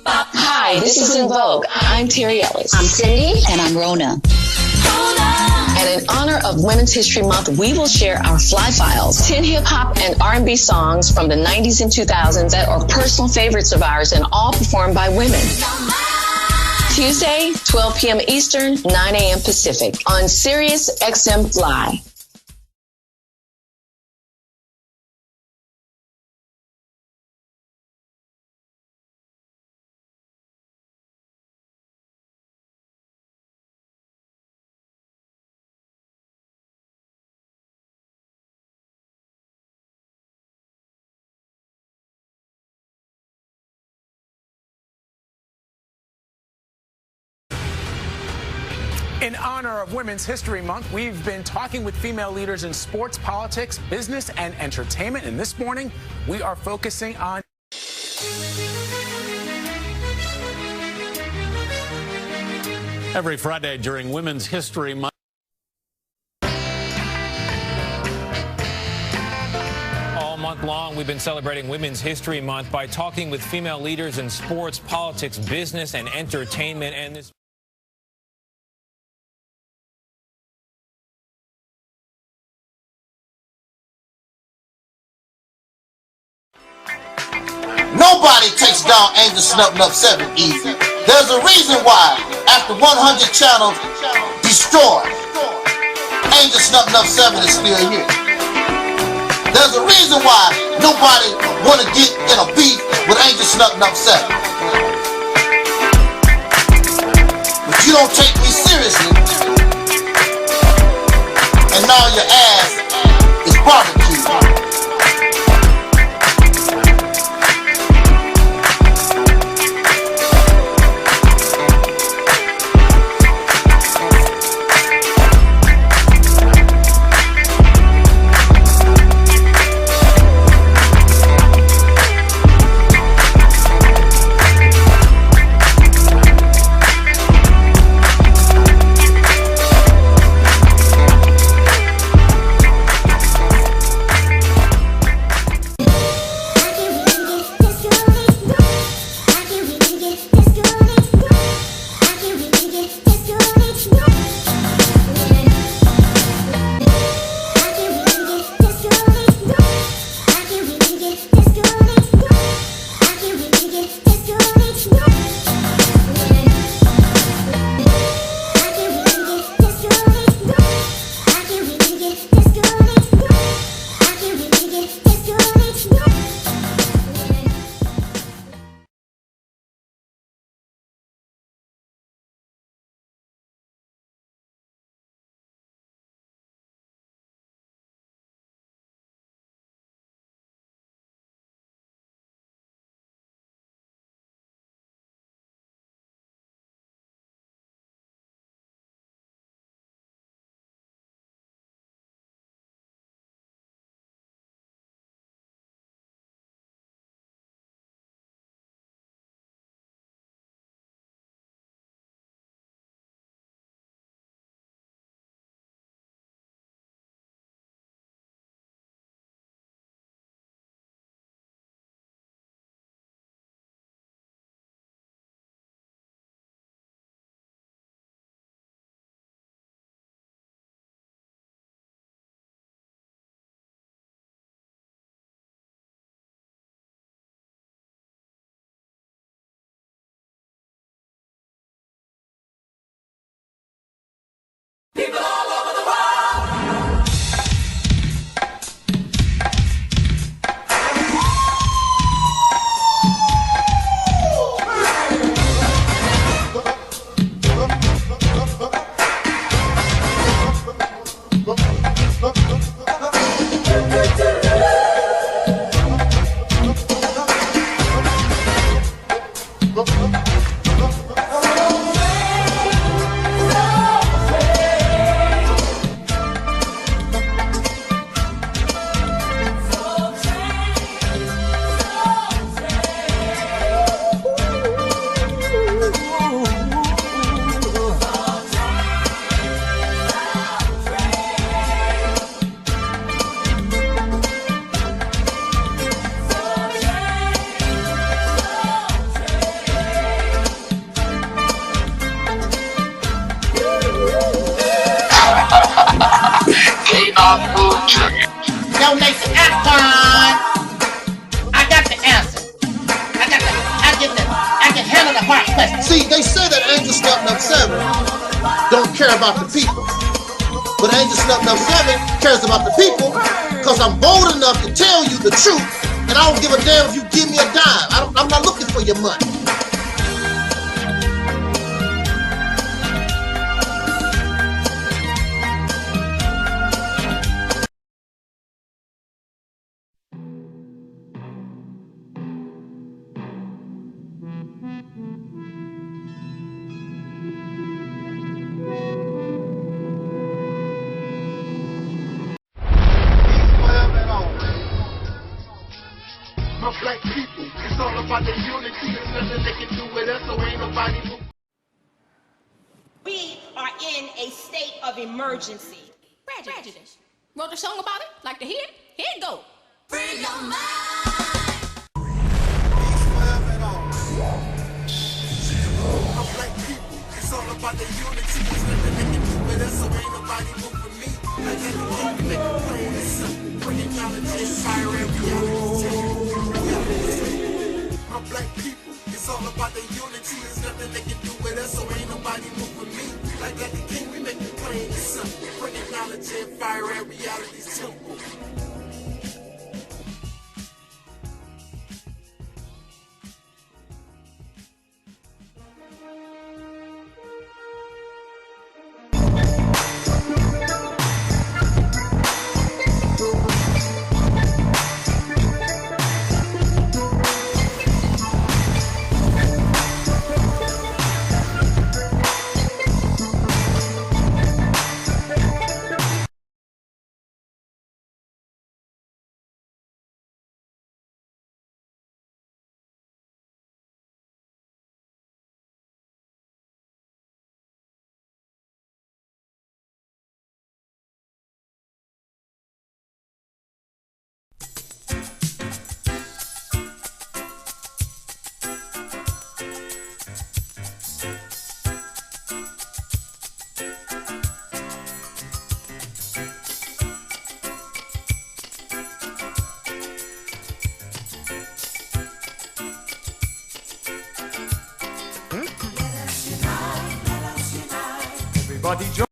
Hi, this is EnVogue. I'm Terry Ellis. I'm Cindy. And I'm Rona. And in honor of Women's History Month, we will share our Fly Files, 10 hip-hop and R&B songs from the 90s and 2000s that are personal favorites of ours and all performed by women. Tuesday, 12 p.m. Eastern, 9 a.m. Pacific on Sirius XM Fly. In honor of Women's History Month, we've been talking with female leaders in sports, politics, business, and entertainment. And this morning, we are focusing on every Friday during Women's History Month. All month long, we've been celebrating Women's History Month by talking with female leaders in sports, politics, business, and entertainment. And this nobody takes down Angel Snub 7 easy. There's a reason why, after 100 channels destroyed, Angel Snub 7 is still here. There's a reason why nobody want to get in a beef with Angel Snub 7. But you don't take me seriously, and now your ass is barbecued. Donation Akon. I got the answer. I can handle the hard question. See, they say that Angel Snuffing Up 7 don't care about the people. But Angel Snuffing Up 7 cares about the people because I'm bold enough to tell you the truth, and I don't give a damn if you give me a dime. I'm not looking for your money. Black people, it's all about the unity. There's nothing they can do with us, so ain't nobody move. We are in a state of emergency. Prejudice. Wrote a song about it? Like to hear it? Here it go. Free your mind. Black people, it's all about the unity. There's nothing they can do with us, so ain't nobody move for me. Like that, we can't make it plain and simple. Bringing knowledge, inspire, and reality. My black people, it's all about the unity. There's nothing they can do with us, so ain't nobody move for me. Like that, the king, we make it plain and simple. Bringing knowledge and fire and reality's temple. Everybody join.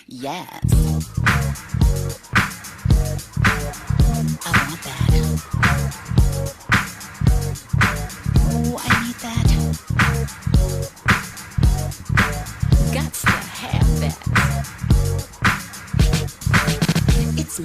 Yes. I want that. Oh, I need that. Gots to have that. It's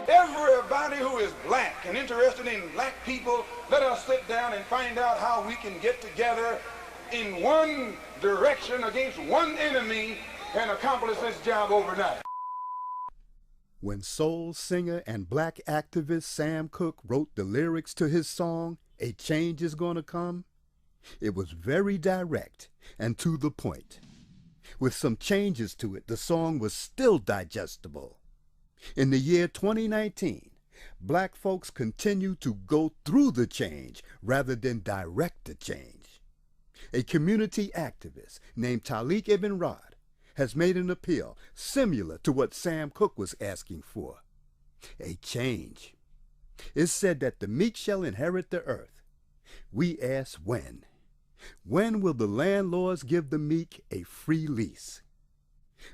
Everybody who is black and interested in black people, let us sit down and find out how we can get together in one direction against one enemy and accomplish this job overnight. When soul singer and black activist Sam Cooke wrote the lyrics to his song, A Change Is Gonna Come, it was very direct and to the point. With some changes to it, the song was still digestible. In the year 2019, black folks continue to go through the change rather than direct the change. A community activist named Taalik Ibn'rad has made an appeal similar to what Sam Cooke was asking for. A change. It's said that the meek shall inherit the earth. We ask when. When will the landlords give the meek a free lease?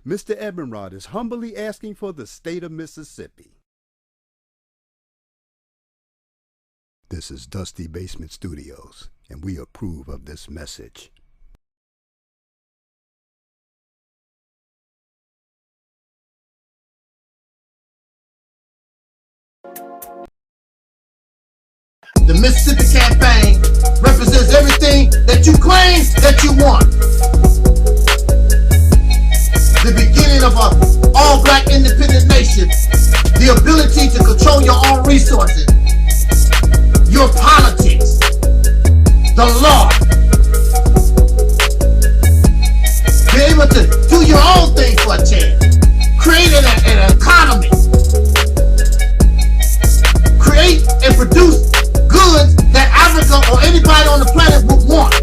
Mr. Ibn'rad is humbly asking for the state of Mississippi. This is Dusty Basement Studios, and we approve of this message. The Mississippi campaign represents everything that you claim that you want. The beginning of an all-black independent nation, the ability to control your own resources, your politics, the law, be able to do your own thing for a change, create an economy, create and produce goods that Africa or anybody on the planet would want.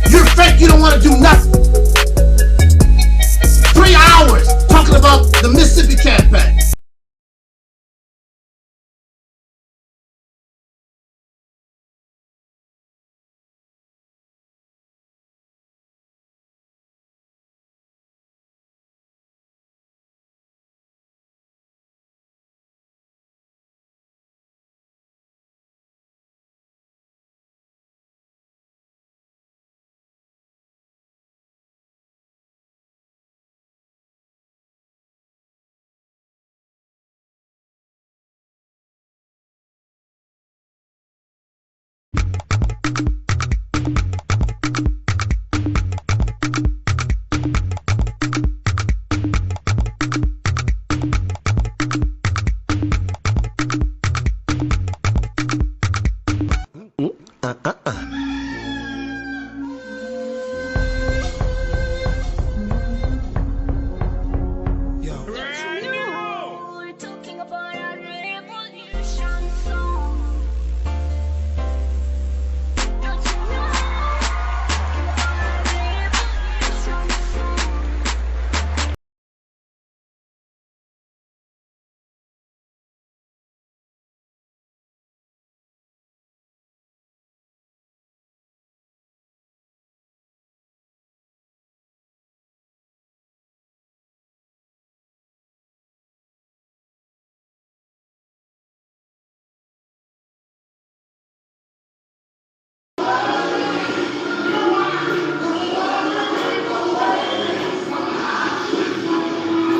You're fake, you don't want to do nothing. 3 hours talking about the Mississippi campaign.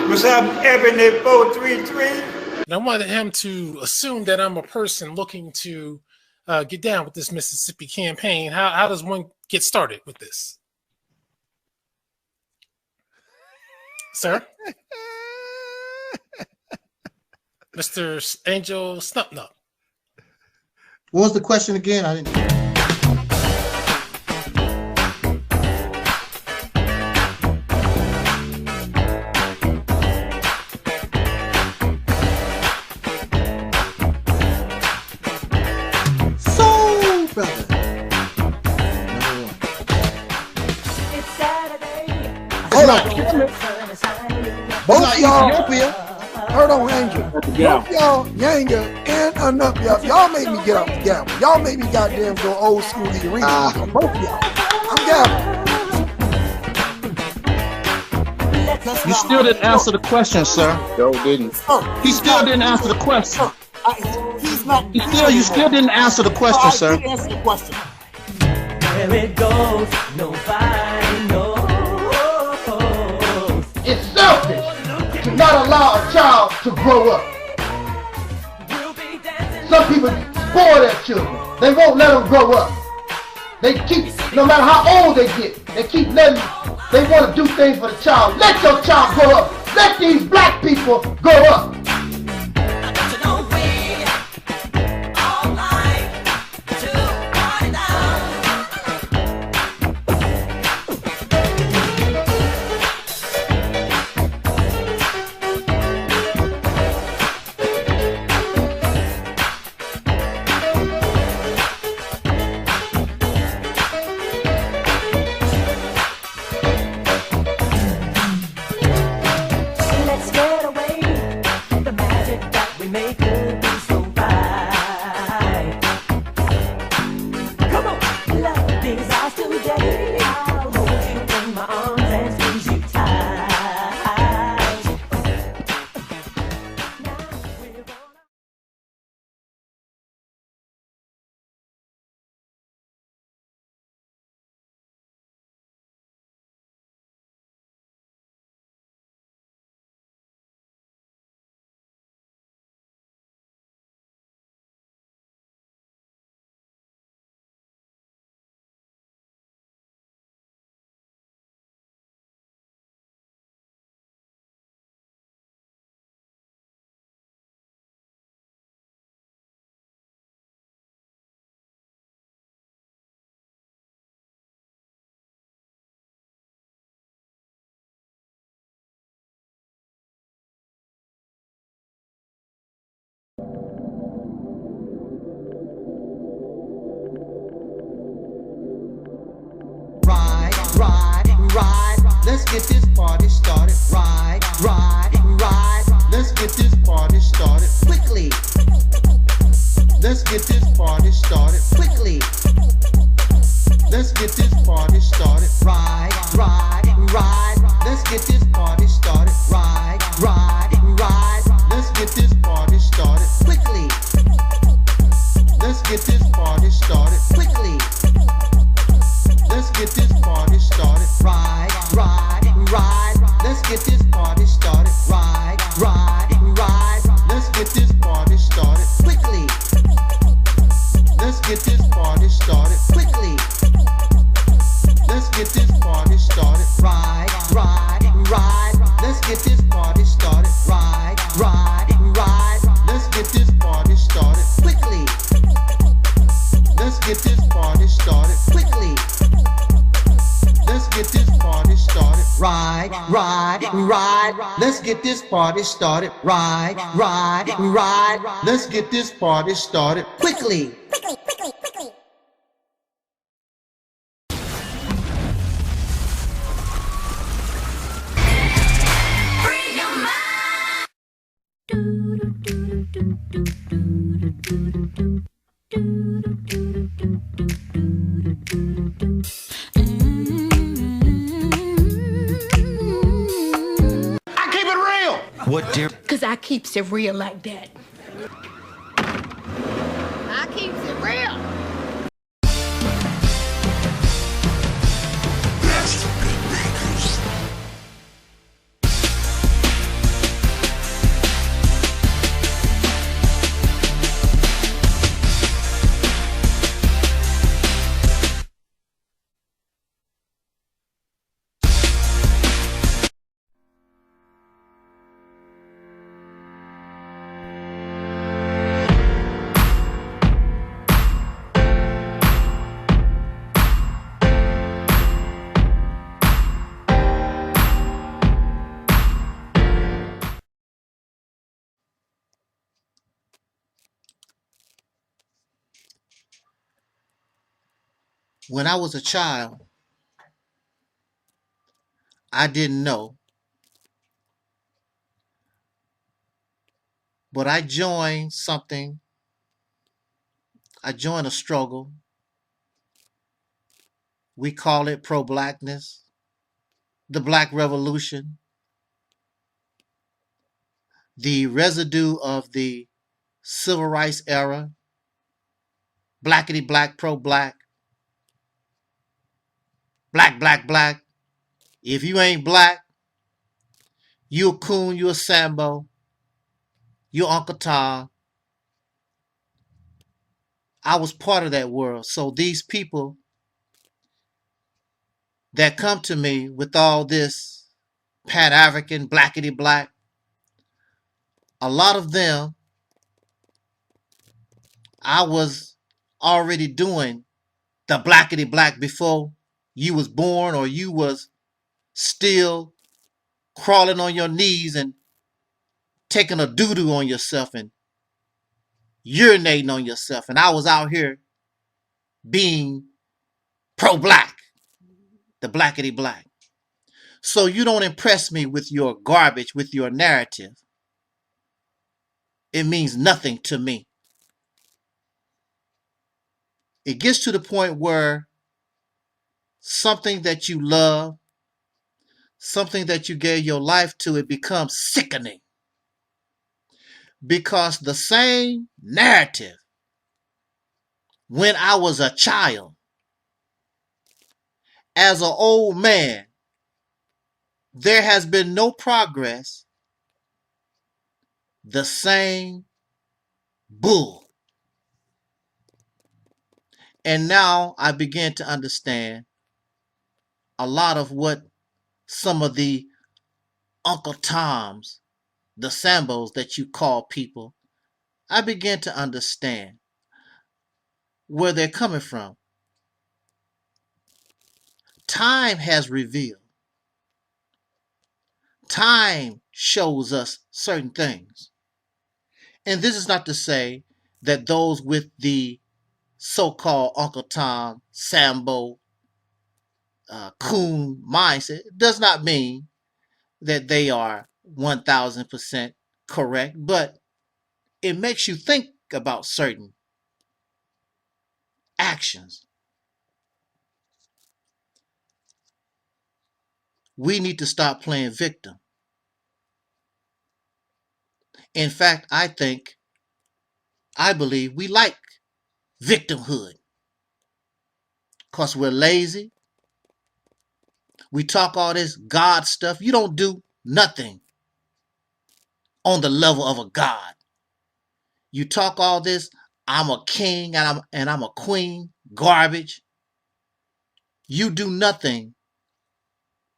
What's up, Ebony 433? And I wanted him to assume that I'm a person looking to get down with this Mississippi campaign. How does one get started with this? Sir? Mr. Angel Snupnup. What was the question again? I didn't hear. Both y'all, hold on, Angel. Both y'all, Yanga and Anup, y'all made me get out the gavel. Y'all made me goddamn go old school to the arena. Both y'all. I'm gavel. You still didn't answer the question, sir. No, didn't. He still didn't answer the question. He's not. You still didn't answer the question, sir. I did answer the question. Where it goes, nobody knows. It's selfish to not allow a child to grow up. Some people spoil their children. They won't let them grow up. They keep, no matter how old they get, they keep letting, they want to do things for the child. Let your child grow up. let these black people go up. Ride, let's get this party started. Ride, let's get this party started quickly. Let's get this party started quickly. Let's get this party started. Ride, let's get this party started. Ride, let's get this party started quickly. Let's get this party started quickly. Let's get this party started. Ride, let's get this party started. Ride, let's get this party started quickly. Let's get this party started quickly. Let's get this party started. Ride, let's get this party started. Ride, let's get this party started quickly. Let's get this party started quickly. Let's get this party started. Ride, let's get this party started. Ride, let's get this party started quickly. What, dear? Cause I keeps it real like that. I keeps it real. When I was a child, I didn't know, but I joined something. I joined a struggle. We call it pro-blackness, the Black Revolution, the residue of the Civil Rights era, blackity black, pro-black, black, black, black. If you ain't black, you a coon, you a Sambo, you Uncle Tom. I was part of that world. So these people that come to me with all this Pan-African, blackity black, a lot of them, I was already doing the blackity black before you was born, or you was still crawling on your knees and taking a doo-doo on yourself and urinating on yourself. And I was out here being pro-black, the blackity black. So you don't impress me with your garbage, with your narrative. It means nothing to me. It gets to the point where something that you love, something that you gave your life to, it becomes sickening. Because the same narrative when I was a child, as an old man, there has been no progress. The same bull. And now I begin to understand a lot of what some of the Uncle Toms, the Sambos that you call people, I begin to understand where they're coming from. Time has revealed. Time shows us certain things. And this is not to say that those with the so-called Uncle Tom, Sambo, coon mindset does not mean that they are 1000% correct, but it makes you think about certain actions. We need to stop playing victim. In fact, I believe we like victimhood because we're lazy. We talk all this God stuff. You don't do nothing on the level of a God. You talk all this, I'm a king and I'm a queen, garbage. You do nothing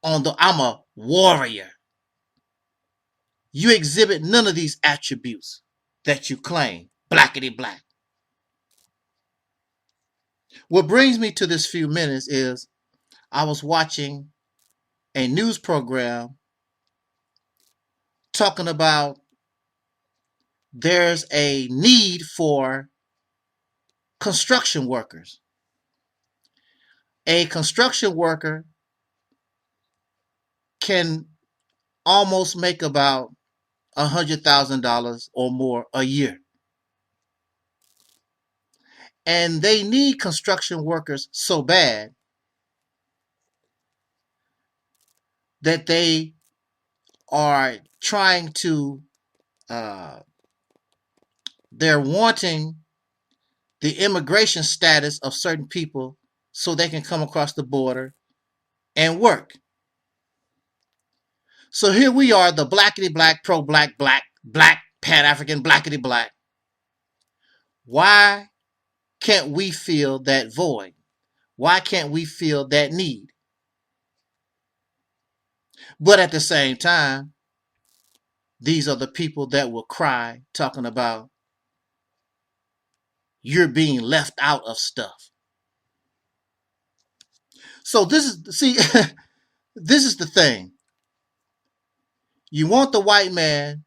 on the I'm a warrior. You exhibit none of these attributes that you claim, blackity black. What brings me to this few minutes is I was watching a news program talking about there's a need for construction workers. A construction worker can almost make about $100,000 or more a year. And they need construction workers so bad that they are trying to, they're wanting the immigration status of certain people so they can come across the border and work. So here we are, the blackity black, pro-black, black, Pan-African, blackity black. Why can't we fill that void? Why can't we feel that need? But at the same time, these are the people that will cry talking about you're being left out of stuff. So this is, see, this is the thing. You want the white man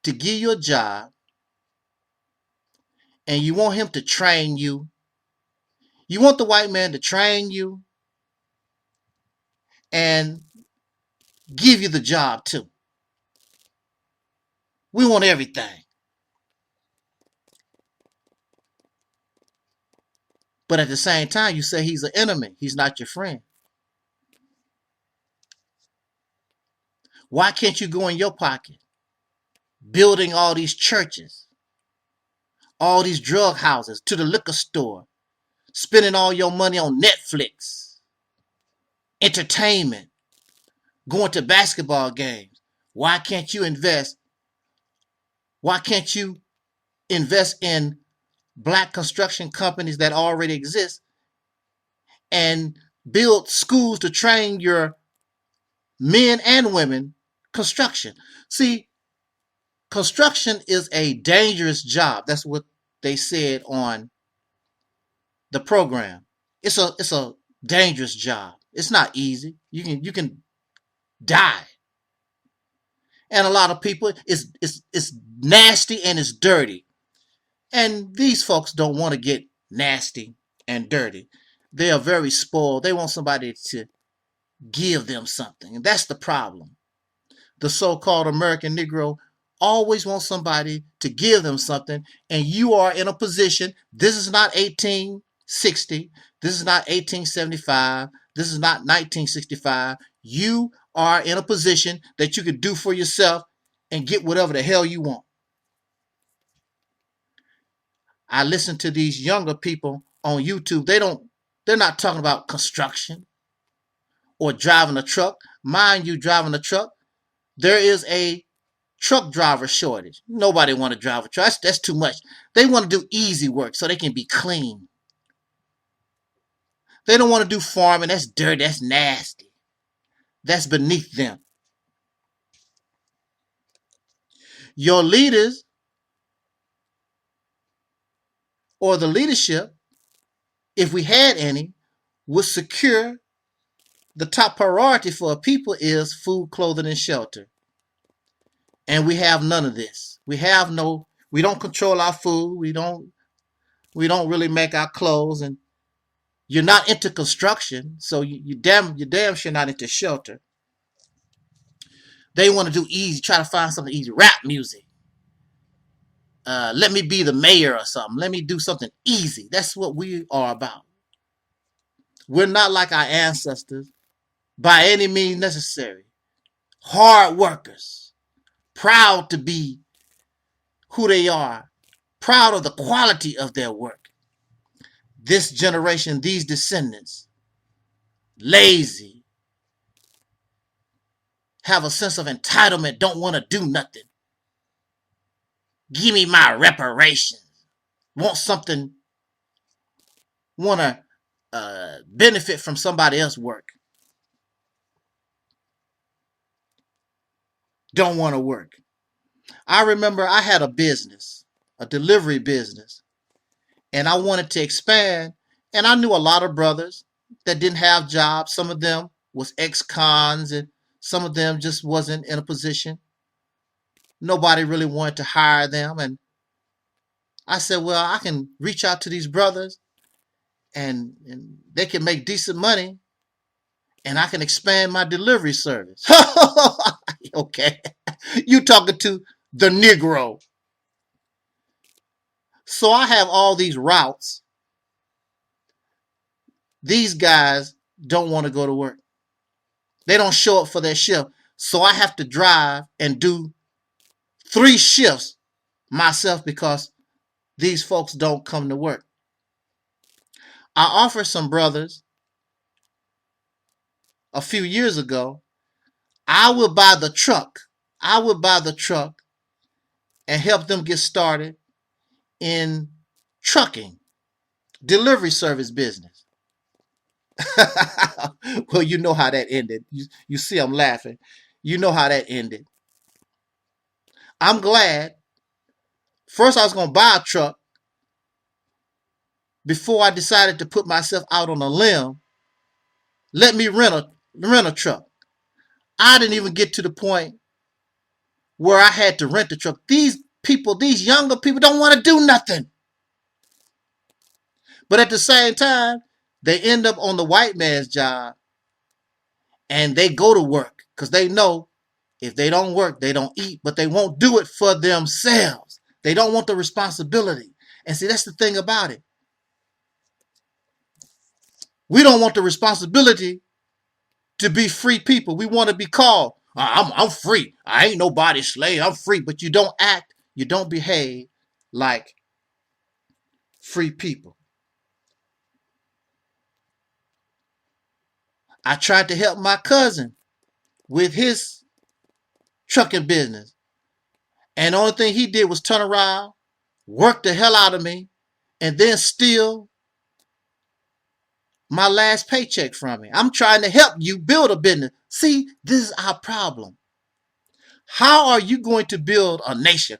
to give you a job and you want him to train you. You want the white man to train you and give you the job too. We want everything. But at the same time, you say he's an enemy. He's not your friend. Why can't you go in your pocket? Building all these churches, all these drug houses, to the liquor store, spending all your money on Netflix, entertainment, going to basketball games. Why can't you invest? Why can't you invest in black construction companies that already exist and build schools to train your men and women, construction. See, construction is a dangerous job. That's what they said on the program. It's a dangerous job. It's not easy. You can die. And a lot of people, it's nasty and it's dirty. And these folks don't want to get nasty and dirty. They are very spoiled. They want somebody to give them something. And that's the problem. The so-called American Negro always wants somebody to give them something. And you are in a position, this is not 1860. This is not 1875. This is not 1965. You are in a position that you could do for yourself and get whatever the hell you want. I listen to these younger people on YouTube. They're not talking about construction or driving a truck. Mind you, driving a truck, there is a truck driver shortage. Nobody want to drive a truck. That's too much. They want to do easy work so they can be clean. They don't want to do farming. That's dirty. That's nasty. That's beneath them. Your leaders or the leadership, if we had any, would secure the top priority for a people is food, clothing, and shelter. And we have none of this. We don't control our food. We don't really make our clothes, and you're not into construction, so you damn sure not into shelter. They want to do easy, try to find something easy. Rap music. Let me be the mayor or something. Let me do something easy. That's what we are about. We're not like our ancestors by any means necessary. Hard workers. Proud to be who they are. Proud of the quality of their work. This generation, these descendants, lazy, have a sense of entitlement, don't want to do nothing. Give me my reparations. Want something, want to benefit from somebody else's work. Don't want to work. I remember I had a business, a delivery business, and I wanted to expand, and I knew a lot of brothers that didn't have jobs. Some of them was ex-cons, and some of them just wasn't in a position. Nobody really wanted to hire them, and I said, well, I can reach out to these brothers, and they can make decent money, and I can expand my delivery service. Okay, you talking to the Negro. So I have all these routes. These guys don't want to go to work. They don't show up for their shift. So I have to drive and do 3 shifts myself because these folks don't come to work. I offered some brothers a few years ago, I will buy the truck. I will buy the truck and help them get started in trucking, delivery service business. Well, you know how that ended. You see I'm laughing. You know how that ended. I'm glad. First, I was going to buy a truck before I decided to put myself out on a limb. Let me rent a truck. I didn't even get to the point where I had to rent the truck. These people, these younger people don't want to do nothing. But at the same time, they end up on the white man's job and they go to work because they know if they don't work, they don't eat, but they won't do it for themselves. They don't want the responsibility. And see, that's the thing about it. We don't want the responsibility to be free people. We want to be called, I'm free. I ain't nobody's slave. I'm free. But you don't act, you don't behave like free people. I tried to help my cousin with his trucking business. And the only thing he did was turn around, work the hell out of me, and then steal my last paycheck from it. I'm trying to help you build a business. See, this is our problem. How are you going to build a nation?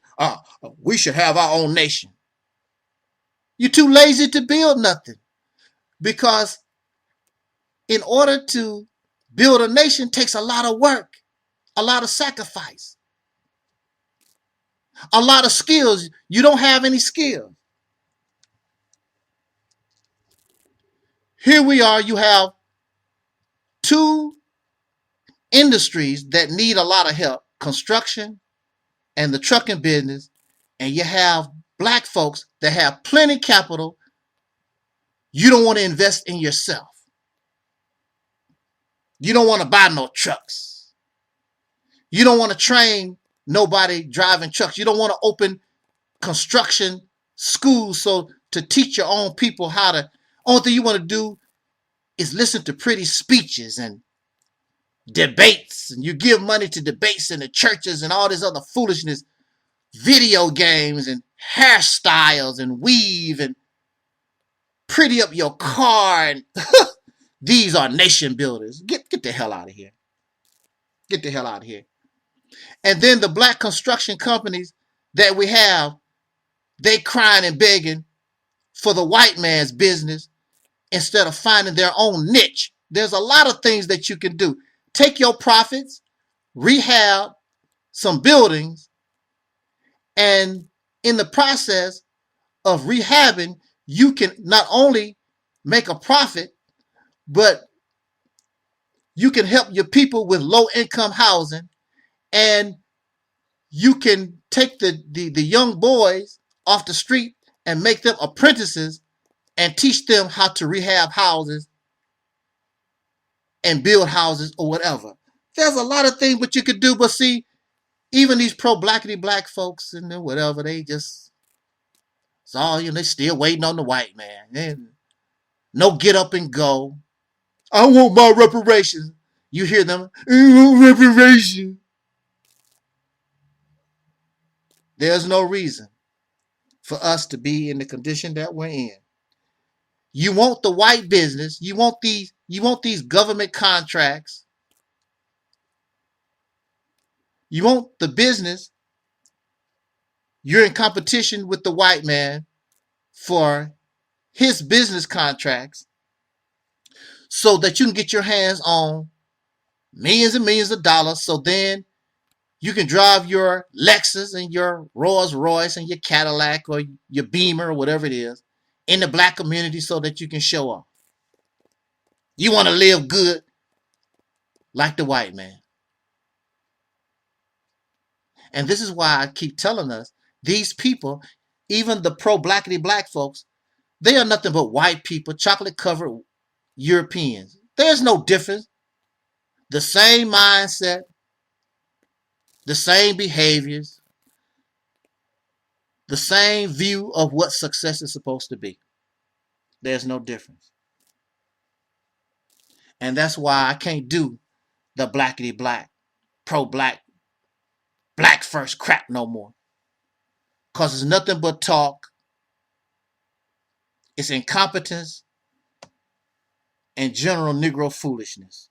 We should have our own nation. You're too lazy to build nothing. Because in order to build a nation takes a lot of work, a lot of sacrifice, a lot of skills. You don't have any skills. Here we are, you have two industries that need a lot of help, construction and the trucking business, and you have black folks that have plenty capital. You don't want to invest in yourself. You don't want to buy no trucks. You don't want to train nobody driving trucks. You don't want to open construction schools so to teach your own people how to. Only thing you want to do is listen to pretty speeches and debates, and you give money to debates in the churches and all this other foolishness, video games and hairstyles and weave and pretty up your car, and these are nation builders. Get the hell out of here. Get the hell out of here. And then the black construction companies that we have, they crying and begging for the white man's business instead of finding their own niche. There's a lot of things that you can do. Take your profits, rehab some buildings, and in the process of rehabbing, you can not only make a profit, but you can help your people with low-income housing, and you can take the young boys off the street and make them apprentices and teach them how to rehab houses and build houses or whatever. There's a lot of things what you could do, but see, even these pro-blackity black folks and whatever, they just, it's all, they still waiting on the white man. And no get up and go. I want my reparations. You hear them, reparations. There's no reason for us to be in the condition that we're in. You want the white business. You want these government contracts. You want the business. You're in competition with the white man for his business contracts so that you can get your hands on millions and millions of dollars. So then you can drive your Lexus and your Rolls Royce and your Cadillac or your Beamer or whatever it is in the black community so that you can show off. You want to live good like the white man. And this is why I keep telling us, these people, even the pro-blackity black folks, they are nothing but white people, chocolate-covered Europeans. There's no difference. The same mindset, the same behaviors, the same view of what success is supposed to be. There's no difference. And that's why I can't do the blackity black, pro-black, black first crap no more. Because it's nothing but talk. It's incompetence and general Negro foolishness.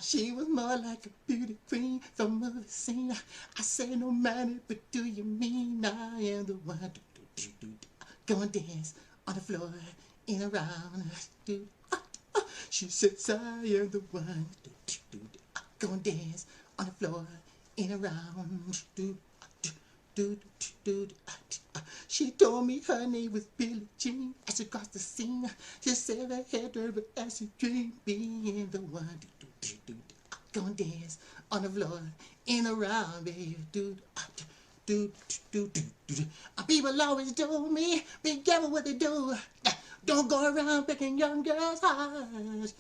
She was more like a beauty queen from the scene. I say no matter, but do you mean I am the one? Go and dance on the floor in a round. She says I am the one. Go and dance on the floor in a round. She told me her name was Billie Jean. As she crossed the scene, she said I had her, but as she dreamed, being the one. Go and dance on the floor in a round, baby. People always told me, be careful what they do. Don't go around breaking young girls' hearts.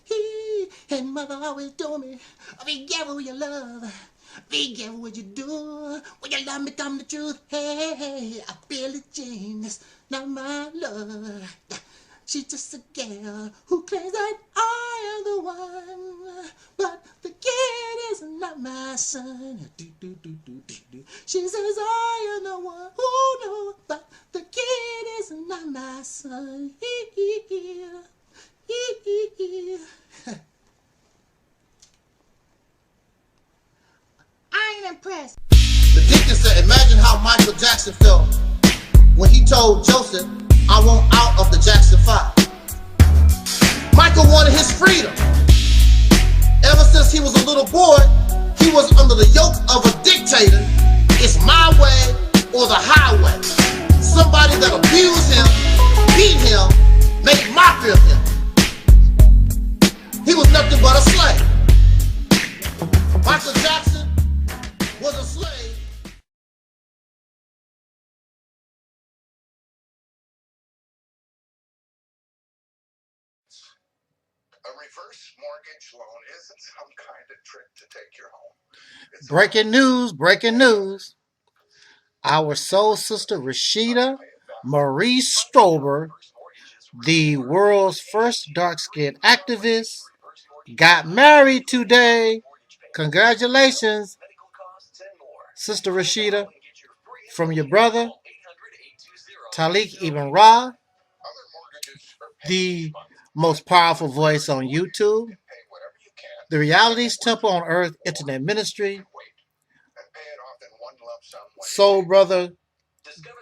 And mother always told me, be careful who you love. Be careful what you do. When you love me, tell me the truth. Hey, I feel it, genius. Not my love. She's just a girl who claims that I am the one. But the kid is not my son. She says I am the one who knows. But the kid is not my son. I ain't impressed. The deacon said, imagine how Michael Jackson felt when he told Joseph, I want out of the Jackson 5. Michael wanted his freedom. Ever since he was a little boy, he was under the yoke of a dictator. It's my way or the highway. Somebody that abused him, beat him, make mockery of him. He was nothing but a slave. Michael Jackson was a slave. A reverse mortgage loan isn't some kind of trick to take your home. Breaking news. Our soul sister Rashida Marie Strober, the world's first dark-skinned activist, got married today. Congratulations, Sister Rashida, from your brother, Taalik Ibn'rad, the most powerful voice on YouTube, the Reality's Temple on Earth Internet Ministry, Soul Brother,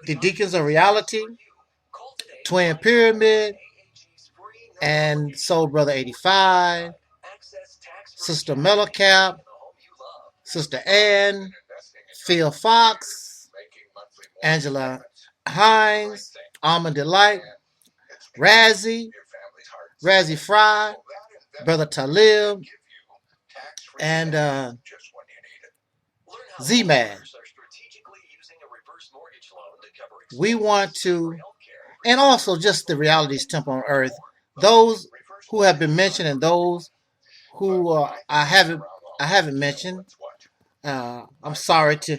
the Deacons of Reality, Twin Pyramid, and Soul Brother 85, Sister Mellowcap, Sister Ann, Phil Fox, Angela Hines, Almond Delight, Razzie Fry, Brother Talib, and Z-Man. We want to, and also just the Reality's Temple on Earth, those who have been mentioned and those who I haven't mentioned. I'm sorry to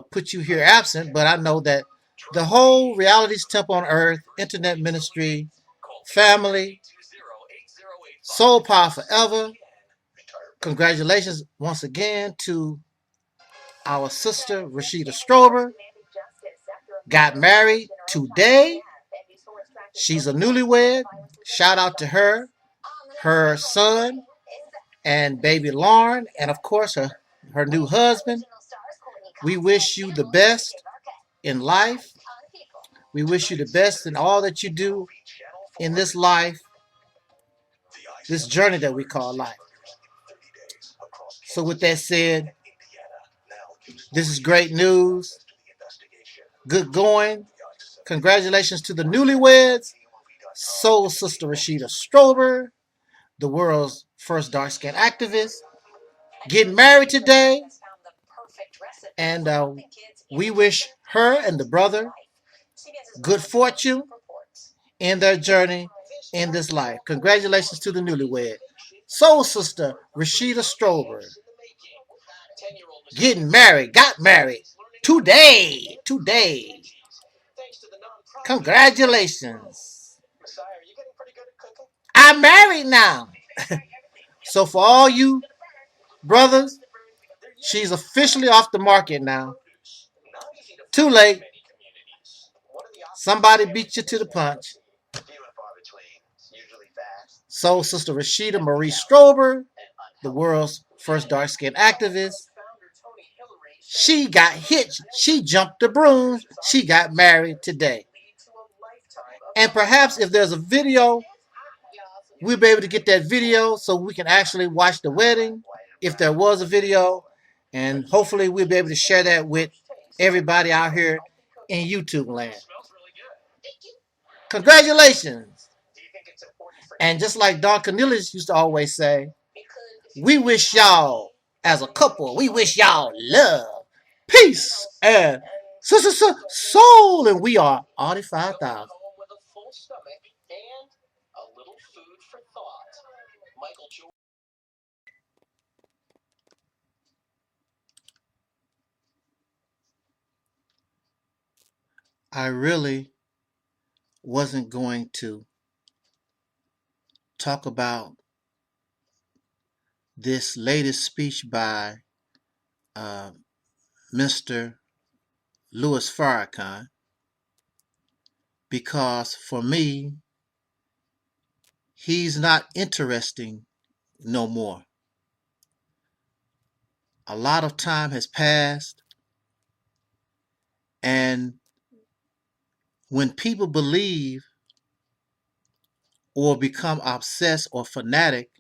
put you here absent, but I know that the whole Reality's Temple on Earth Internet Ministry family, Soul Power Forever. Congratulations once again to our sister Rashida Strober. Got married today. She's a newlywed. Shout out to her, her son, and baby Lauren, and of course her new husband. We wish you the best in life. We wish you the best in all that you do in this life, this journey that we call life. So with that said, this is great news. Good going. Congratulations to the newlyweds, Soul Sister Rashida Strober, the world's first dark-skinned activist, getting married today. And we wish her and the brother good fortune in their journey in this life. Congratulations to the newlywed, Soul Sister Rashida Strober, got married today. Congratulations. I'm married now. So for all you brothers, she's officially off the market now. Too late. Somebody beat you to the punch. Soul Sister Rashida Marie Strober, the world's first dark-skinned activist. She got hitched. She jumped the broom. She got married today. And perhaps if there's a video, we'll be able to get that video so we can actually watch the wedding, if there was a video. And hopefully we'll be able to share that with everybody out here in YouTube land. Congratulations. And just like Don Cornelius used to always say, we wish y'all, as a couple, we wish y'all love, peace, and soul. And we are Audi 5000. I really wasn't going to talk about this latest speech by Mr. Louis Farrakhan, because for me, he's not interesting no more. A lot of time has passed, and when people believe or become obsessed or fanatic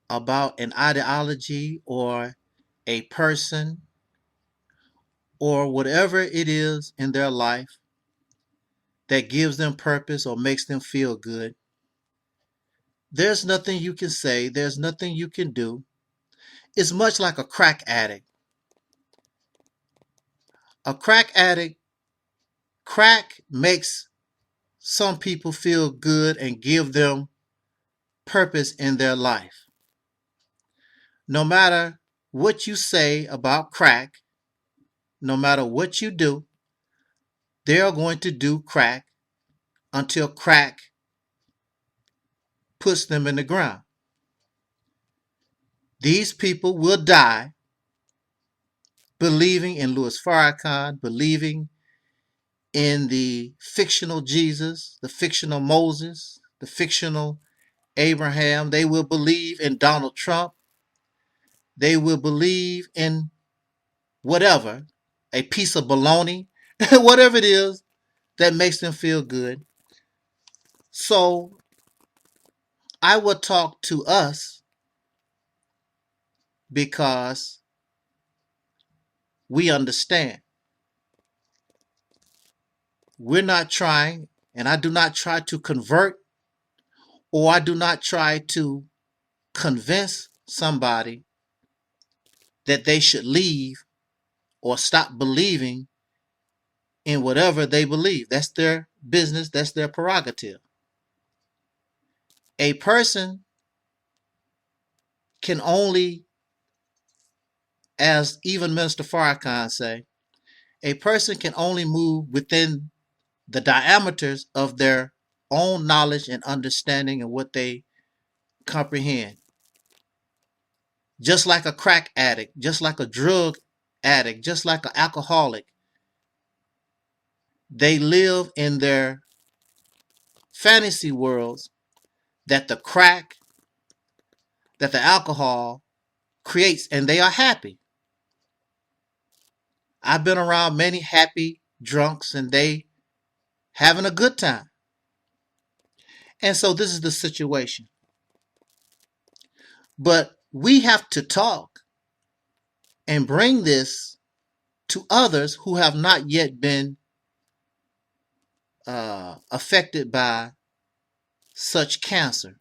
about an ideology or a person or whatever it is in their life that gives them purpose or makes them feel good, there's nothing you can say, there's nothing you can do. It's much like a crack addict. A crack addict, crack makes some people feel good and give them purpose in their life. No matter what you say about crack, no matter what you do, they're going to do crack until crack puts them in the ground. These people will die believing in Louis Farrakhan, believing in the fictional Jesus, the fictional Moses, the fictional Abraham. They will believe in Donald Trump. They will believe in whatever, a piece of bologna, whatever it is that makes them feel good. So I will talk to us because we understand. We're not trying, and I do not try to convert, or I do not try to convince somebody that they should leave or stop believing in whatever they believe. That's their business. That's their prerogative. A person can only, as even Minister Farrakhan say, a person can only move within the diameters of their own knowledge and understanding and what they comprehend. Just like a crack addict, just like a drug addict, just like an alcoholic, they live in their fantasy worlds that the crack, that the alcohol creates, and they are happy. I've been around many happy drunks, and they having a good time. And so this is the situation. But we have to talk and bring this to others who have not yet been affected by such cancer.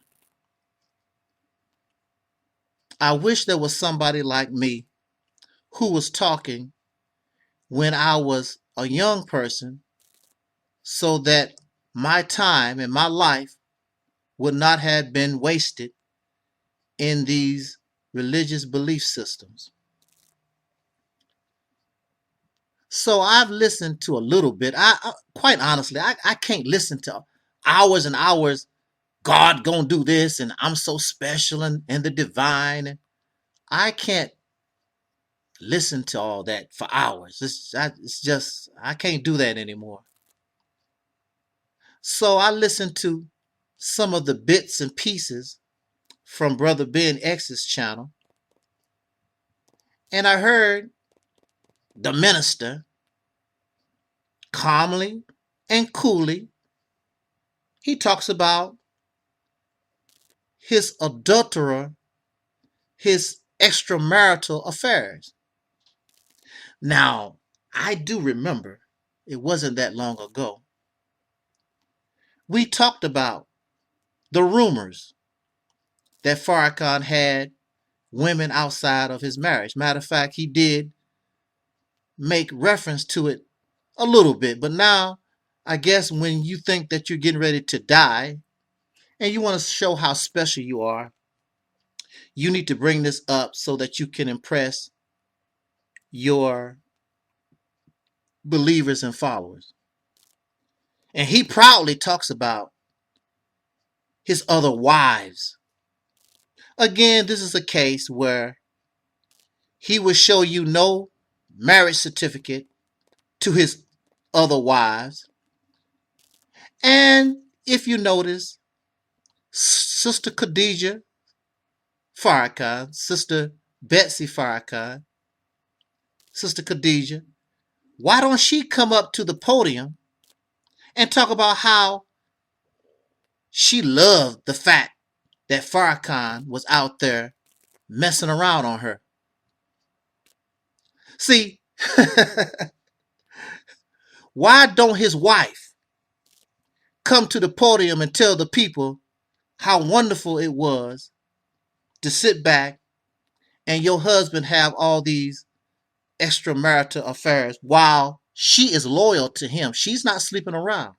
I wish there was somebody like me who was talking when I was a young person, so that my time and my life would not have been wasted in these religious belief systems. So I've listened to a little bit. I quite honestly, I can't listen to hours and hours. God gonna do this, and I'm so special and the divine. I can't listen to all that for hours. It's just, I can't do that anymore. So I listened to some of the bits and pieces from Brother Ben X's channel, and I heard the minister calmly and coolly, he talks about his adulterer, his extramarital affairs. Now, I do remember, it wasn't that long ago, we talked about the rumors that Farrakhan had women outside of his marriage. Matter of fact, he did make reference to it a little bit. But now, I guess when you think that you're getting ready to die and you want to show how special you are, you need to bring this up so that you can impress your believers and followers. And he proudly talks about his other wives. Again, this is a case where he will show you no marriage certificate to his other wives. And if you notice, Sister Khadijah Farrakhan, Sister Betsy Farrakhan, Sister Khadijah, why don't she come up to the podium and talk about how she loved the fact that Farrakhan was out there messing around on her? See, why don't his wife come to the podium and tell the people how wonderful it was to sit back and your husband have all these extramarital affairs while she is loyal to him? She's not sleeping around.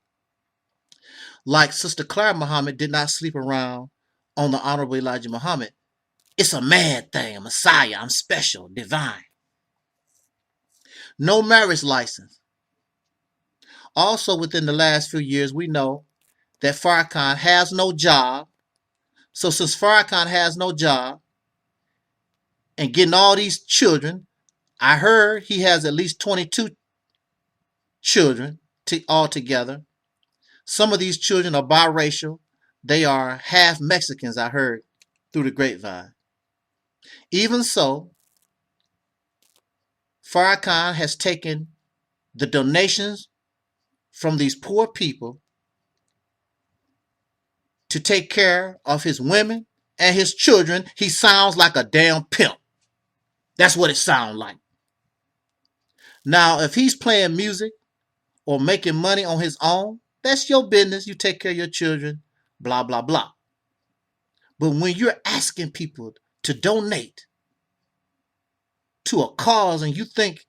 Like Sister Clara Muhammad did not sleep around on the Honorable Elijah Muhammad. It's a mad thing, a Messiah, I'm special, divine. No marriage license. Also, within the last few years, we know that Farrakhan has no job. So since Farrakhan has no job and getting all these children, I heard he has at least 22 children altogether. Some of these children are biracial. They are half Mexicans, I heard through the grapevine. Even so, Farrakhan has taken the donations from these poor people to take care of his women and his children. He sounds like a damn pimp. That's what it sounds like. Now, if he's playing music or making money on his own, that's your business. You take care of your children, blah, blah, blah. But when you're asking people to donate to a cause and you think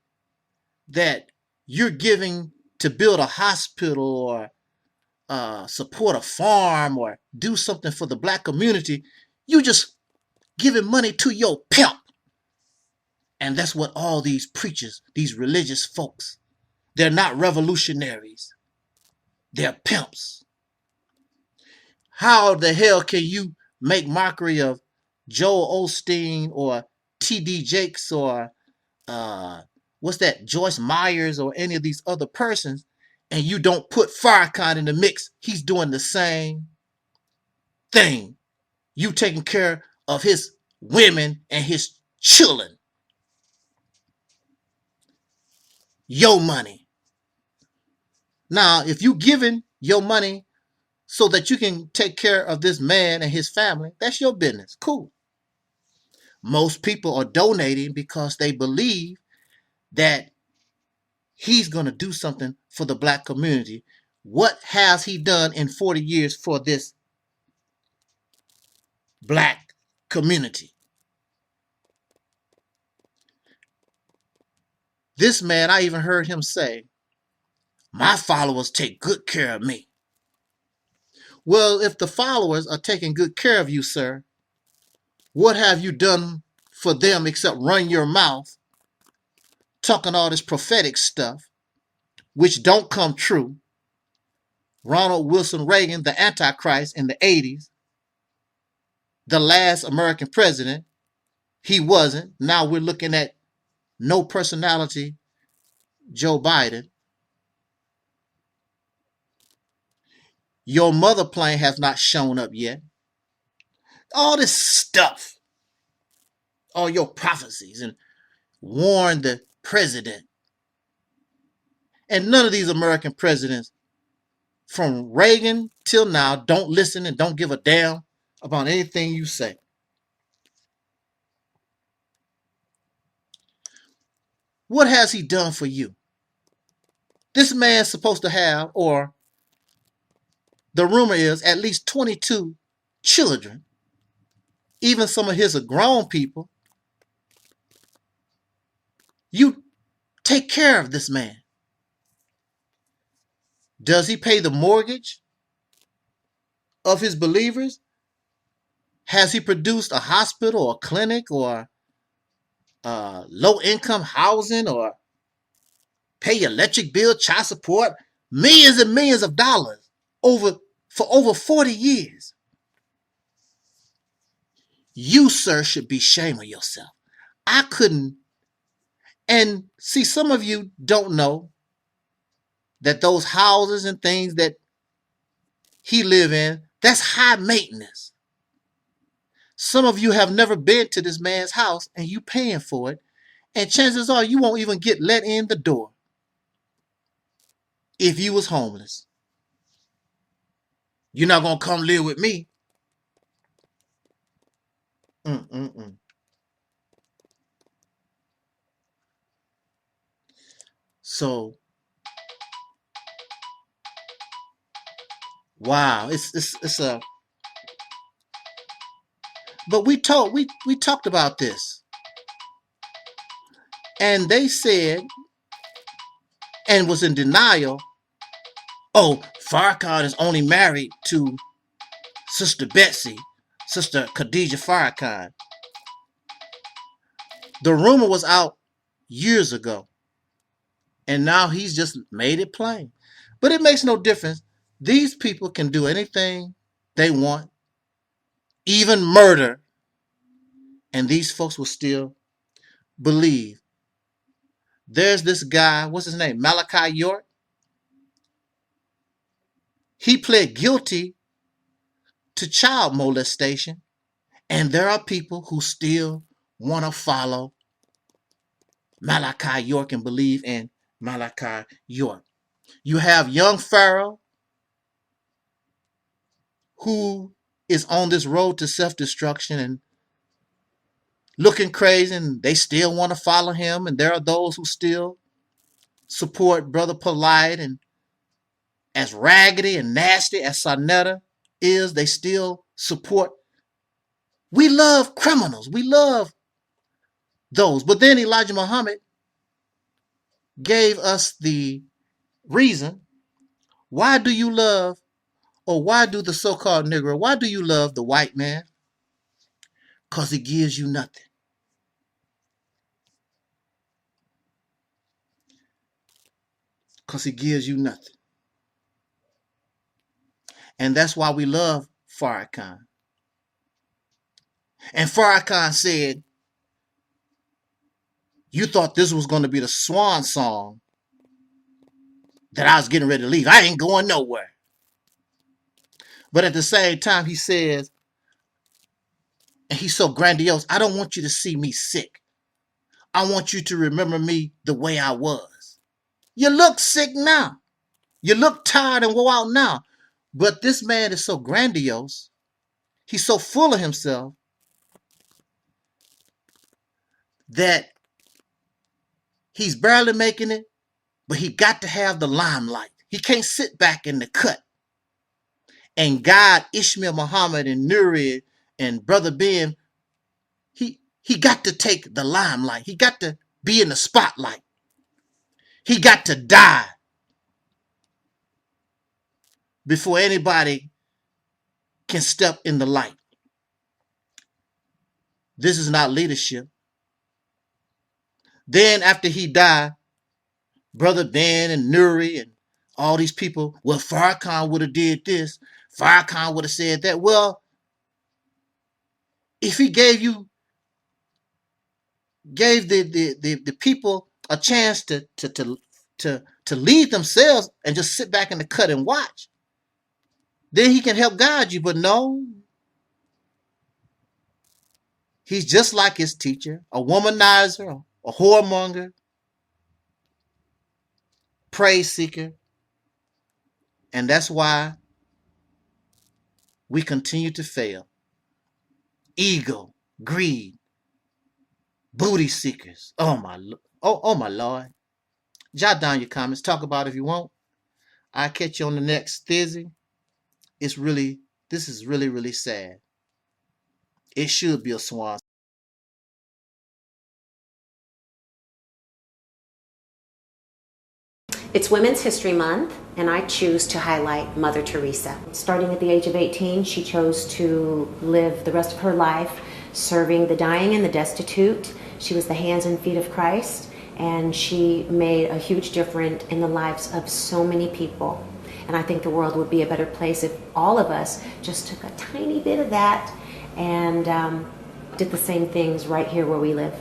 that you're giving to build a hospital or support a farm or do something for the black community, you just giving money to your pimp. And that's what all these preachers, these religious folks, they're not revolutionaries. They're pimps. How the hell can you make mockery of Joel Osteen or T.D. Jakes or what's that, Joyce Myers or any of these other persons, and you don't put Farrakhan in the mix? He's doing the same thing. You taking care of his women and his children. Your money. Now, if you giving your money so that you can take care of this man and his family, that's your business. Cool. Most people are donating because they believe that he's going to do something for the black community. What has he done in 40 years for this black community? This man, I even heard him say, my followers take good care of me. Well, if the followers are taking good care of you, sir, what have you done for them except run your mouth, talking all this prophetic stuff, which don't come true? Ronald Wilson Reagan, the Antichrist in the 80s, the last American president, he wasn't. Now we're looking at no personality Joe Biden. Your mother plane has not shown up yet. All this stuff, all your prophecies and warn the president. And none of these American presidents from Reagan till now don't listen and don't give a damn about anything you say. What has he done for you? This man's supposed to have, or the rumor is, at least 22 children. Even some of his are grown people. You take care of this man. Does he pay the mortgage of his believers? Has he produced a hospital or a clinic or low-income housing or pay your electric bill, child support, millions and millions of dollars for over 40 years. You, sir, should be ashamed of yourself. I couldn't. And see, some of you don't know that those houses and things that he live in, that's high maintenance. Some of you have never been to this man's house and you paying for it. And chances are you won't even get let in the door if you was homeless. You're not going to come live with me. So, wow, it's a. But we talked about this, and they said, and was in denial. Oh, Farrakhan is only married to Sister Betsy, Sister Khadijah Farrakhan. The rumor was out years ago, and now he's just made it plain. But it makes no difference. These people can do anything they want, even murder, and these folks will still believe. There's this guy, what's his name? Malachi York. He pled guilty to child molestation, and there are people who still want to follow Malachi York and believe in Malachi York. You have young Pharaoh, who is on this road to self-destruction and looking crazy, and they still want to follow him. And there are those who still support Brother Polite, and as raggedy and nasty as Sonetta is, they still support. We love criminals. We love those. But then Elijah Muhammad gave us the reason. Why do you love, or why do the so-called Negro, why do you love the white man? Because he gives you nothing. Because he gives you nothing. And that's why we love Farrakhan. And Farrakhan said, you thought this was going to be the swan song that I was getting ready to leave. I ain't going nowhere. But at the same time, he says, and he's so grandiose, I don't want you to see me sick. I want you to remember me the way I was. You look sick now. You look tired and wore out now. But this man is so grandiose. He's so full of himself that he's barely making it, but he got to have the limelight. He can't sit back in the cut and guide Ishmael Muhammad and Nuri and Brother Ben. He got to take the limelight. He got to be in the spotlight. He got to die before anybody can step in the light. This is not leadership. Then after he died, Brother Ben and Nuri and all these people, well, Farrakhan would have did this. Farrakhan would have said that. Well, if he gave the people a chance to lead themselves and just sit back in the cut and watch, then he can help guide you. But no, he's just like his teacher, a womanizer, a whoremonger, praise seeker. And that's why we continue to fail. Ego, greed, booty seekers. Oh my Lord. Jot down your comments. Talk about it if you want. I'll catch you on the next Thursday. This is really, really sad. It should be a swan. It's Women's History Month, and I choose to highlight Mother Teresa. Starting at the age of 18, she chose to live the rest of her life serving the dying and the destitute. She was the hands and feet of Christ, and she made a huge difference in the lives of so many people. And I think the world would be a better place if all of us just took a tiny bit of that and did the same things right here where we live.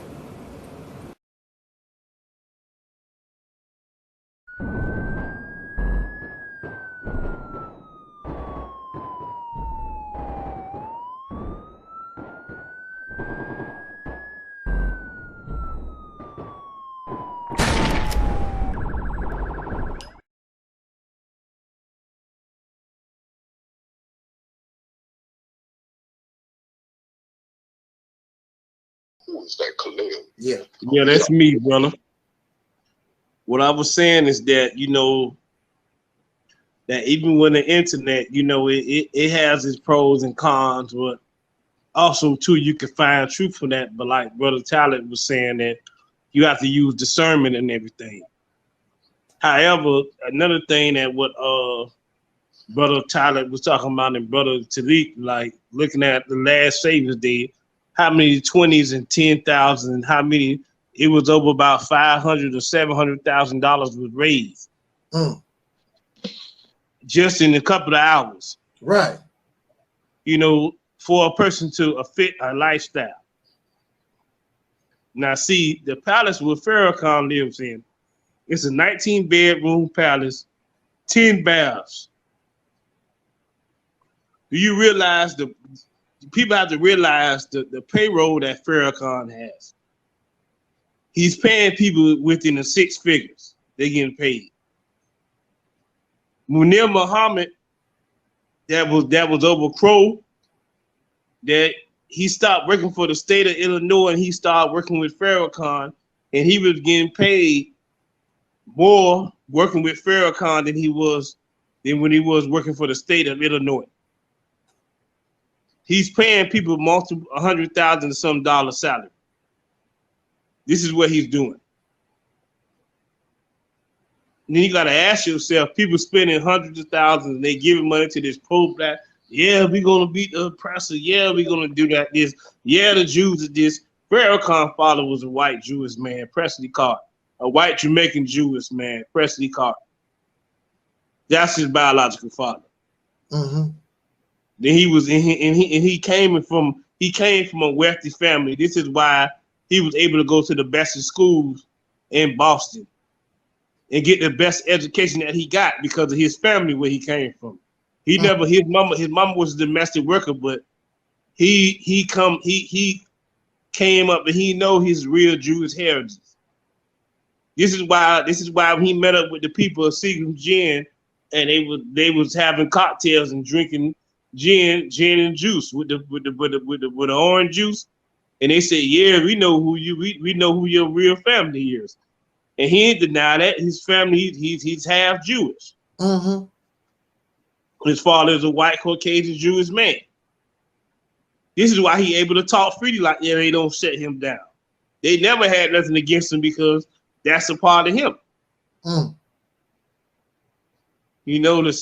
Who is that, Khalil? Yeah. Yeah, that's me, brother. What I was saying is that, you know, that even when the internet, you know, it has its pros and cons, but also too, you can find truth from that. But like Brother Taalik was saying, that you have to use discernment and everything. However, another thing that what Brother Taalik was talking about and Brother Taalik, like looking at the last Savior's Day, how many 20s and 10,000, how many, it was over about $500,000 or $700,000 was raised. Just in a couple of hours. Right. You know, for a person to fit a lifestyle. Now see, the palace where Farrakhan lives in, it's a 19-bedroom palace, 10 baths. Do you realize people have to realize the payroll that Farrakhan has? He's paying people within the 6 figures. They're getting paid. Munir Muhammad, that was over Crow, that he stopped working for the state of Illinois and he started working with Farrakhan, and he was getting paid more working with Farrakhan than when he was working for the state of Illinois. He's paying people multiple $100,000 to some dollar salary. This is what he's doing. And then you got to ask yourself, people spending hundreds of thousands and they giving money to this pro-black. Yeah, we're going to beat the oppressor. Yeah, we're going to do that. This. Yeah, the Jews are this. Farrakhan's father was a white Jewish man, Presley Carter. A white Jamaican Jewish man, Presley Carter. That's his biological father. Mm-hmm. Then he came from a wealthy family. This is why he was able to go to the best of schools in Boston and get the best education that he got because of his family where he came from. His mama was a domestic worker, but he came up and he know his real Jewish heritage. This is why he met up with the people of Seagram's Gin, and they was having cocktails and drinking gin and juice with the orange juice, and they said, "Yeah, we know who your real family is," and he didn't deny that. His family, he's half Jewish. Mm-hmm. His father is a white Caucasian Jewish man. This is why he able to talk freely like that. They don't shut him down. They never had nothing against him because that's a part of him. Mm. You know, the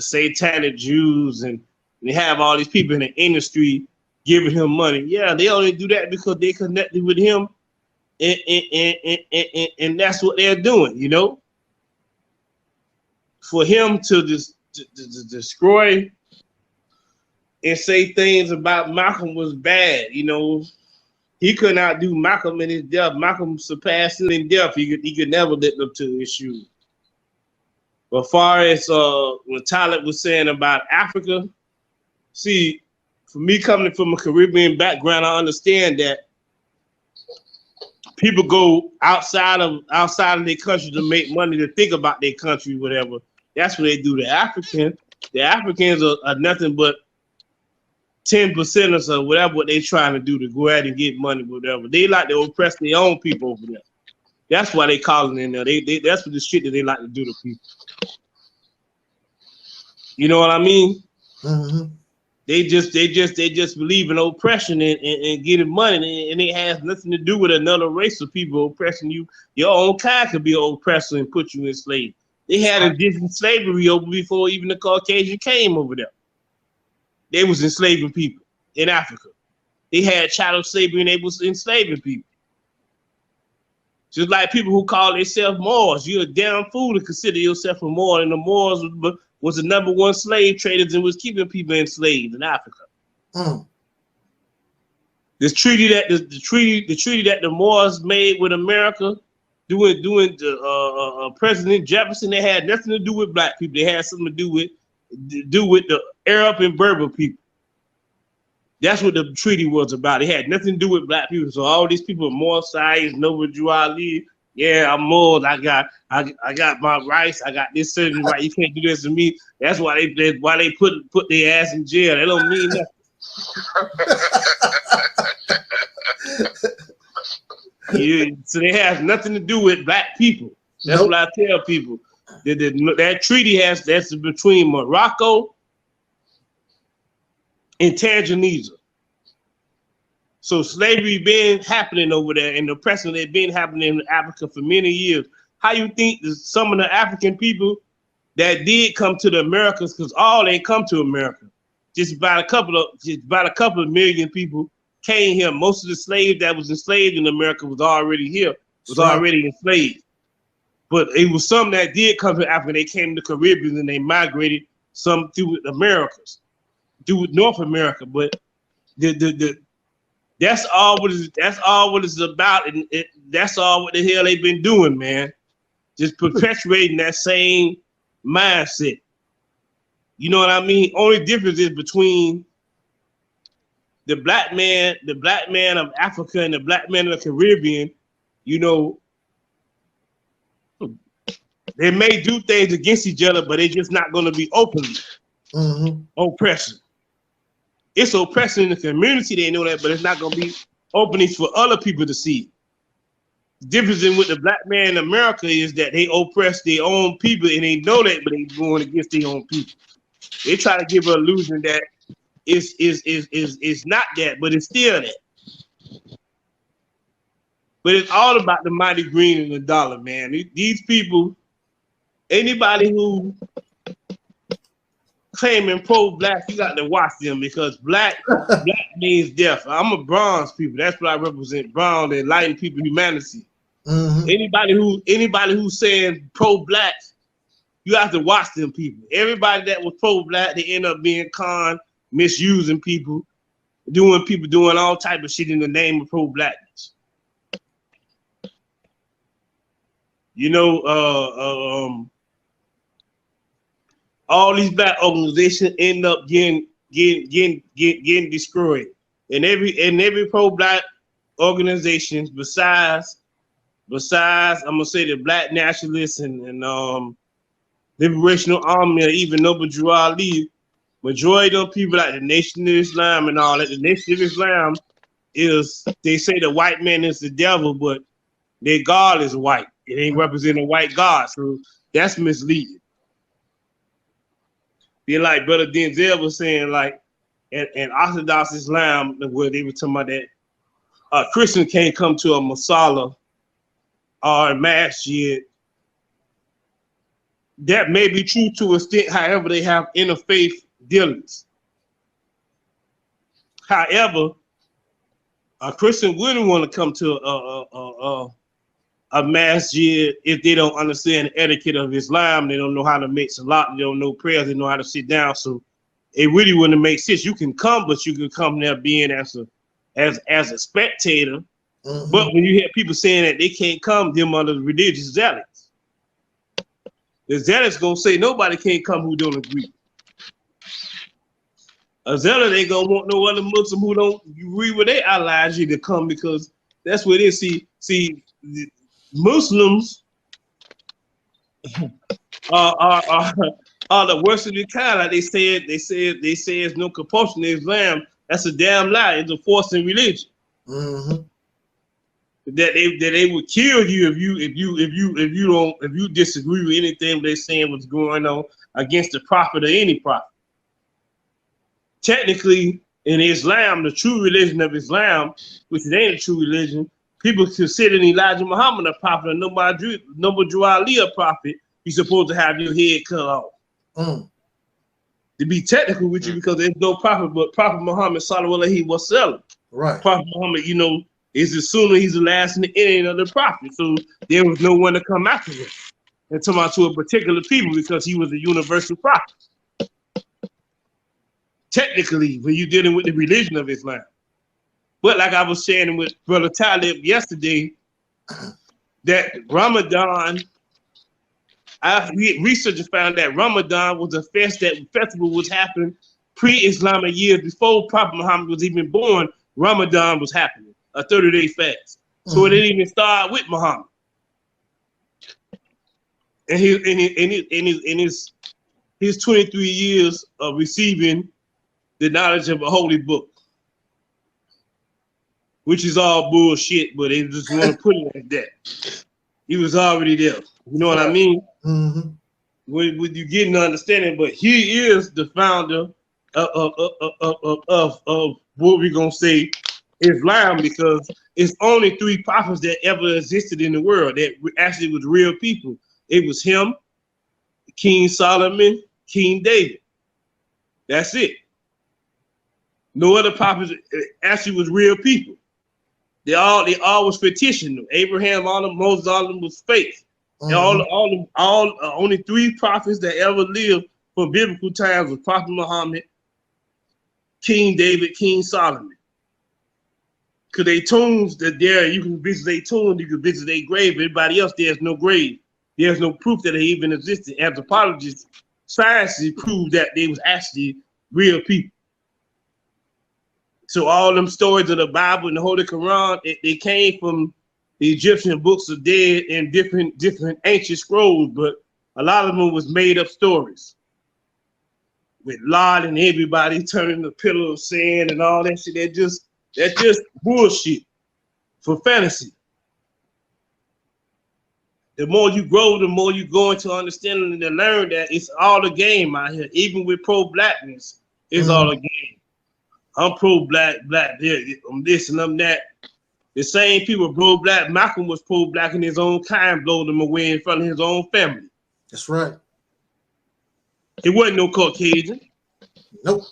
satanic Jews, and they have all these people in the industry giving him money. Yeah, they only do that because they connected with him, and that's what they're doing, you know? For him to destroy and say things about Malcolm was bad, you know? He could not do Malcolm in his death. Malcolm surpassed him in death. He could never live up to his shoes. But far as when Taalik was saying about Africa, see, for me coming from a Caribbean background, I understand that people go outside of their country to make money, to think about their country, whatever. That's what they do. The Africans are nothing but 10%ers or whatever what they trying to do to go ahead and get money, whatever. They like to oppress their own people over there. That's why they calling in there. That's what the shit that they like to do to people. You know what I mean? Mm-hmm. They just believe in oppression and getting money, and it has nothing to do with another race of people oppressing you. Your own kind could be an oppressor and put you in slavery. They had a different slavery over before even the Caucasian came over there. They was enslaving people in Africa. They had chattel slavery and they was enslaving people. Just like people who call themselves Moors. You're a damn fool to consider yourself a Moor, and the Moors was the #1 slave traders and was keeping people enslaved in Africa. This treaty that the treaty that the Moors made with America, doing President Jefferson, they had nothing to do with black people. They had something to do with the Arab and Berber people. That's what the treaty was about. It had nothing to do with black people. So all these people, Moor-Sides, Nova Juali, yeah, I'm Moors. I got my rights. I got this certain right. You can't do this to me. That's why they put their ass in jail. That don't mean nothing. So they have nothing to do with black people. That's what I tell people. That treaty that's between Morocco and Tanzania. So slavery been happening over there, and the oppression that been happening in Africa for many years. How you think some of the African people that did come to the Americas, because all ain't come to America, just about a couple of million people came here. Most of the slaves that was enslaved in America was already here, already enslaved. But it was some that did come to Africa. They came to the Caribbean and they migrated some through the Americas, through North America. But that's all what it's about, and that's all what the hell they've been doing, man. Just perpetuating that same mindset. You know what I mean? Only difference is between the black man of Africa and the black man of the Caribbean. You know, they may do things against each other, but they're just not going to be openly oppression. It's oppression in the community, they know that, but it's not going to be openings for other people to see. The difference in with the black man in America is that they oppress their own people, and they know that, but they're going against their own people. They try to give an illusion that it's not that, but it's still that. But it's all about the mighty green and the dollar, man. These people, anybody who claiming pro-black, you got to watch them, because black means death. I'm a bronze people. That's what I represent. Brown, the enlightened people, humanity. Anybody who's saying pro-black, you have to watch them people. Everybody that was pro-black, they end up being con, misusing people, doing all type of shit in the name of pro-blackness. You know, all these black organizations end up getting destroyed. And every pro-black organization, besides I'm gonna say the Black Nationalists and Liberational Army, or even Noble Juali, majority of people like the Nation of Islam and all that. The Nation of Islam is, they say the white man is the devil, but their God is white. It ain't representing a white God, so that's misleading. Be like Brother Denzel was saying, like, in Orthodox Islam, where they were talking about that a Christian can't come to a masala or a masjid. That may be true to an extent, however, they have interfaith dealings. However, a Christian wouldn't want to come to a masjid if they don't understand the etiquette of Islam. They don't know how to make salat. They don't know prayers. They know how to sit down. So it really wouldn't make sense. You can come, but you can come there being as a spectator. But when you hear people saying that they can't come, them are the religious zealots. The zealots gonna say nobody can't come who don't agree. A zealot ain't gonna want no other Muslim who don't agree with their ideology to come, because that's what it is. See, Muslims are the worst of the kind. Like they said there's no compulsion in Islam. That's a damn lie. It's a force in religion. That they would kill you if you disagree with anything they're saying was going on against the prophet or any prophet. Technically, in Islam, the true religion of Islam, which it ain't a true religion, people consider Elijah Muhammad a prophet, and Noble Juali a prophet. You're supposed to have your head cut off. To be technical with you, because there's no prophet but Prophet Muhammad sallallahu alaihi wasallam. Right. Prophet Muhammad, you know, is assuming he's the last in the ending of the prophet. So there was no one to come after him and talk about to a particular people because he was a universal prophet. Technically, when you're dealing with the religion of Islam. But like I was saying with Brother Taalik yesterday, that Ramadan, researchers found that Ramadan was a festival was happening pre-Islamic years before Prophet Muhammad was even born. Ramadan was happening, a 30-day fast. So it didn't even start with Muhammad. And his 23 years of receiving the knowledge of a holy book, which is all bullshit, but they just want to put it like that. He was already there. You know what I mean? When you get an understanding, but he is the founder of what we're gonna say Islam, because it's only 3 prophets that ever existed in the world that actually was real people. It was him, King Solomon, King David. That's it. No other prophets actually was real people. They all was fictional. Abraham, all of them, Moses, all of them was fake. And only 3 prophets that ever lived from biblical times was Prophet Muhammad, King David, King Solomon. Because they tombs that there, you can visit their tomb, you can visit their grave. Everybody else, there's no grave. There's no proof that they even existed. Anthropologists, scientists prove that they was actually real people. So all them stories of the Bible and the Holy Quran, they came from the Egyptian books of dead and different ancient scrolls, but a lot of them was made up stories with Lot and everybody turning the pillow of sand and all that shit. That's just bullshit for fantasy. The more you grow, the more you go into understanding and learn that it's all a game out here. Even with pro-blackness, it's all a game. I'm pro-black, I'm this and I'm that. The same people pro-black, Malcolm was pro-black and his own kind blowed him away in front of his own family. That's right. It wasn't no Caucasian. Nope.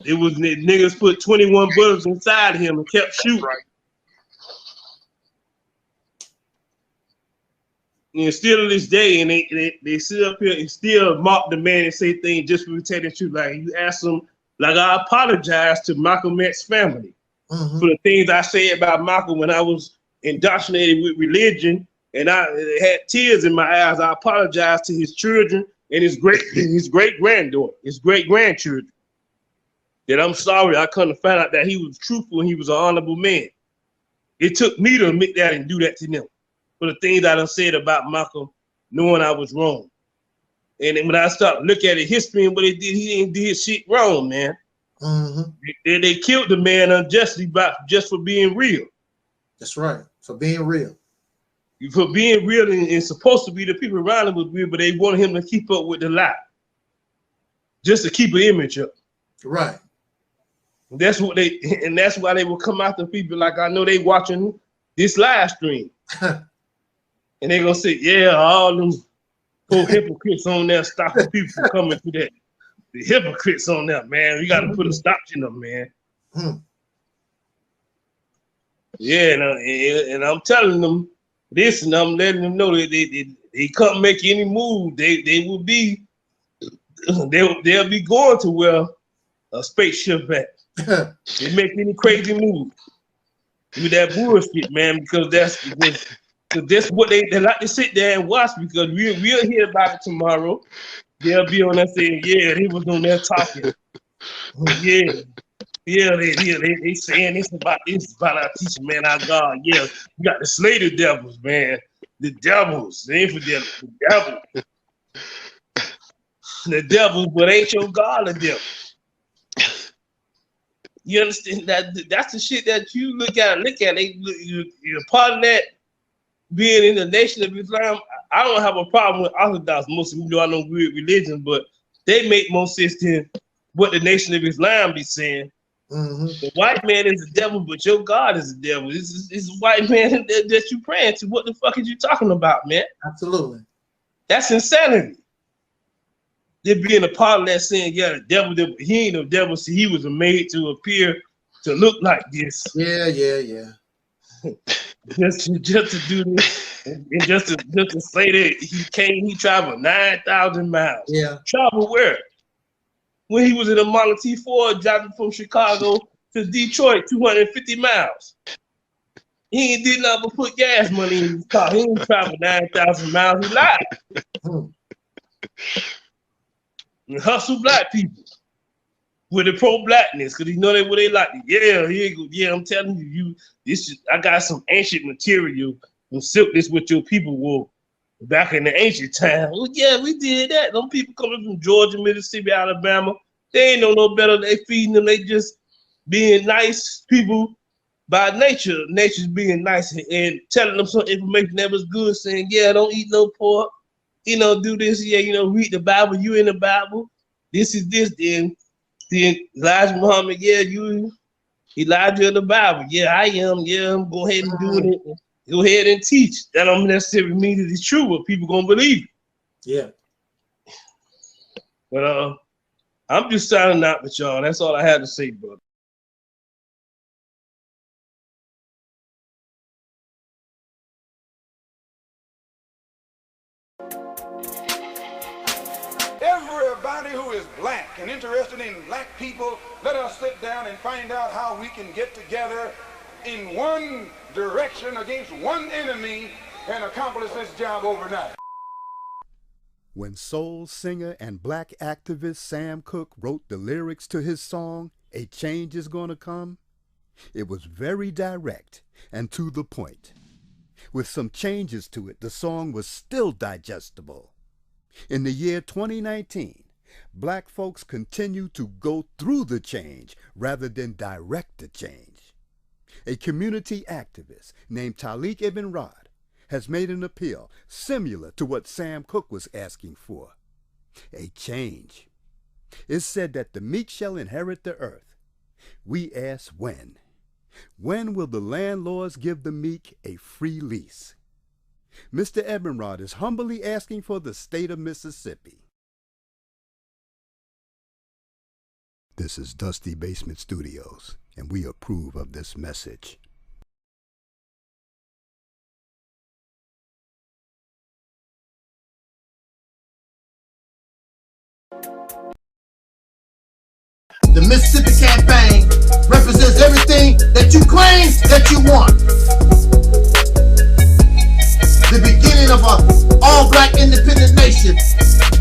It was niggas put 21 bullets inside him and kept shooting. Right. And still to this day, and they sit up here and still mock the man and say things just for telling the truth. Like you ask them, like I apologize to Malcolm X's family for the things I said about Malcolm when I was indoctrinated with religion and I had tears in my eyes. I apologize to his children and his great granddaughter, his great grandchildren. That I'm sorry I couldn't find out that he was truthful and he was an honorable man. It took me to admit that and do that to them for the things I done said about Malcolm, knowing I was wrong. And then when I started looking at the history and what he didn't did shit wrong, man. They killed the man unjustly just for being real. That's right, for being real. For being real and supposed to be the people around him was real, but they wanted him to keep up with the lie. Just to keep an image up. Right. That's what that's why they will come after people like I know they watching this live stream. And they're gonna say, yeah, all them poor hypocrites on there stopping people from coming to that. The hypocrites on there, man. We gotta put a stop to them, man. Yeah, and I'm telling them this, and I'm letting them know that they can't make any move. They will be they'll be going to where a spaceship at. They make any crazy move with that bullshit, man, because that's what they like to sit there and watch, because we'll hear about it tomorrow. They'll be on there saying, yeah, he was on there talking. They saying this about our teacher, man, our God. Yeah, you got to slay the devils, man. The devils, the infidels, the devil. The devils, but ain't your God a devil. You understand that? That's the shit that you look at. You're part of that. Being in the Nation of Islam, I don't have a problem with Orthodox Muslims, even though I don't agree with religion, but they make more sense than what the Nation of Islam be saying. The white man is the devil, but your God is the devil. It's a white man that you praying to. What the fuck is you talking about, man? Absolutely. That's insanity. They're being a part of that saying, yeah, the devil, he ain't no devil, see, he was made to appear to look like this. Yeah. just to do this, and just to say that he traveled 9,000 miles. Yeah. Travel where? When he was in a Model T Ford driving from Chicago to Detroit, 250 miles. He ain't did nothing but put gas money in his car. He ain't traveled 9,000 miles. He lied. And hustle black people with the pro-blackness, because he know that what they like. Yeah, I'm telling you, I got some ancient material and silk this with your people wore back in the ancient time. Well, yeah, we did that. Them people coming from Georgia, Mississippi, Alabama, they ain't know no better. They feeding them. They just being nice people by nature. Nature's being nice and telling them some information that was good, saying, yeah, don't eat no pork. Do this. Yeah, read the Bible. You in the Bible. This is this. Then Elijah Muhammad, yeah, you Elijah of the Bible. Yeah, I am. Yeah, go ahead and do it. Go ahead and teach. That don't necessarily mean that it's true, but people gonna believe it. Yeah. But I'm just signing out with y'all. That's all I had to say, brother. Everybody who is black and interested in black people, let us sit down and find out how we can get together in one direction against one enemy and accomplish this job overnight. When soul singer and black activist Sam Cooke wrote the lyrics to his song, A Change Is Gonna Come, it was very direct and to the point. With some changes to it, the song was still digestible. In the year 2019, black folks continue to go through the change rather than direct the change. A community activist named Taalik Ibn'rad has made an appeal similar to what Sam Cooke was asking for. A change. It's said that the meek shall inherit the earth. We ask when. When will the landlords give the meek a free lease? Mr. Ibn'rad is humbly asking for the state of Mississippi. This is Dusty Basement Studios, and we approve of this message. The Mississippi campaign represents everything that you claim that you want. The beginning of an all-black independent nation,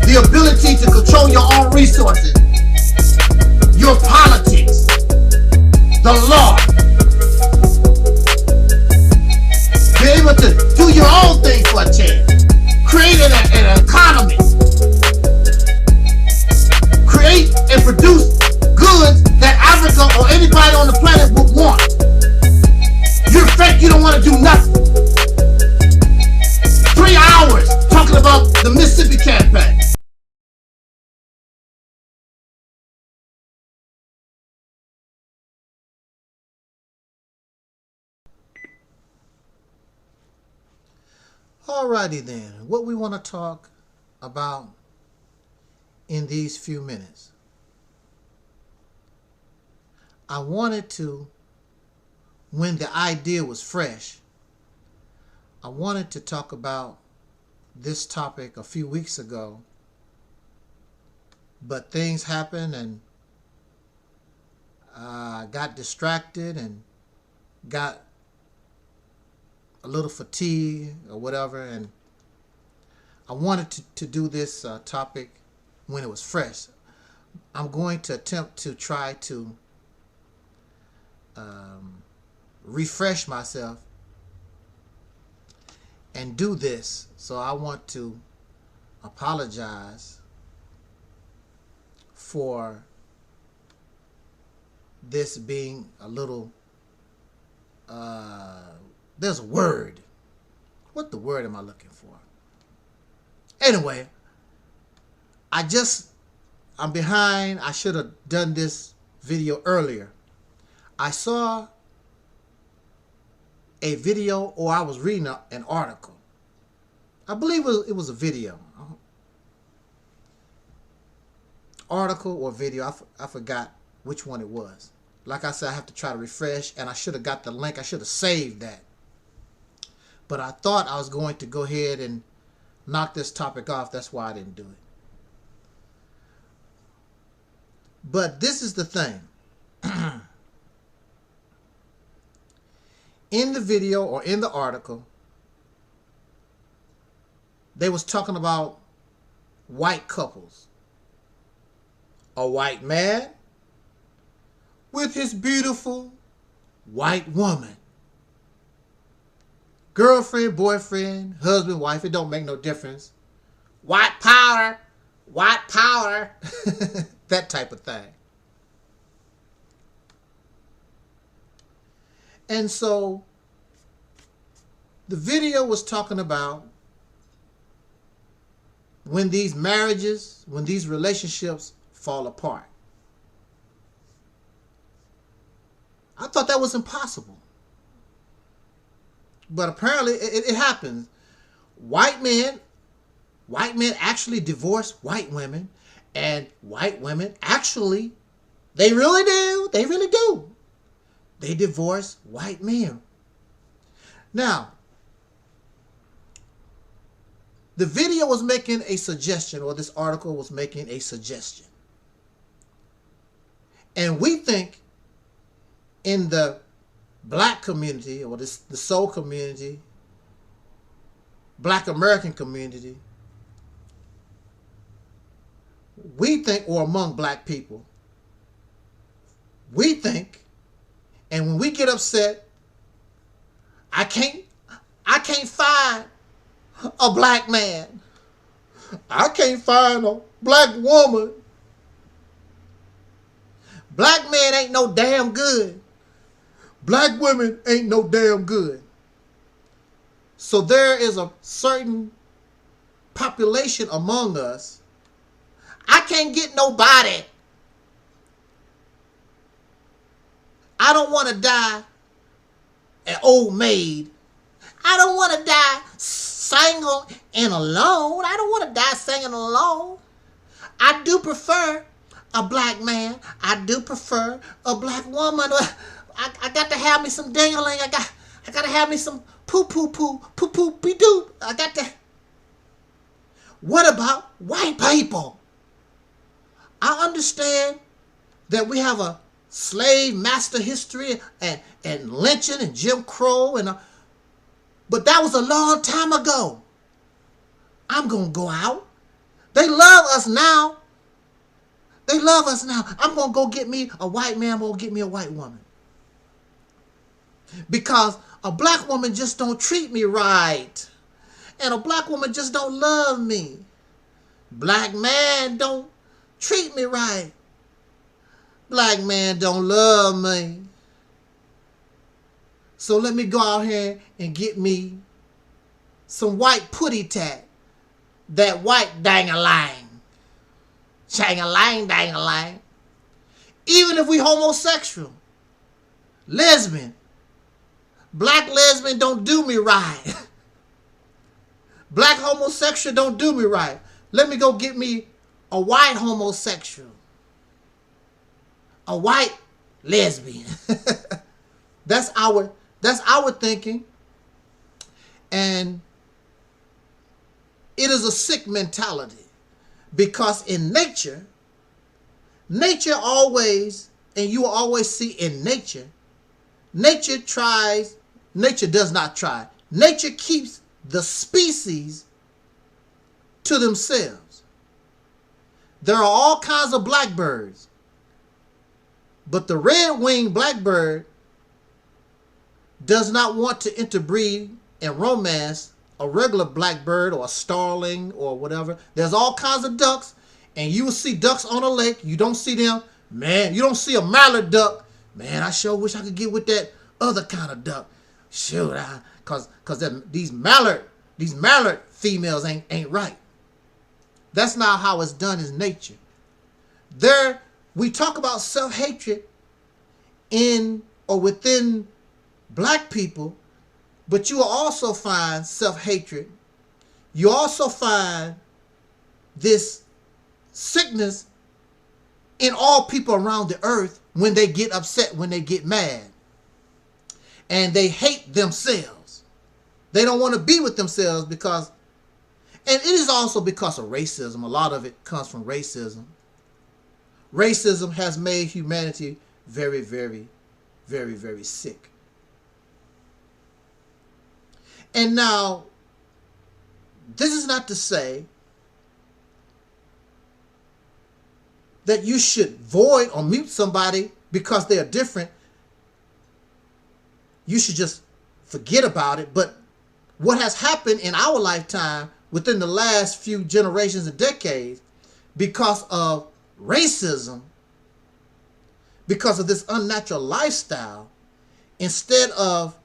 the ability to control your own resources, your politics, the law, be able to do your own thing for a change, create an economy, create and produce goods that Africa or anybody on the planet would want. You're fake, you don't want to do nothing. 3 hours talking about the Mississippi campaign. Alrighty then, what we want to talk about in these few minutes. I wanted to, when the idea was fresh, I wanted to talk about this topic a few weeks ago, but things happened and I got distracted and got a little fatigue or whatever, and I wanted to do this topic when it was fresh. I'm going to attempt to try to refresh myself and do this. So I want to apologize for this being a little there's a word. What the word am I looking for? Anyway, I'm behind. I should have done this video earlier. I saw a video, or I was reading an article. I believe it was a video. Article or video. I forgot which one it was. Like I said, I have to try to refresh, and I should have got the link. I should have saved that But I thought I was going to go ahead and knock this topic off. That's why I didn't do it. But this is the thing. In the video or in the article, they was talking about white couples. A white man with his beautiful white woman. Girlfriend, boyfriend, husband, wife, it don't make no difference. White power, that type of thing. And so the video was talking about when these marriages, when these relationships fall apart. I thought that was impossible. But apparently it happens. White men actually divorce white women, and white women actually, they really do. They divorce white men. Now, the video was making a suggestion, or this article was making a suggestion. And we think in the black community, or the soul community, black American community, we think, or among black people, we think, and when we get upset, I can't find a black man. I can't find a black woman. Black men ain't no damn good. Black women ain't no damn good. So there is a certain population among us. I can't get nobody. I don't want to die an old maid. I don't want to die single and alone. I don't want to die single and alone. I do prefer a black man. I do prefer a black woman. I got to have me some ding-a-ling. I got to have me some poo-poo-poo-poo-poo-be-doo. I got to. What about white people? I understand that we have a slave master history and lynching and Jim Crow, but that was a long time ago. I'm going to go out. They love us now. They love us now. I'm going to go get me a white man. I'm going to get me a white woman. Because a black woman just don't treat me right. And a black woman just don't love me. Black man don't treat me right. Black man don't love me. So let me go out here and get me some white putty tat. That white dang-a-lang. Chang-a-lang, dang-a-lang. Even if we homosexual. Lesbian. Black lesbian don't do me right. Black homosexual don't do me right. Let me go get me a white homosexual. A white lesbian. That's our thinking. And it is a sick mentality. Because in nature always, and you will always see in nature does not try. Nature keeps the species to themselves. There are all kinds of blackbirds. But the red-winged blackbird does not want to interbreed and romance a regular blackbird or a starling or whatever. There's all kinds of ducks, and you will see ducks on a lake. You don't see them. Man, you don't see a mallard duck. Man, I sure wish I could get with that other kind of duck. Shoot, because these mallard females ain't right. That's not how it's done in nature. There, we talk about self-hatred in or within black people, but you will also find self-hatred. You also find this sickness in all people around the earth when they get upset, when they get mad. And they hate themselves. They don't want to be with themselves because, and it is also because of racism. A lot of it comes from racism. Racism has made humanity very, very, very, very sick. And now, this is not to say that you should void or mute somebody because they are different. You should just forget about it. But what has happened in our lifetime within the last few generations and decades, because of racism, because of this unnatural lifestyle, instead of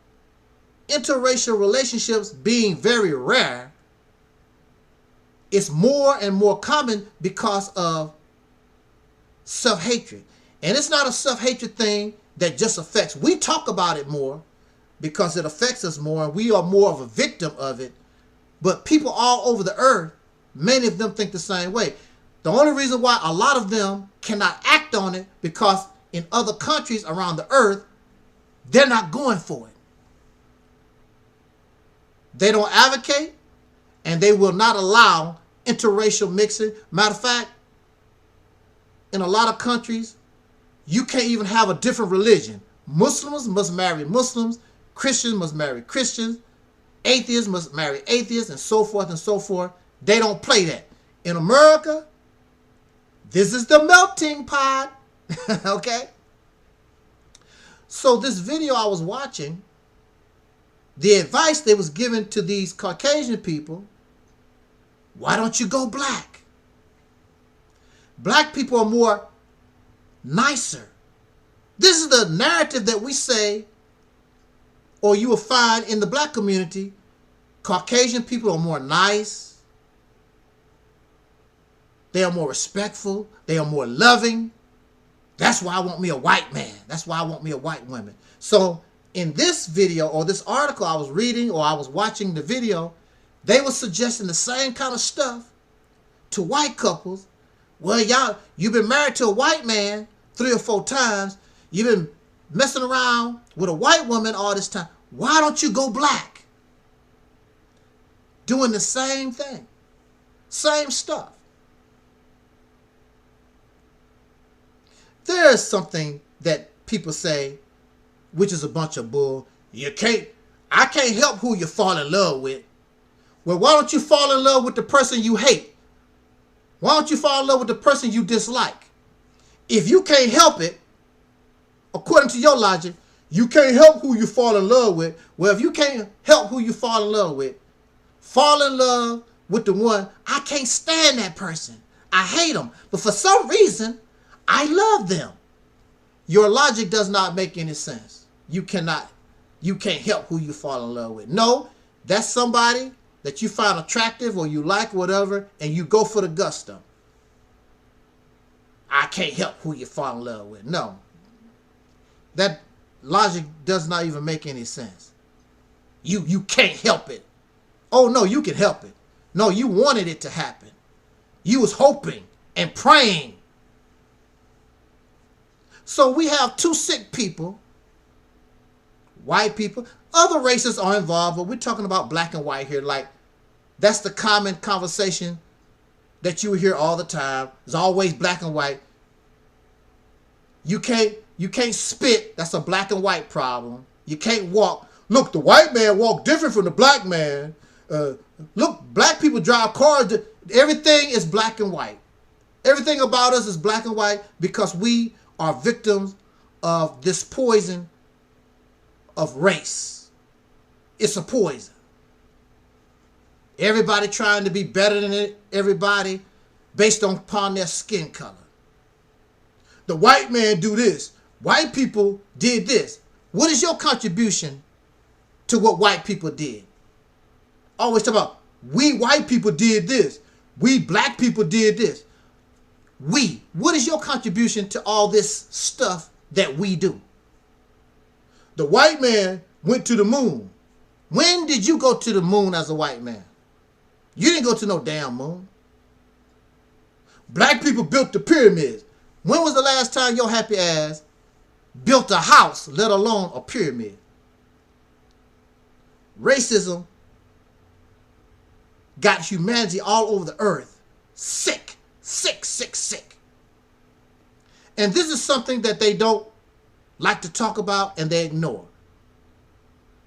interracial relationships being very rare, it's more and more common because of self-hatred. And it's not a self-hatred thing that just affects, we talk about it more because it affects us more and we are more of a victim of it. But people all over the earth, many of them think the same way. The only reason why a lot of them cannot act on it because in other countries around the earth, they're not going for it. They don't advocate and they will not allow interracial mixing. Matter of fact, in a lot of countries, you can't even have a different religion. Muslims must marry Muslims, Christians must marry Christians, atheists must marry atheists, and so forth and so forth. They don't play that. In America, this is the melting pot. Okay? So this video I was watching, the advice that was given to these Caucasian people, why don't you go black? Black people are more nicer. This is the narrative that we say, or you will find in the black community. Caucasian people are more nice. They are more respectful. They are more loving. That's why I want me a white man. That's why I want me a white woman. So in this video or this article I was reading or I was watching the video, they were suggesting the same kind of stuff to white couples. Well, y'all, you've been married to a white man 3 or 4 times. You've been messing around with a white woman all this time. Why don't you go black? Doing the same thing. Same stuff. There is something that people say, which is a bunch of bull. I can't help who you fall in love with. Well, why don't you fall in love with the person you hate? Why don't you fall in love with the person you dislike? If you can't help it, according to your logic, you can't help who you fall in love with. Well, if you can't help who you fall in love with the one, I can't stand that person. I hate them. But for some reason, I love them. Your logic does not make any sense. You can't help who you fall in love with. No, that's somebody that you find attractive or you like, whatever, and you go for the gusto. I can't help who you fall in love with. No. That logic does not even make any sense. You can't help it. Oh, no, you can help it. No, you wanted it to happen. You was hoping and praying. So we have 2 sick people, white people. Other races are involved, but we're talking about black and white here. Like, that's the common conversation that you hear all the time. It's always black and white. You can't spit. That's a black and white problem. You can't walk. Look, the white man walk different from the black man. Look, black people drive cars. Everything is black and white. Everything about us is black and white because we are victims of this poison of race. It's a poison. Everybody trying to be better than everybody based upon their skin color. The white man do this. White people did this. What is your contribution to what white people did? Always talk about, we white people did this. We black people did this. What is your contribution to all this stuff that we do? The white man went to the moon. When did you go to the moon as a white man? You didn't go to no damn moon. Black people built the pyramids. When was the last time your happy ass built a house, let alone a pyramid? Racism got humanity all over the earth sick, sick, sick, sick. And this is something that they don't like to talk about and they ignore.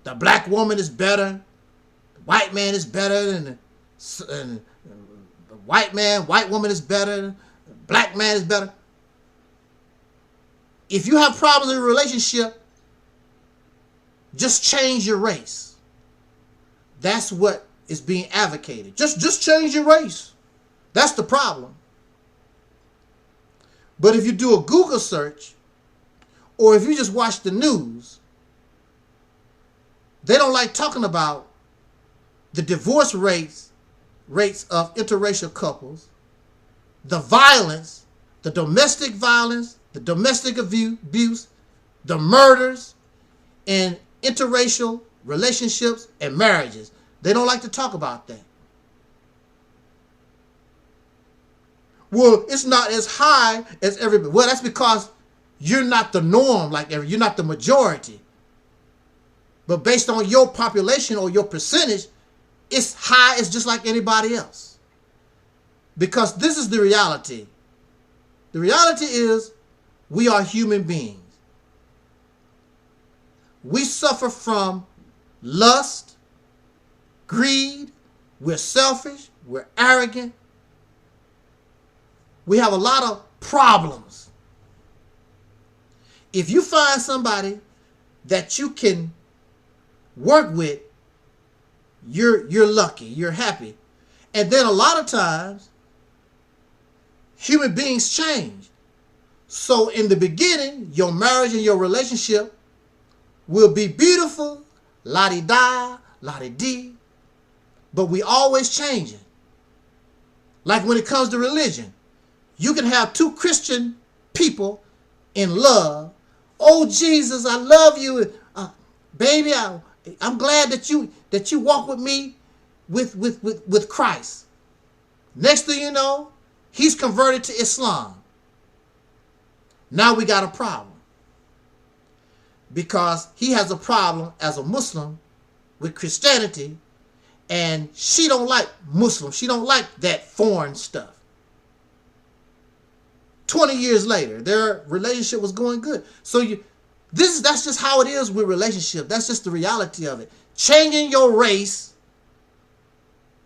The black woman is better. The white man is better than the white man. White woman is better. The black man is better. If you have problems in a relationship, just change your race. That's what is being advocated. Just change your race. That's the problem. But if you do a Google search, or if you just watch the news, they don't like talking about the divorce rates of interracial couples, the violence, the domestic violence, the domestic abuse, the murders in interracial relationships and marriages. They don't like to talk about that. Well, it's not as high as everybody. Well, that's because you're not the norm, you're not the majority. But based on your population or your percentage, it's high as just like anybody else. Because this is the reality. The reality is we are human beings. We suffer from lust, greed, we're selfish, we're arrogant. We have a lot of problems. If you find somebody that you can work with, you're lucky, you're happy. And then a lot of times, human beings change. So in the beginning, your marriage and your relationship will be beautiful, la-di-da, la-di-dee, but we always changing. Like when it comes to religion, you can have two Christian people in love. Oh, Jesus, I love you. Baby, I'm glad that you walk with me with Christ. Next thing you know, he's converted to Islam. Now we got a problem. Because he has a problem as a Muslim with Christianity, and she don't like Muslims. She don't like that foreign stuff. 20 years later, their relationship was going good. So that's just how it is with relationship. That's just the reality of it. Changing your race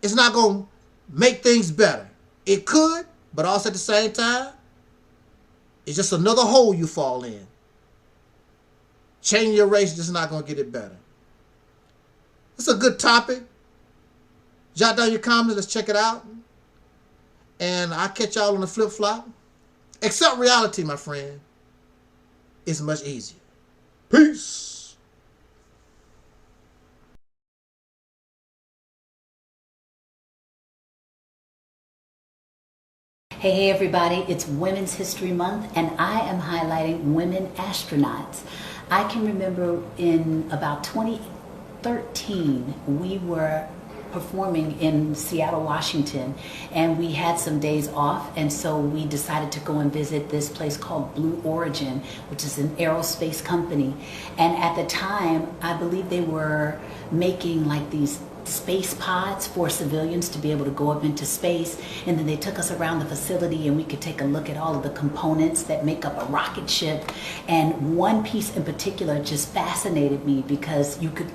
is not going to make things better. It could, but also at the same time, it's just another hole you fall in. Changing your race is just not going to get it better. It's a good topic. Jot down your comments. Let's check it out. And I'll catch y'all on the flip-flop. Accept reality, my friend. It's much easier. Peace. Hey everybody, it's Women's History Month and I am highlighting women astronauts. I can remember in about 2013 we were performing in Seattle, Washington, and we had some days off, and so we decided to go and visit this place called Blue Origin, which is an aerospace company. And at the time, I believe they were making like these space pods for civilians to be able to go up into space, and then they took us around the facility and we could take a look at all of the components that make up a rocket ship. And one piece in particular just fascinated me because you could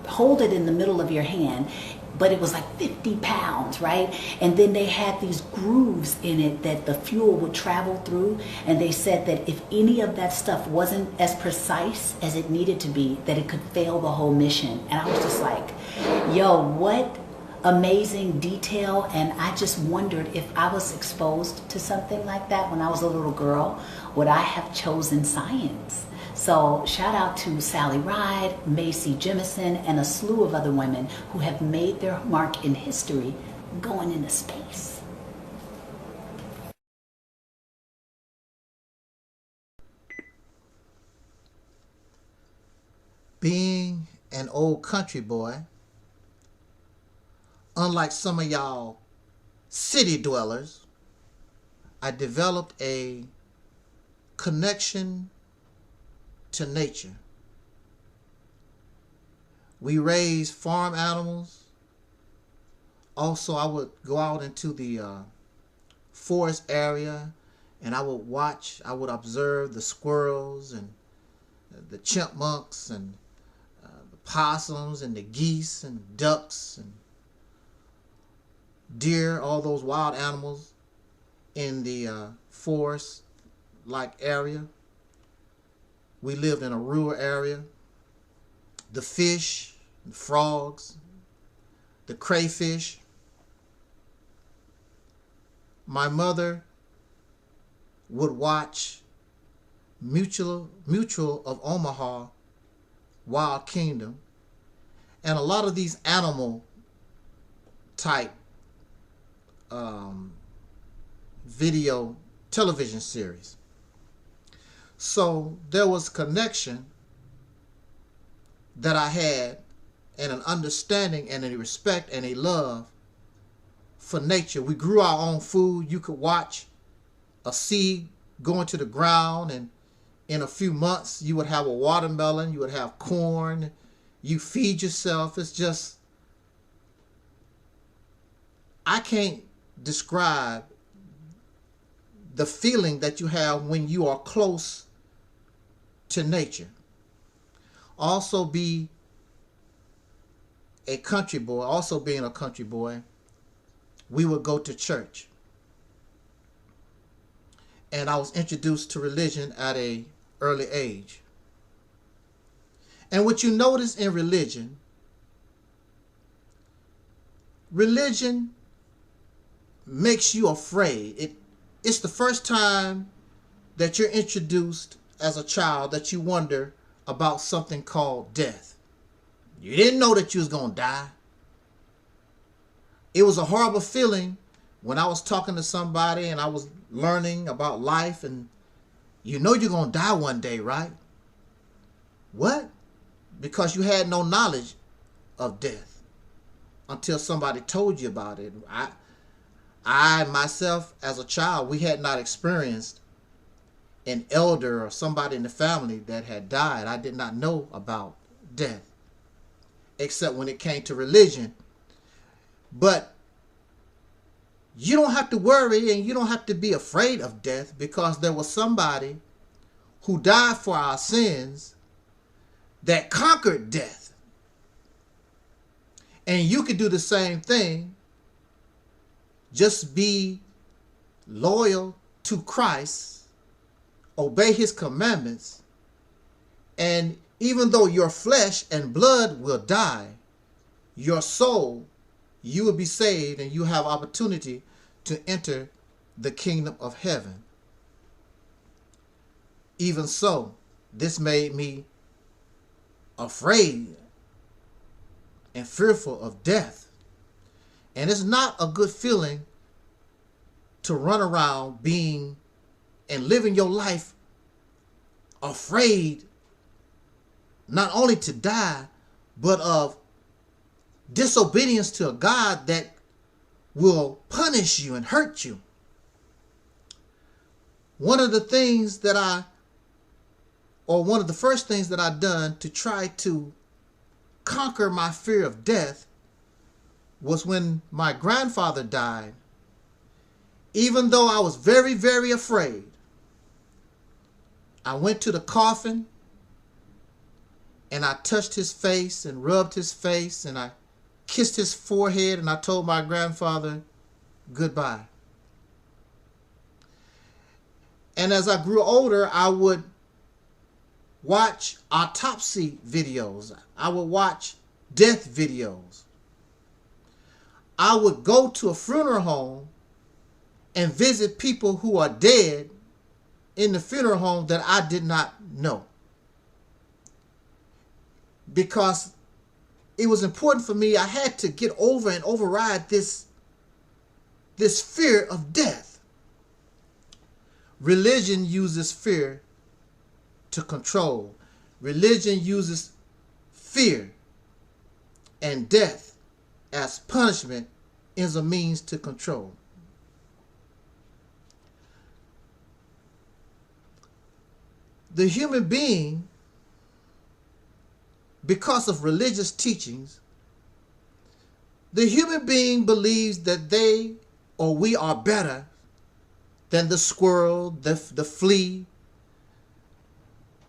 hold it in the middle of your hand, but it was like 50 pounds, right? And then they had these grooves in it that the fuel would travel through, and they said that if any of that stuff wasn't as precise as it needed to be, that it could fail the whole mission. And I was just like, yo, what amazing detail. And I just wondered if I was exposed to something like that when I was a little girl, would I have chosen science? So shout out to Sally Ride, Macy Jemison, and a slew of other women who have made their mark in history going into space. Being an old country boy, unlike some of y'all city dwellers, I developed a connection to nature. We raise farm animals Also, I would go out into the forest area, and I would observe the squirrels and the chipmunks and the possums and the geese and ducks and deer, all those wild animals in the forest-like area. We lived in a rural area. The fish, the frogs, the crayfish. My mother would watch Mutual of Omaha, Wild Kingdom, and a lot of these animal type video television series. So there was connection that I had, and an understanding and a respect and a love for nature. We grew our own food. You could watch a seed go into the ground, and in a few months you would have a watermelon, you would have corn, you feed yourself. It's just, I can't describe the feeling that you have when you are close to nature. Also being a country boy, we would go to church. And I was introduced to religion at an early age. And what you notice in religion makes you afraid. It's the first time that you're introduced as a child that you wonder about something called death. You didn't know that you was going to die. It was a horrible feeling when I was talking to somebody and I was learning about life, and you know you're going to die one day, right? What? Because you had no knowledge of death until somebody told you about it. I myself, as a child, we had not experienced an elder or somebody in the family that had died. I did not know about death, except when it came to religion. But you don't have to worry and you don't have to be afraid of death, because there was somebody who died for our sins that conquered death. And you could do the same thing. Just be loyal to Christ, obey his commandments, and even though your flesh and blood will die, your soul, you will be saved, and you have opportunity to enter the kingdom of heaven. Even so, this made me afraid and fearful of death. And it's not a good feeling to run around being and living your life afraid not only to die, but of disobedience to a God that will punish you and hurt you. One of the first things that I've done to try to conquer my fear of death was when my grandfather died. Even though I was very, very afraid, I went to the coffin and I touched his face and rubbed his face and I kissed his forehead and I told my grandfather goodbye. And as I grew older, I would watch autopsy videos. I would watch death videos. I would go to a funeral home and visit people who are dead in the funeral home that I did not know. Because it was important for me. I had to get over and override this fear of death. Religion uses fear to control. Religion uses fear and death as punishment is a means to control. The human being, because of religious teachings, The human being believes that they or we are better than the squirrel, the flea,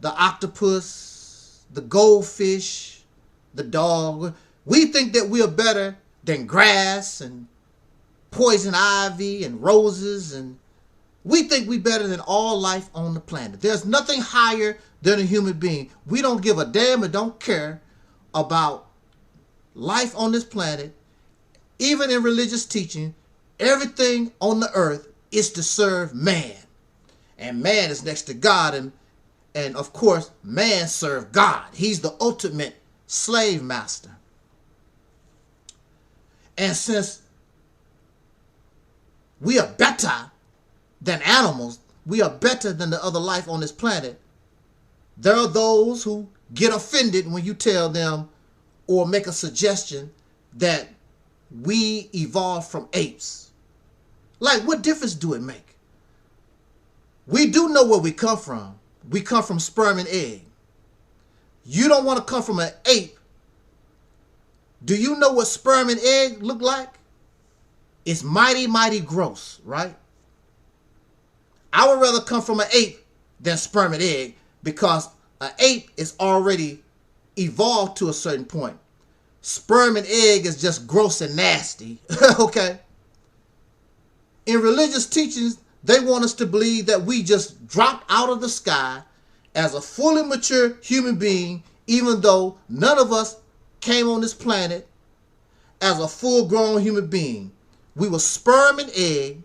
the octopus, the goldfish, the dog. We think that we are better than grass and poison ivy and roses, and we think we're better than all life on the planet. There's nothing higher than a human being. We don't give a damn and don't care about life on this planet. Even in religious teaching, everything on the earth is to serve man. And man is next to God, and of course, man serves God. He's the ultimate slave master. And since we are better than animals, we are better than the other life on this planet, there are those who get offended when you tell them or make a suggestion that we evolved from apes. Like, what difference do it make? We do know where we come from. We come from sperm and egg. You don't want to come from an ape. Do you know what sperm and egg look like? It's mighty, mighty gross, right? I would rather come from an ape than sperm and egg, because an ape is already evolved to a certain point. Sperm and egg is just gross and nasty, okay? In religious teachings, they want us to believe that we just dropped out of the sky as a fully mature human being, even though none of us came on this planet as a full-grown human being. We were sperm and egg,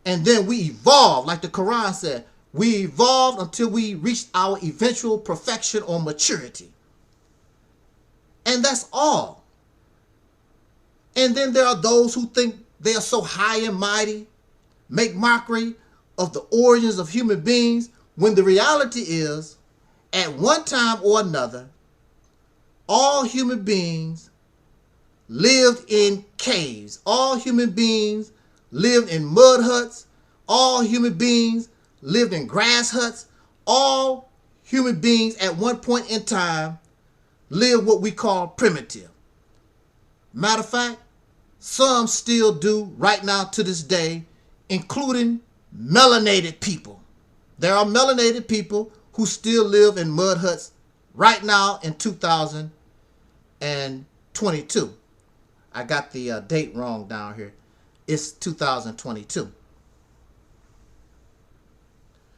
and then we evolved, like the Quran said. We evolved until we reached our eventual perfection or maturity. And that's all. And then there are those who think they are so high and mighty, make mockery of the origins of human beings, when the reality is, at one time or another, all human beings lived in caves. All human beings lived in mud huts. All human beings lived in grass huts. All human beings at one point in time lived what we call primitive. Matter of fact, some still do right now to this day, including melanated people. There are melanated people who still live in mud huts right now in 2022. I got the date wrong down here. It's 2022.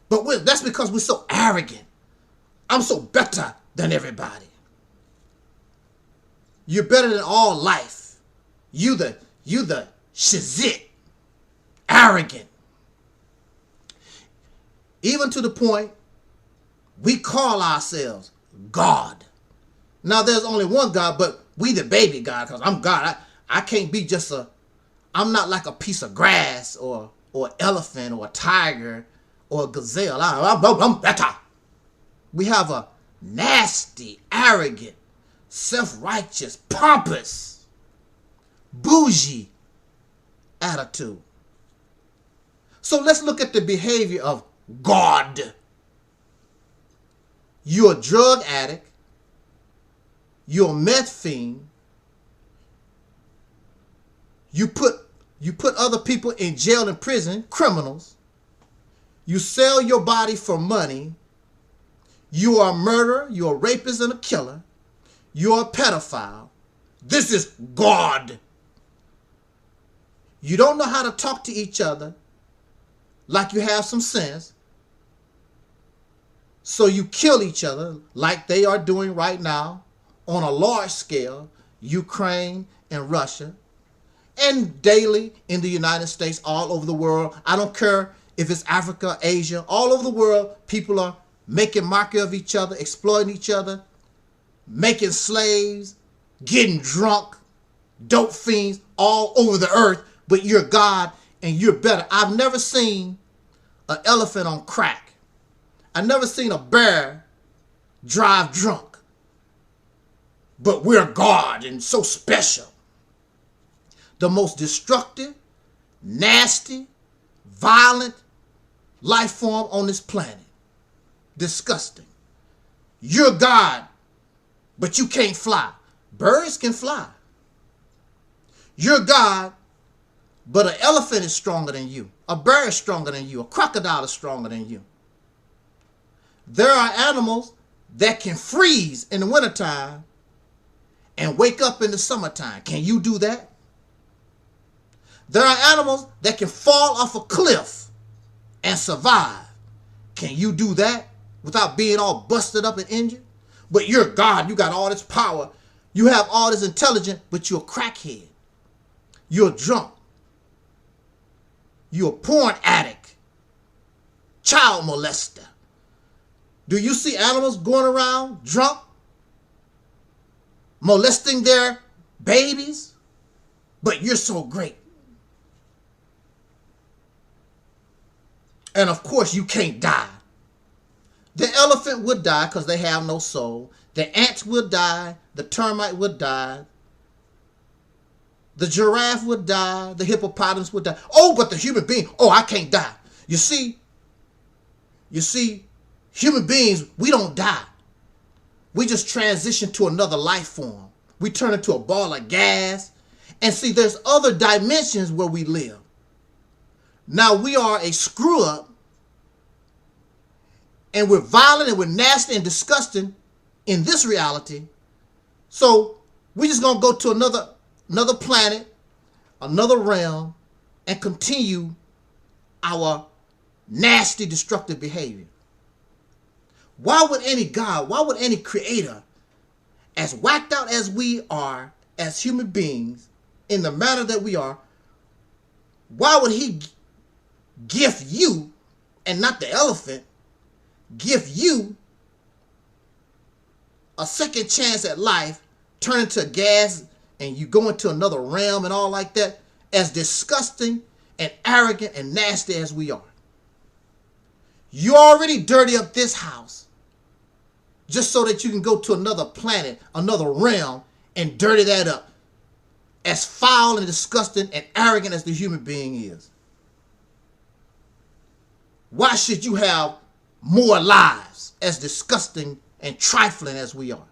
But that's because we're so arrogant. I'm so better than everybody. You're better than all life. You the shizit. Arrogant. Even to the point we call ourselves God. Now there's only one God, but we the baby God, because I'm God. I can't be just I'm not like a piece of grass or elephant or a tiger or a gazelle. I'm better. We have a nasty, arrogant, self-righteous, pompous, bougie attitude. So let's look at the behavior of God. You're a drug addict. You're a meth fiend. You put other people in jail and prison, criminals. You sell your body for money. You are a murderer. You're a rapist and a killer. You're a pedophile. This is God. You don't know how to talk to each other like you have some sense. So you kill each other like they are doing right now on a large scale, Ukraine and Russia, and daily in the United States, all over the world. I don't care if it's Africa, Asia, all over the world, people are making mockery of each other, exploiting each other, making slaves, getting drunk, dope fiends all over the earth, but you're God and you're better. I've never seen an elephant on crack. I've never seen a bear drive drunk. But we're God and so special. The most destructive, nasty, violent life form on this planet. Disgusting. You're God, but you can't fly. Birds can fly. You're God, but an elephant is stronger than you. A bear is stronger than you. A crocodile is stronger than you. There are animals that can freeze in the wintertime and wake up in the summertime. Can you do that? There are animals that can fall off a cliff and survive. Can you do that without being all busted up and injured? But you're God. You got all this power. You have all this intelligence, but you're a crackhead. You're a drunk. You're a porn addict. Child molester. Do you see animals going around drunk, molesting their babies? But you're so great. And of course, you can't die. The elephant would die because they have no soul. The ants would die. The termite would die. The giraffe would die. The hippopotamus would die. Oh, but the human being, oh, I can't die. You see, human beings, we don't die. We just transition to another life form. We turn into a ball of gas. And see, there's other dimensions where we live. Now we are a screw up, and we're violent and we're nasty and disgusting in this reality. So we're just gonna go to another planet, another realm, and continue our nasty, destructive behavior. Why would any God, why would any creator, as whacked out as we are as human beings, in the manner that we are, why would he gift you, and not the elephant, gift you a second chance at life, turn into gas, and you go into another realm and all like that, as disgusting and arrogant and nasty as we are? You already dirty up this house just so that you can go to another planet, another realm, and dirty that up, as foul and disgusting and arrogant as the human being is. Why should you have more lives as disgusting and trifling as we are?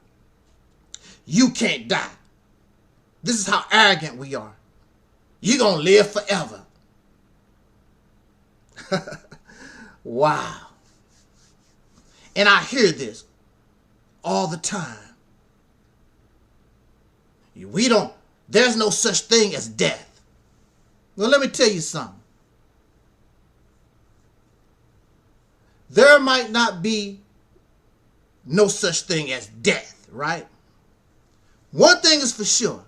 You can't die. This is how arrogant we are. You're going to live forever. Wow. And I hear this all the time. There's no such thing as death. Well, let me tell you something. There might not be no such thing as death, right? One thing is for sure.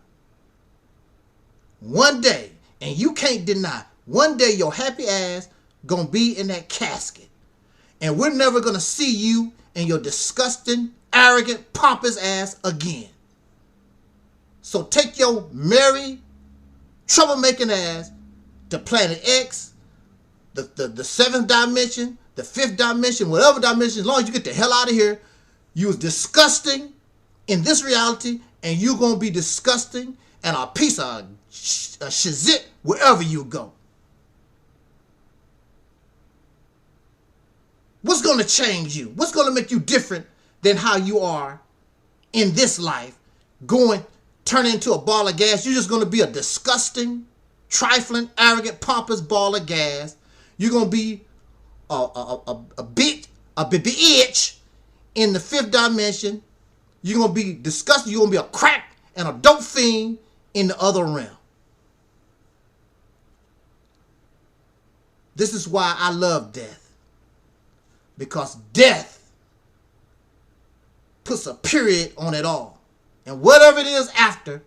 One day, and you can't deny, one day your happy ass gonna be in that casket. And we're never gonna see you and your disgusting, arrogant, pompous ass again. So take your merry, troublemaking ass to planet X, the seventh dimension, the fifth dimension, whatever dimension, as long as you get the hell out of here. You was disgusting in this reality, and you're going to be disgusting and a piece of shizit wherever you go. What's going to change you? What's going to make you different than how you are in this life, turning into a ball of gas? You're just going to be a disgusting, trifling, arrogant, pompous ball of gas. You're going to be a bitch in the fifth dimension. You're going to be disgusting. You're going to be a crack and a dope fiend in the other realm. This is why I love death. Because death puts a period on it all. And whatever it is after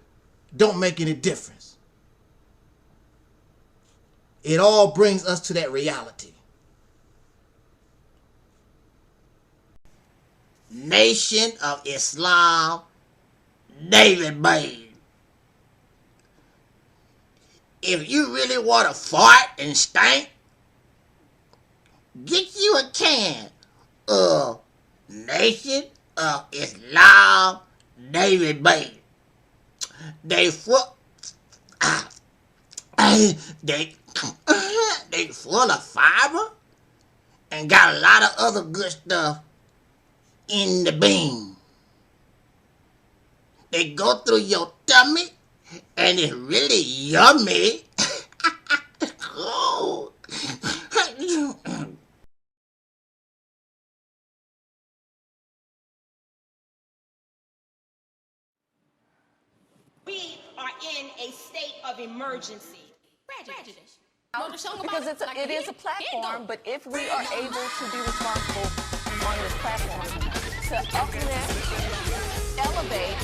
don't make any difference. It all brings us to that reality. Nation of Islam, David made. If you really want to fart and stink, get you a can of Nation of Islam, David made. They full of fiber and got a lot of other good stuff in the bean. They go through your tummy and it's really yummy. Oh. We are in a state of emergency. Prejudice. Because it is a platform, but if we are able to be responsible on this platform to uplift, elevate,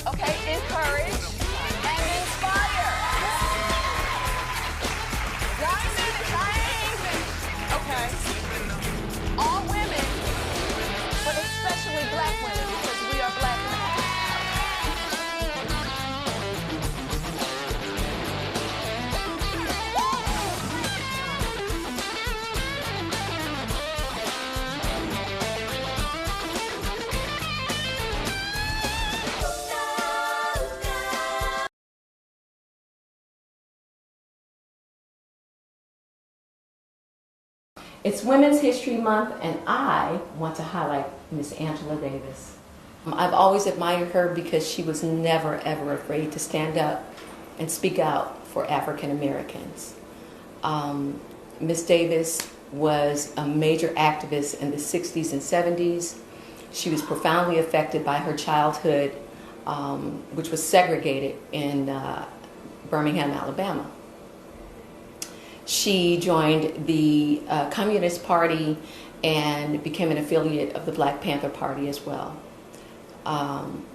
okay, encourage, and inspire. Okay. All women, but especially black women, because we are black women. It's Women's History Month, and I want to highlight Miss Angela Davis. I've always admired her because she was never, ever afraid to stand up and speak out for African Americans. Miss Davis was a major activist in the 60s and 70s. She was profoundly affected by her childhood, which was segregated in Birmingham, Alabama. She joined the Communist Party and became an affiliate of the Black Panther Party as well.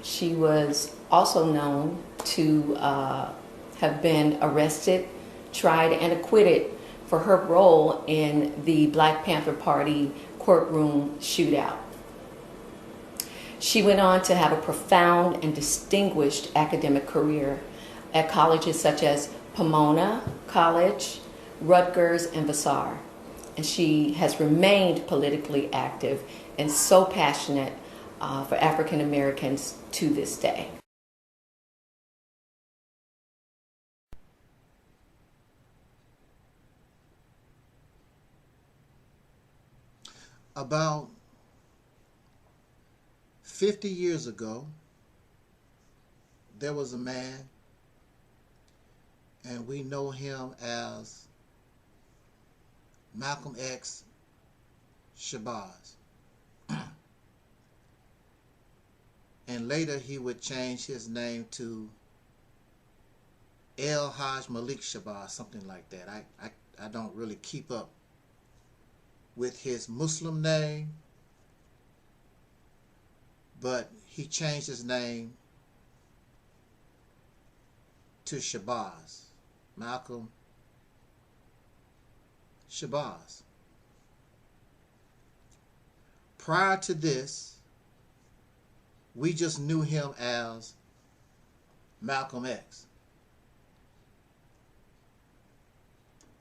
She was also known to have been arrested, tried, and acquitted for her role in the Black Panther Party courtroom shootout. She went on to have a profound and distinguished academic career at colleges such as Pomona College, Rutgers, and Vassar. And she has remained politically active and so passionate for African Americans to this day. About 50 years ago, there was a man, and we know him as Malcolm X Shabazz. And later he would change his name to El Haj Malik Shabazz, something like that. I don't really keep up with his Muslim name, but he changed his name to Shabazz, Malcolm Shabazz. Prior to this, we just knew him as Malcolm X.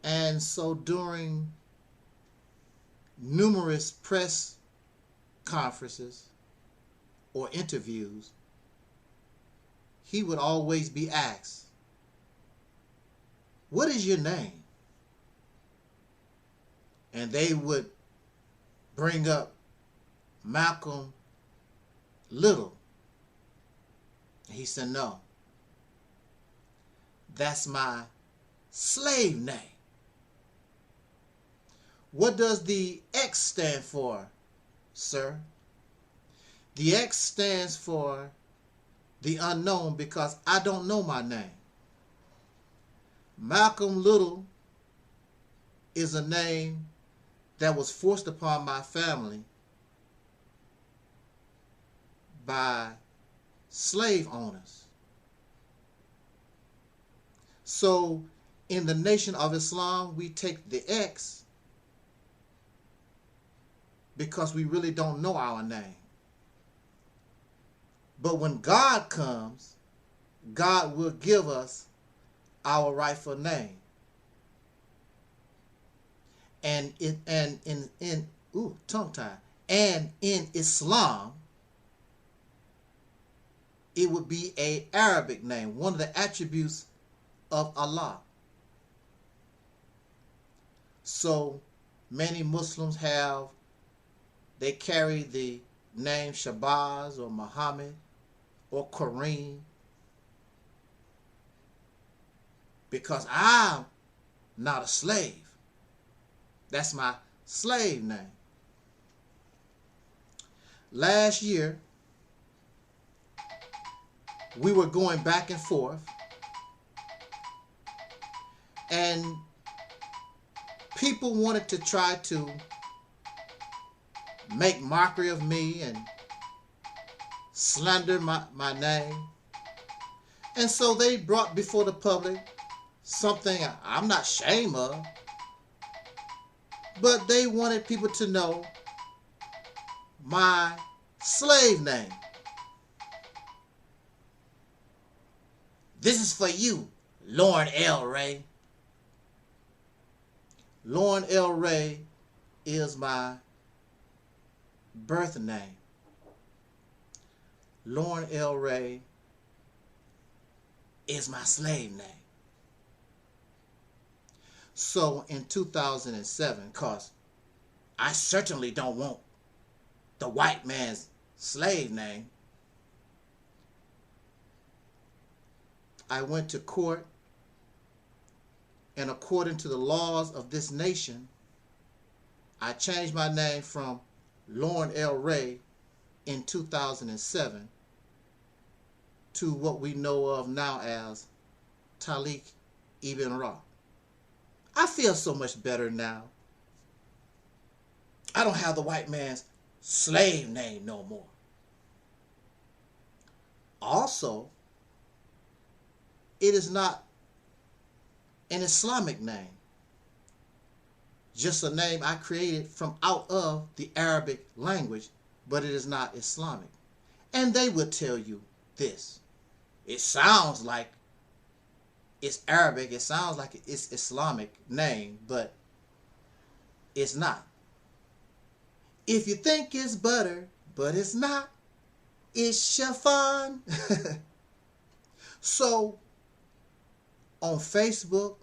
And so during numerous press conferences or interviews, he would always be asked, "What is your name?" And they would bring up Malcolm Little. He said, "No, that's my slave name." What does the X stand for, sir? The X stands for the unknown, because I don't know my name. Malcolm Little is a name that was forced upon my family by slave owners. So in the Nation of Islam, we take the X because we really don't know our name. But when God comes, God will give us our rightful name. And tongue tie. And in Islam, it would be an Arabic name, one of the attributes of Allah. So many Muslims they carry the name Shabazz or Muhammad or Kareem because I'm not a slave. That's my slave name. Last year, we were going back and forth, and people wanted to try to make mockery of me and slander my name. And so they brought before the public something I'm not ashamed of, but they wanted people to know my slave name. This is for you, Lauren L. Ray. Lauren L. Ray is my birth name. Lauren L. Ray is my slave name. So in 2007, because I certainly don't want the white man's slave name, I went to court, and according to the laws of this nation, I changed my name from Lauren L. Ray in 2007 to what we know of now as Taalik Ibn'rad. I feel so much better now. I don't have the white man's slave name no more. Also, it is not an Islamic name, just a name I created from out of the Arabic language, but it is not Islamic. And they would tell you this. It sounds like it's Arabic, it sounds like it's Islamic name, but it's not. If you think it's butter, but it's not, it's chiffon. So, on Facebook,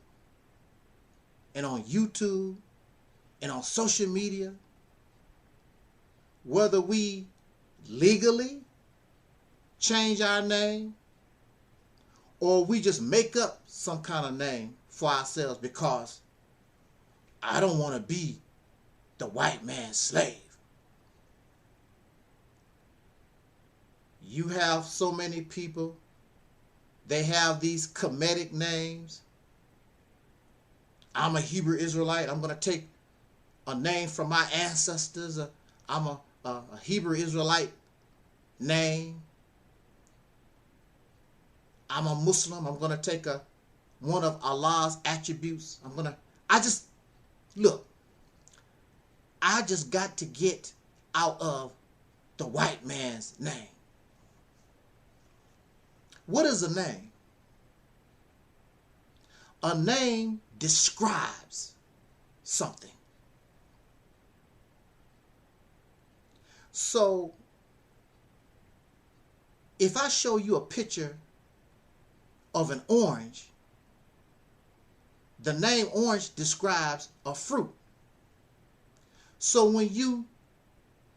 and on YouTube, and on social media, whether we legally change our name or we just make up some kind of name for ourselves because I don't want to be the white man's slave. You have so many people, they have these comedic names. I'm a Hebrew Israelite. I'm going to take a name from my ancestors. I'm a Hebrew Israelite name. I'm a Muslim. I'm going to take one of Allah's attributes. I just got to get out of the white man's name. What is a name? A name describes something. So, if I show you a picture of an orange, the name orange describes a fruit. So when you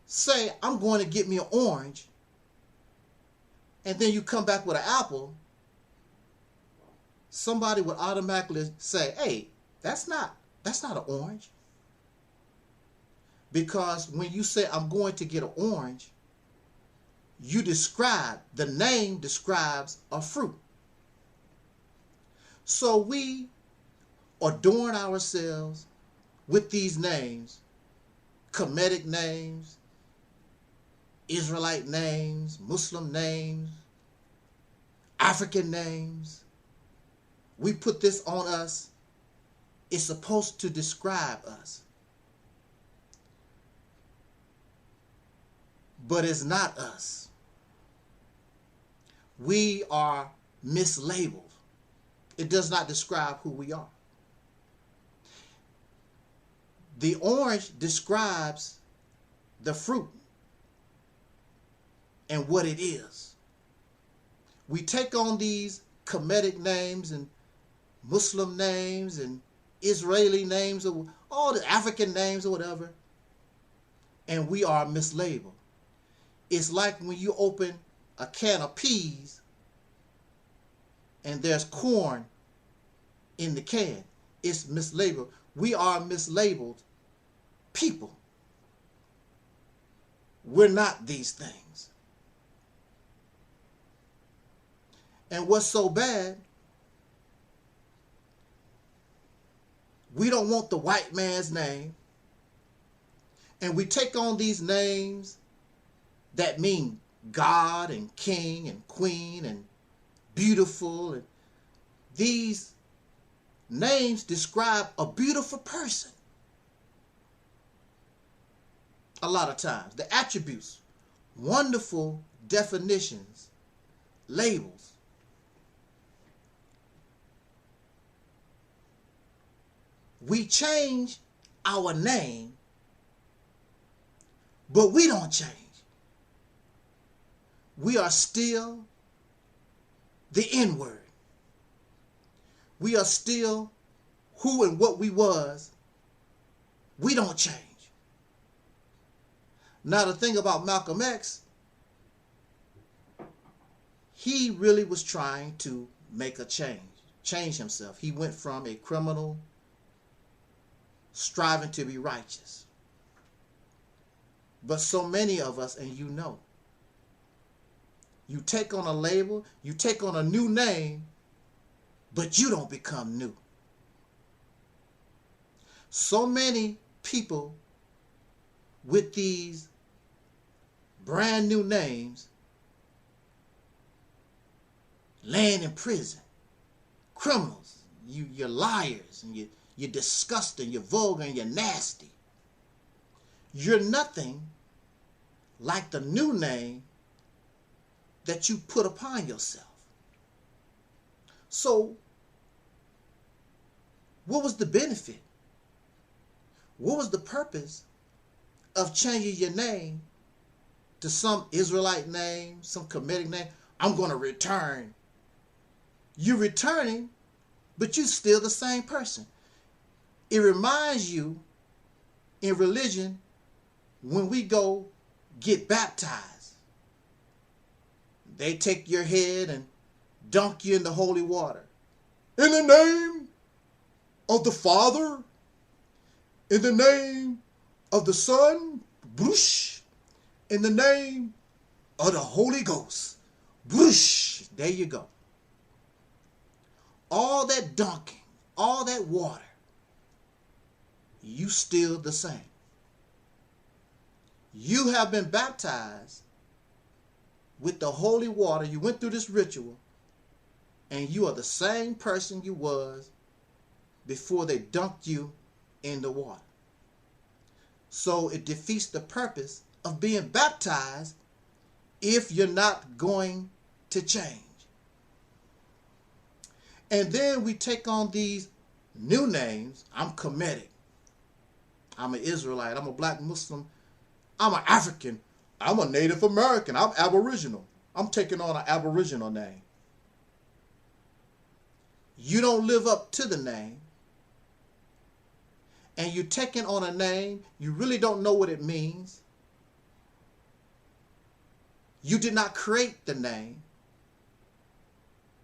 say, I'm going to get me an orange, and then you come back with an apple, somebody would automatically say, hey, that's not an orange. Because when you say, I'm going to get an orange, the name describes a fruit. So we adorn ourselves with these names, comedic names, Israelite names, Muslim names, African names. We put this on us. It's supposed to describe us. But it's not us. We are mislabeled. It does not describe who we are. The orange describes the fruit and what it is. We take on these comedic names and Muslim names and Israeli names or all the African names or whatever, and we are mislabeled. It's like when you open a can of peas and there's corn in the can. It's mislabeled. We are mislabeled people. We're not these things. And what's so bad, we don't want the white man's name. And we take on these names that mean God and king and queen and beautiful. And these names describe a beautiful person. A lot of times. The attributes, wonderful definitions, labels. We change our name, but we don't change. We are still the N-word. We are still who and what we was. We don't change. Now the thing about Malcolm X, he really was trying to make a change himself. He went from a criminal striving to be righteous. But so many of us, and you know, you take on a label, you take on a new name, but you don't become new. So many people with these brand new names laying in prison, criminals, you're liars, and you're disgusting, you're vulgar, and you're nasty. You're nothing like the new name that you put upon yourself. So, what was the benefit? What was the purpose of changing your name to some Israelite name, some Kemetic name? I'm going to return. You're returning, but you're still the same person. It reminds you in religion when we go get baptized. They take your head and dunk you in the holy water. In the name of the Father, in the name of the Son, brush, in the name of the Holy Ghost, brush. There you go. All that dunking, all that water, you still the same. You have been baptized with the holy water. You went through this ritual, and you are the same person you was before they dunked you in the water. So it defeats the purpose of being baptized if you're not going to change. And then we take on these new names. I'm Kemetic. I'm an Israelite. I'm a black Muslim. I'm an African. I'm a Native American. I'm Aboriginal. I'm taking on an Aboriginal name. You don't live up to the name. And you're taking on a name, you really don't know what it means. You did not create the name.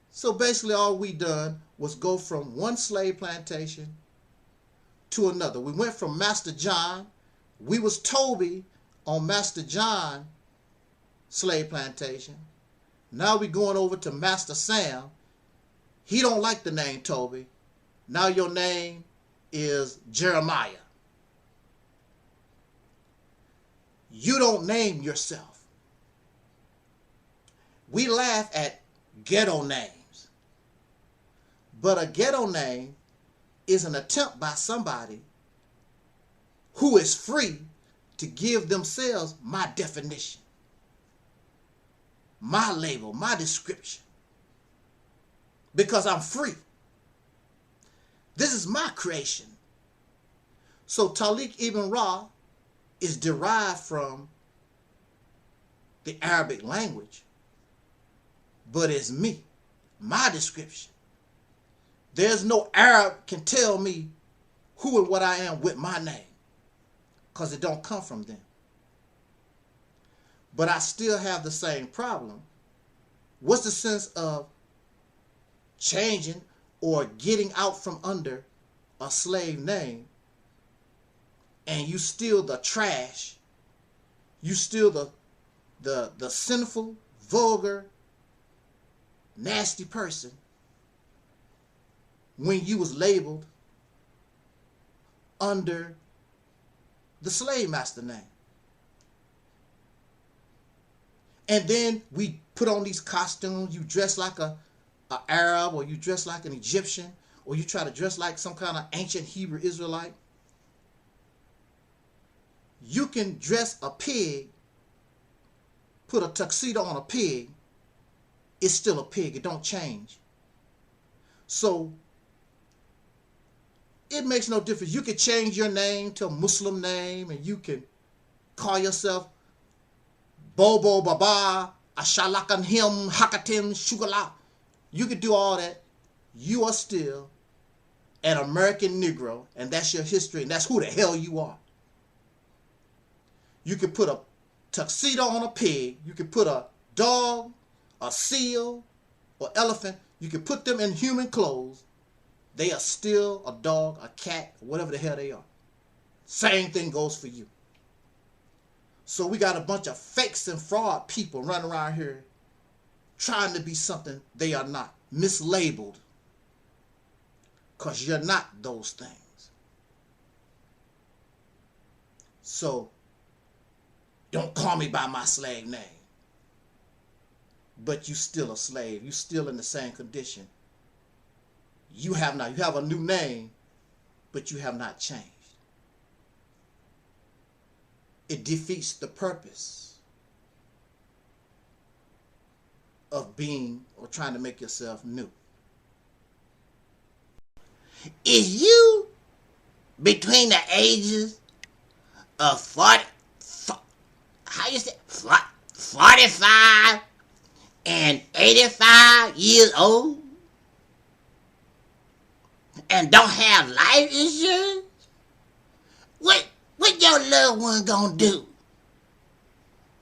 So basically all we done was go from one slave plantation to another. We went from Master John. We was Toby on Master John slave plantation. Now we're going over to Master Sam. He don't like the name Toby. Now your name is Jeremiah. You don't name yourself. We laugh at ghetto names. But a ghetto name is an attempt by somebody who is free to give themselves my definition, my label, my description. Because I'm free. This is my creation. So Taalik Ibn'rad is derived from the Arabic language, but it's me, my description. There's no Arab can tell me who and what I am with my name, because it don't come from them. But I still have the same problem. What's the sense of changing or getting out from under a slave name, and you still the trash, you still the sinful, vulgar, nasty person when you was labeled under the slave master name. And then we put on these costumes, you dress like a Arab, or you dress like an Egyptian, or you try to dress like some kind of ancient Hebrew Israelite. You can dress a pig, put a tuxedo on a pig, it's still a pig, it don't change. So it makes no difference. You can change your name to a Muslim name, and you can call yourself Bobo Baba, Ashalakan Him, Hakatim, Shugala. You can do all that. You are still an American Negro, and that's your history, and that's who the hell you are. You can put a tuxedo on a pig. You can put a dog, a seal, or elephant. You can put them in human clothes. They are still a dog, a cat, whatever the hell they are. Same thing goes for you. So we got a bunch of fakes and fraud people running around here trying to be something they are not, mislabeled, because you're not those things. So don't call me by my slave name. But you still a slave. You still in the same condition. You have not. You have a new name, but you have not changed. It defeats the purpose of being or trying to make yourself new. Is you between the ages of 45 and 85 years old and don't have life insurance? What your loved one gonna do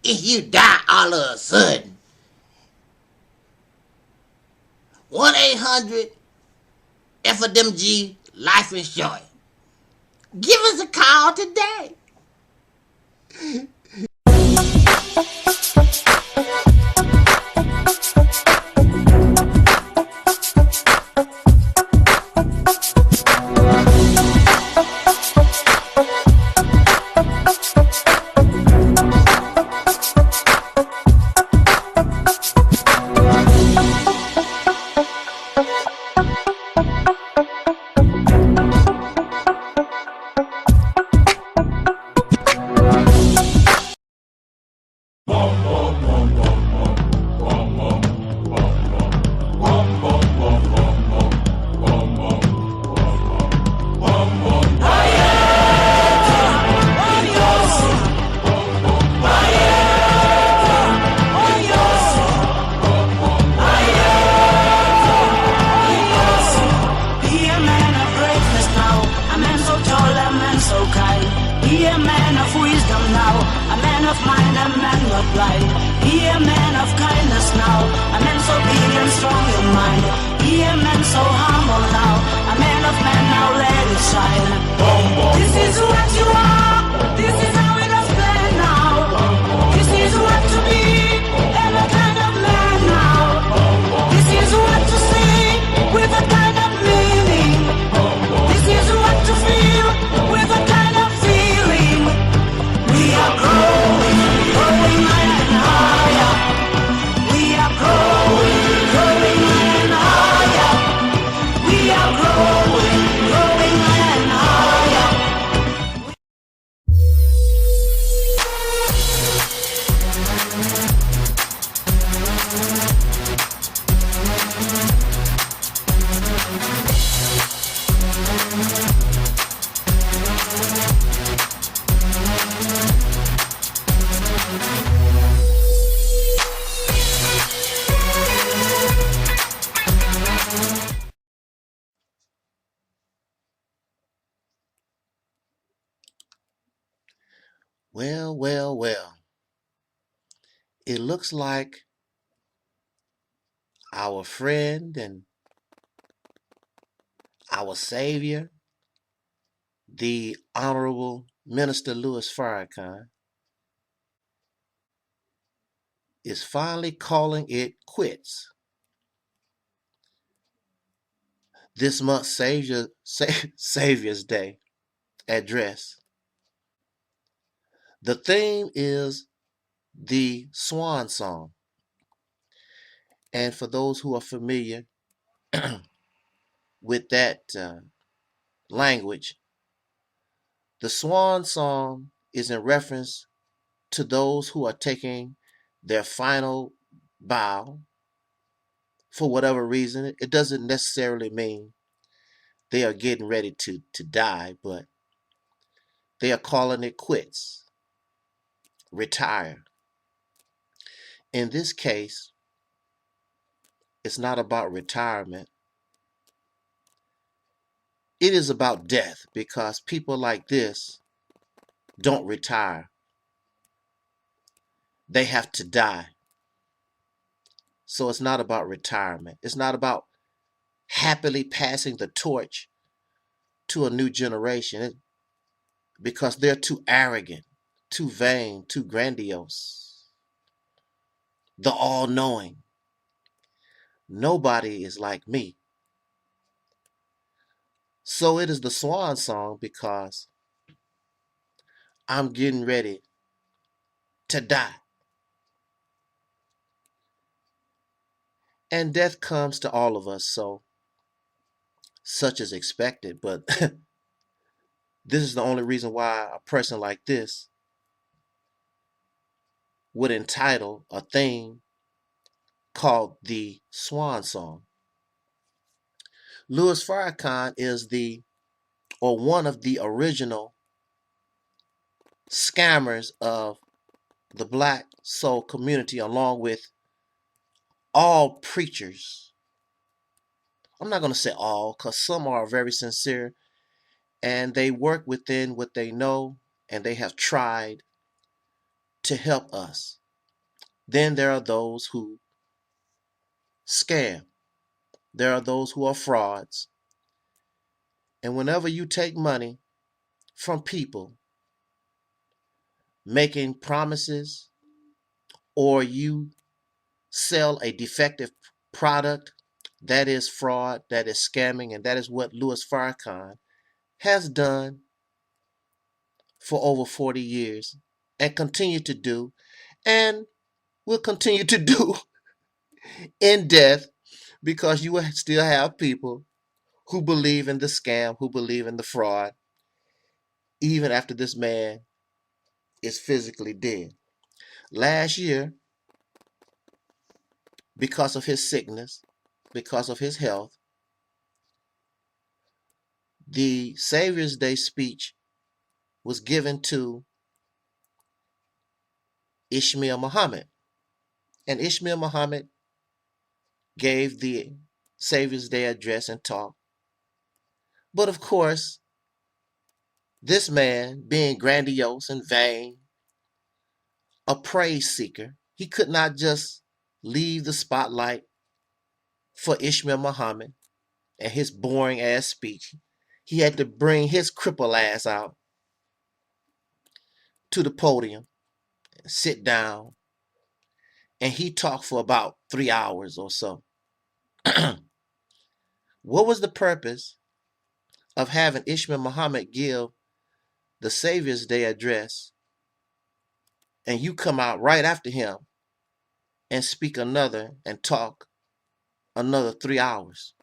if you die all of a sudden? 1-800-FMG Life Insurance. Give us a call today. Well. It looks like our friend and our Savior, the Honorable Minister Louis Farrakhan, is finally calling it quits. This month's Savior's Day address. The theme is the Swan Song. And for those who are familiar with that language, the Swan Song is in reference to those who are taking their final bow for whatever reason. It doesn't necessarily mean they are getting ready to die, but they are calling it quits, retire. In this case, it's not about retirement. It is about death, because people like this don't retire. They have to die. So it's not about retirement. It's not about happily passing the torch to a new generation, because they're too arrogant, too vain, too grandiose. The all-knowing. Nobody is like me. So it is the Swan Song because I'm getting ready to die. And death comes to all of us, so such is expected. But this is the only reason why a person like this would entitle a theme called the Swan Song. Louis Farrakhan is one of the original scammers of the Black soul community, along with all preachers. I'm not going to say all, because some are very sincere and they work within what they know and they have tried to help us. Then there are those who scam. There are those who are frauds. And whenever you take money from people making promises, or you sell a defective product, that is fraud, that is scamming, and that is what Louis Farrakhan has done for over 40 years and continue to do, and will continue to do in death, because you will still have people who believe in the scam, who believe in the fraud, even after this man is physically dead. Last year, because of his sickness, because of his health, the Savior's Day speech was given to Ishmael Muhammad. And Ishmael Muhammad gave the Savior's Day address and talk. But of course, this man, being grandiose and vain, a praise seeker, he could not just leave the spotlight for Ishmael Muhammad and his boring ass speech. He had to bring his cripple ass out to the podium and sit down, and he talked for about 3 hours or so. What was the purpose of having Ishmael Muhammad give the Savior's Day address and you come out right after him and speak another and talk another 3 hours?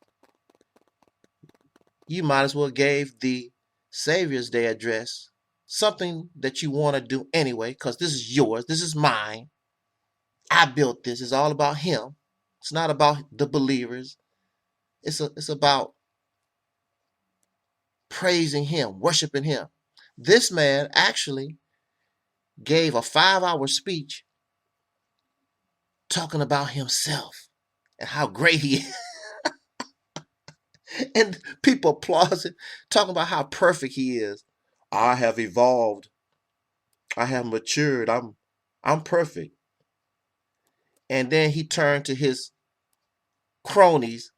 You might as well gave the Savior's Day address something that you want to do anyway, because this is yours, this is mine. I built this. It's all about him. It's not about the believers. It's about praising him, worshiping him. This man actually gave a 5-hour speech talking about himself and how great he is. And people applauding, talking about how perfect he is. I have evolved. I have matured. I'm perfect. And then he turned to his cronies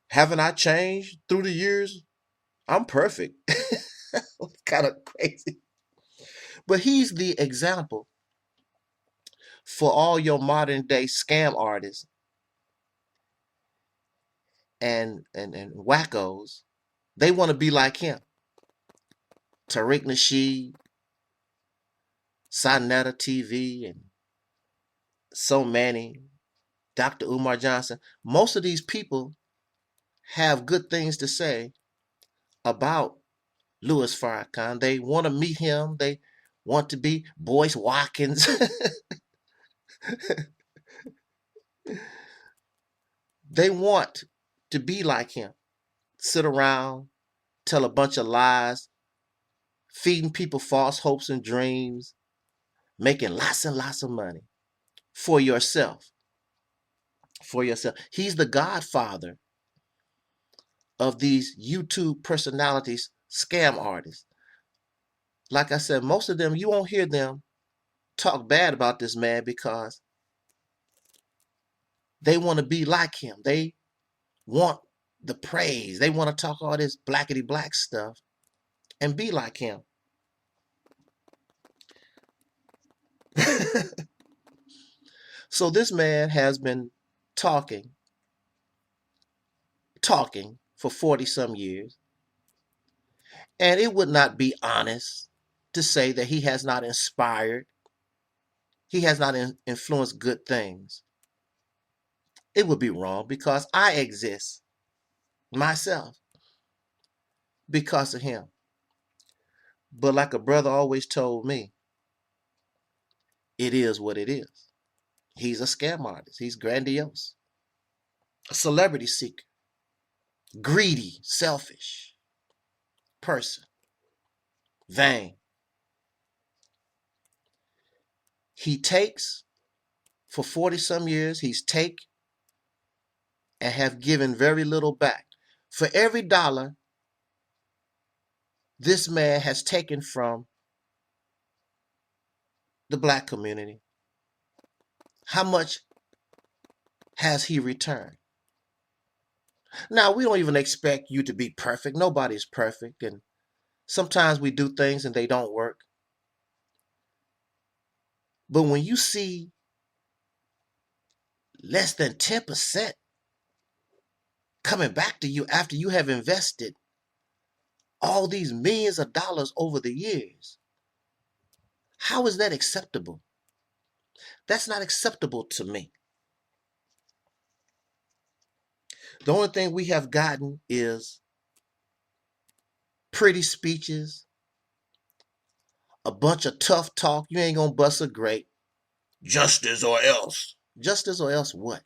Haven't I changed through the years? I'm perfect. Kind of crazy. But he's the example for all your modern day scam artists and wackos. They want to be like him. Tariq Nasheed, Sinetta TV, and so many. Dr. Umar Johnson. Most of these people have good things to say about Louis Farrakhan. They want to meet him. They want to be Boyce Watkins. They want to be like him. Sit around, tell a bunch of lies, feeding people false hopes and dreams, making lots and lots of money for yourself. For yourself. He's the godfather of these YouTube personalities, scam artists. Like I said, most of them, you won't hear them talk bad about this man because they want to be like him. They want the praise. They want to talk all this blackety black stuff and be like him. So this man has been talking for 40 some years. And it would not be honest to say that he has not inspired, he has not influenced good things. It would be wrong because I exist myself because of him. But like a brother always told me, it is what it is. He's a scam artist. He's grandiose, a celebrity seeker, greedy, selfish person, vain. He takes for 40 some years, he's take and have given very little back. For every dollar this man has taken from the black community, how much has he returned? Now, we don't even expect you to be perfect. Nobody's perfect. And sometimes we do things and they don't work. But when you see less than 10% coming back to you after you have invested all these millions of dollars over the years, how is that acceptable? That's not acceptable to me. The only thing we have gotten is pretty speeches, a bunch of tough talk. You ain't gonna bust a grape. Justice or else. Justice or else what?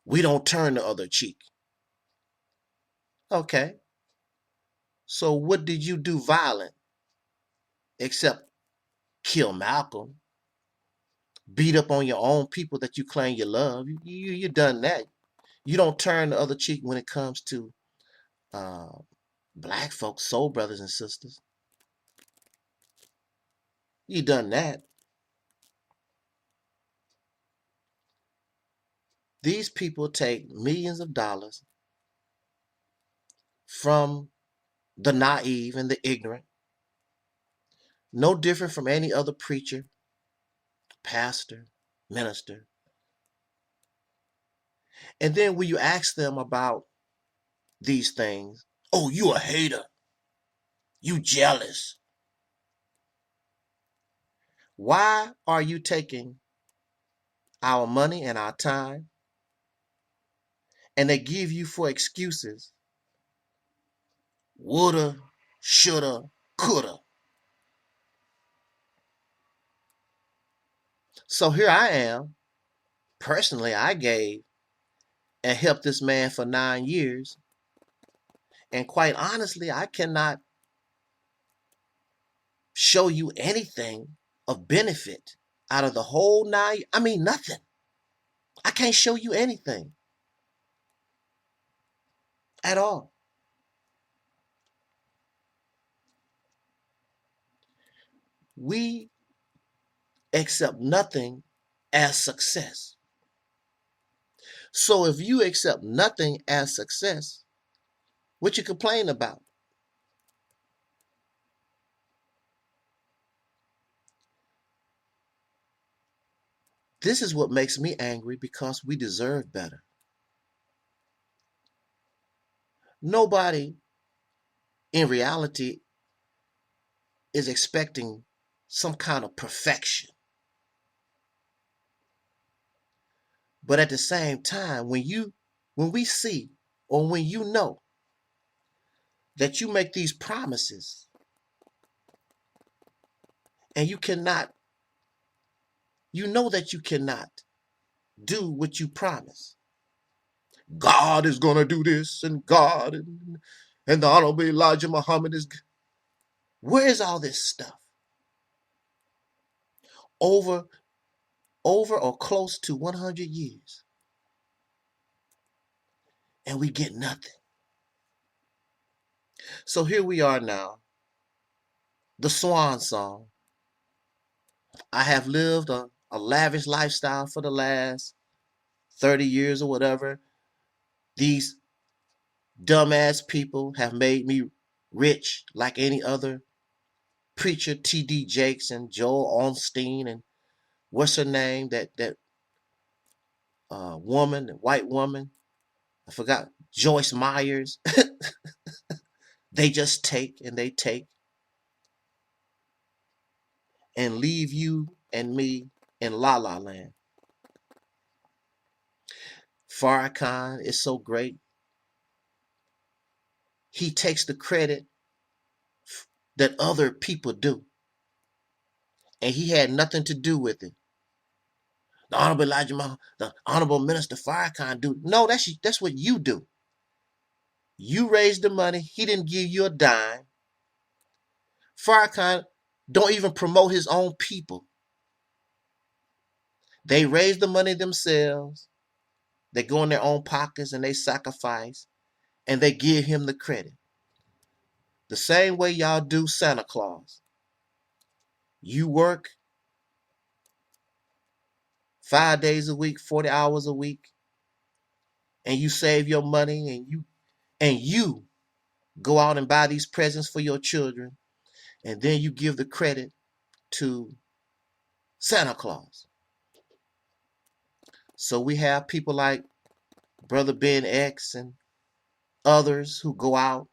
We don't turn the other cheek. Okay. So what did you do violent except kill Malcolm? Beat up on your own people that you claim you love. You done that. You don't turn the other cheek when it comes to black folks, soul brothers and sisters. You done that. These people take millions of dollars from the naive and the ignorant, no different from any other preacher, pastor, minister. And then when you ask them about these things, oh, you a hater, you jealous. Why are you taking our money and our time and they give you for excuses? Woulda, shoulda, coulda. So here I am. Personally, I gave and helped this man for 9 years. And quite honestly, I cannot show you anything of benefit out of the whole 9 years. I mean, nothing. I can't show you anything at all. We accept nothing as success. So if you accept nothing as success, what you complain about? This is what makes me angry, because we deserve better. Nobody in reality is expecting some kind of perfection. But at the same time, when we see, or when you know that you make these promises and you know that you cannot do what you promise. God is going to do this, and God and the Honorable Elijah Muhammad is. Where is all this stuff? Over or close to 100 years. And we get nothing. So here we are now. The swan song. I have lived a lavish lifestyle for the last 30 years or whatever. These dumbass people have made me rich like any other preacher, T.D. Jakes and Joel Osteen and what's her name, that woman, the white woman, I forgot, Joyce Myers. They just take and they take and leave you and me in La La Land. Farrakhan is so great. He takes the credit that other people do, and he had nothing to do with it. The Honorable Elijah Muhammad, the Honorable Minister Farrakhan do. No, that's what you do. You raised the money. He didn't give you a dime. Farrakhan don't even promote his own people. They raise the money themselves. They go in their own pockets and they sacrifice, and they give him the credit. The same way y'all do Santa Claus. You work 5 days a week, 40 hours a week, and you save your money, and you go out and buy these presents for your children, and then you give the credit to Santa Claus. So we have people like Brother Ben X and others who go out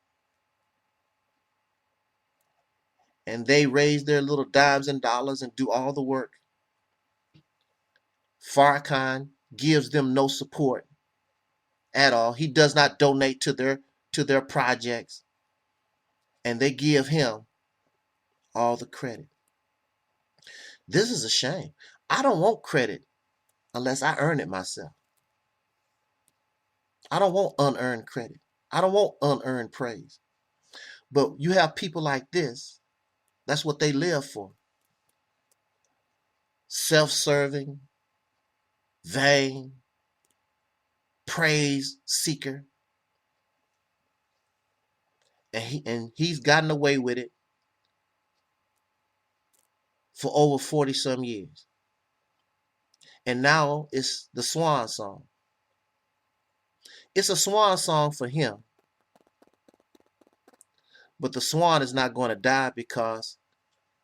and they raise their little dimes and dollars and do all the work. Farrakhan gives them no support at all. He does not donate to their projects, and they give him all the credit. This is a shame. I don't want credit unless I earn it myself. I don't want unearned credit. I don't want unearned praise. But you have people like this, that's what they live for. Self-serving, vain, praise seeker. And he's gotten away with it for over 40 some years. And now it's the swan song. It's a swan song for him. But the swan is not going to die, because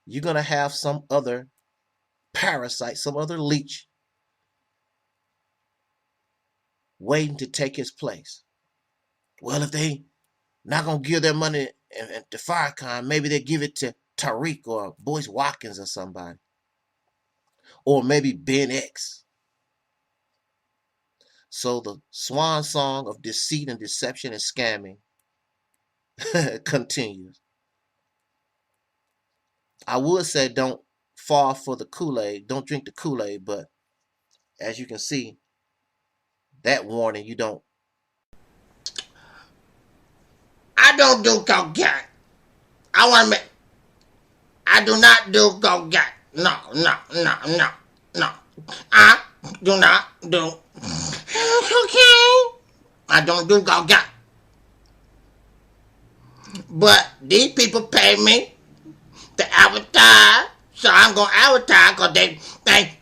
you're going to have some other parasite, some other leech waiting to take his place. Well, if they not going to give their money to Farrakhan, maybe they give it to Taalik or Boyce Watkins or somebody. Or maybe Ben X. So the swan song of deceit and deception and scamming continues. I would say don't fall for the Kool-Aid, don't drink the Kool-Aid, but as you can see, that warning, you don't. I don't do cocaine. I want to make. I do not do cocaine. No. I do not do cocaine. I don't do cocaine. But these people pay me to advertise, so I'm going to advertise because they pay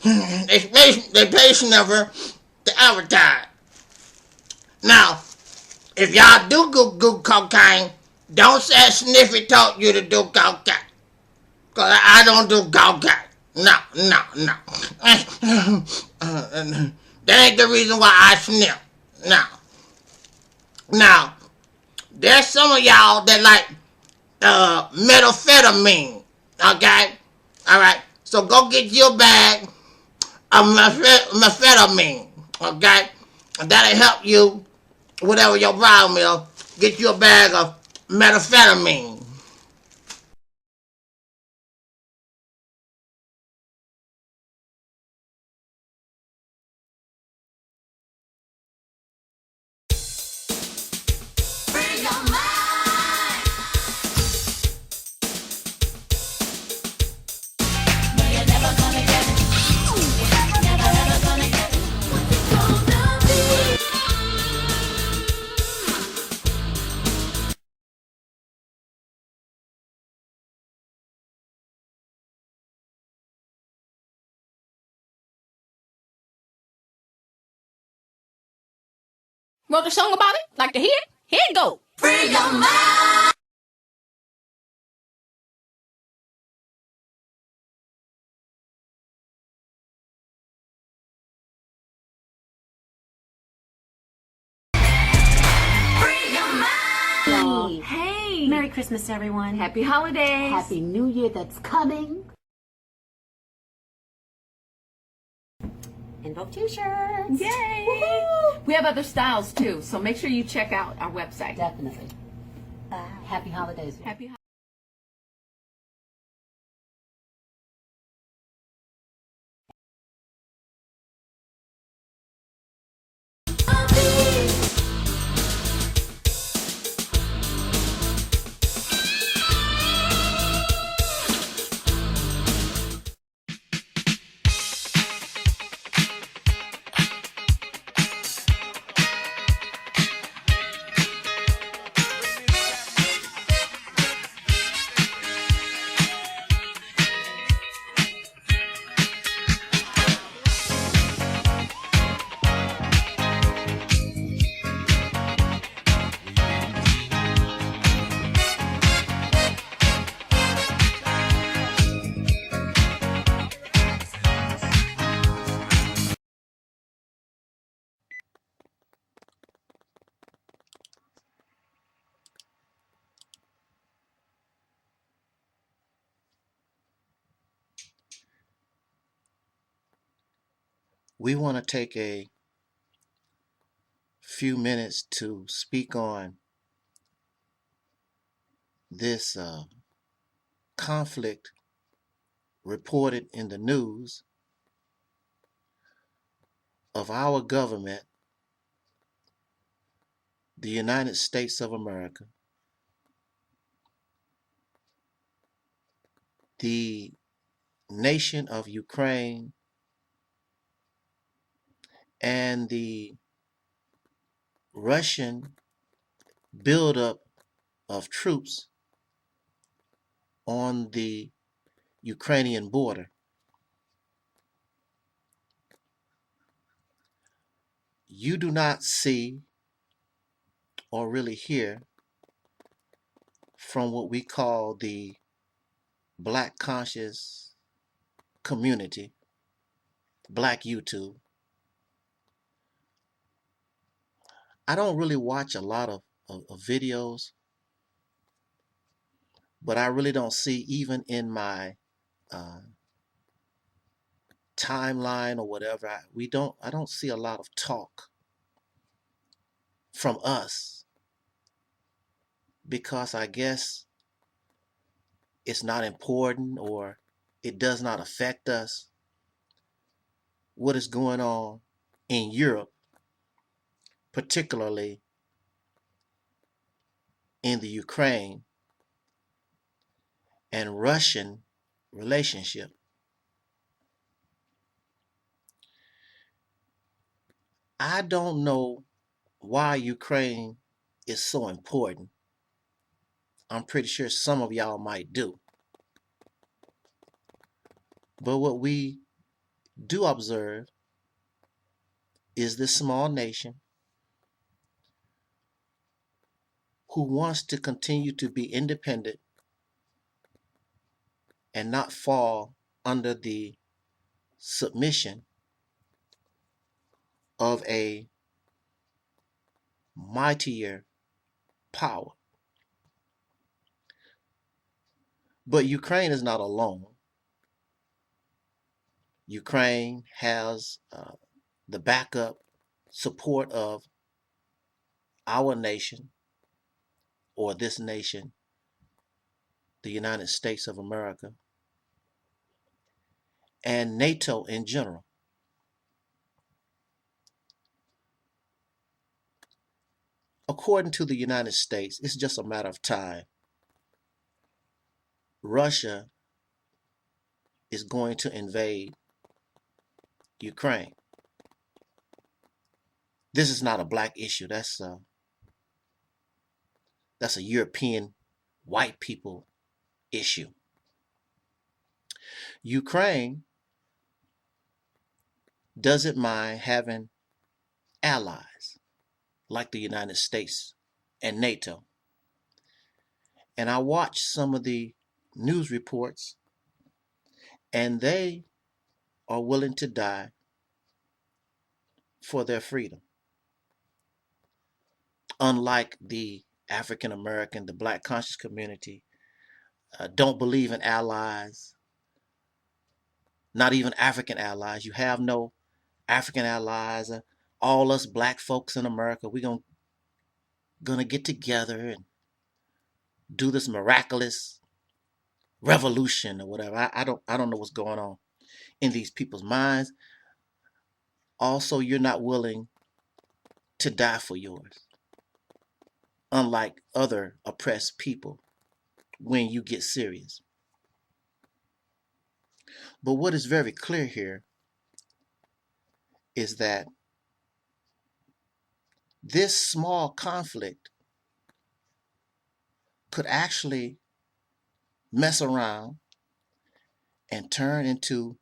they pay Sniffer to advertise. Now, if y'all do go cocaine, don't say Sniffy taught you to do cocaine. Cause I don't do cocaine. No. That ain't the reason why I sniff. No. Now, there's some of y'all that like methamphetamine. Okay? Alright. So go get your bag of methamphetamine. Okay? That'll help you, whatever your problem is, get you a bag of methamphetamine. Wrote a song about it? Like to hear it? Here it go. Free your mind. Hey! Merry Christmas, everyone. Happy holidays! Happy New Year that's coming! EnVogue t-shirts! Yay! Woohoo! We have other styles too, so make sure you check out our website. Definitely. Happy holidays. Happy holidays. We want to take a few minutes to speak on this conflict reported in the news of our government, the United States of America, the nation of Ukraine, and the Russian buildup of troops on the Ukrainian border. You do not see or really hear from what we call the Black conscious community, Black YouTube. I don't really watch a lot of videos, but I really don't see, even in my timeline or whatever, I don't see a lot of talk from us, because I guess it's not important, or it does not affect us what is going on in Europe, particularly in the Ukraine and Russian relationship. I don't know why Ukraine is so important. I'm pretty sure some of y'all might do. But what we do observe is this small nation who wants to continue to be independent and not fall under the submission of a mightier power. But Ukraine is not alone. Ukraine has the backup support of our nation, or this nation, the United States of America, and NATO in general. According to the United States, it's just a matter of time. Russia is going to invade Ukraine. This is not a black issue. That's a European white people issue. Ukraine doesn't mind having allies like the United States and NATO. And I watched some of the news reports, and they are willing to die for their freedom. Unlike the African American, the black conscious community, don't believe in allies, not even African allies. You have no African allies. All us black folks in America, we're gonna get together and do this miraculous revolution or whatever. I don't know what's going on in these people's minds. Also, you're not willing to die for yours, unlike other oppressed people when you get serious. But what is very clear here is that this small conflict could actually mess around and turn into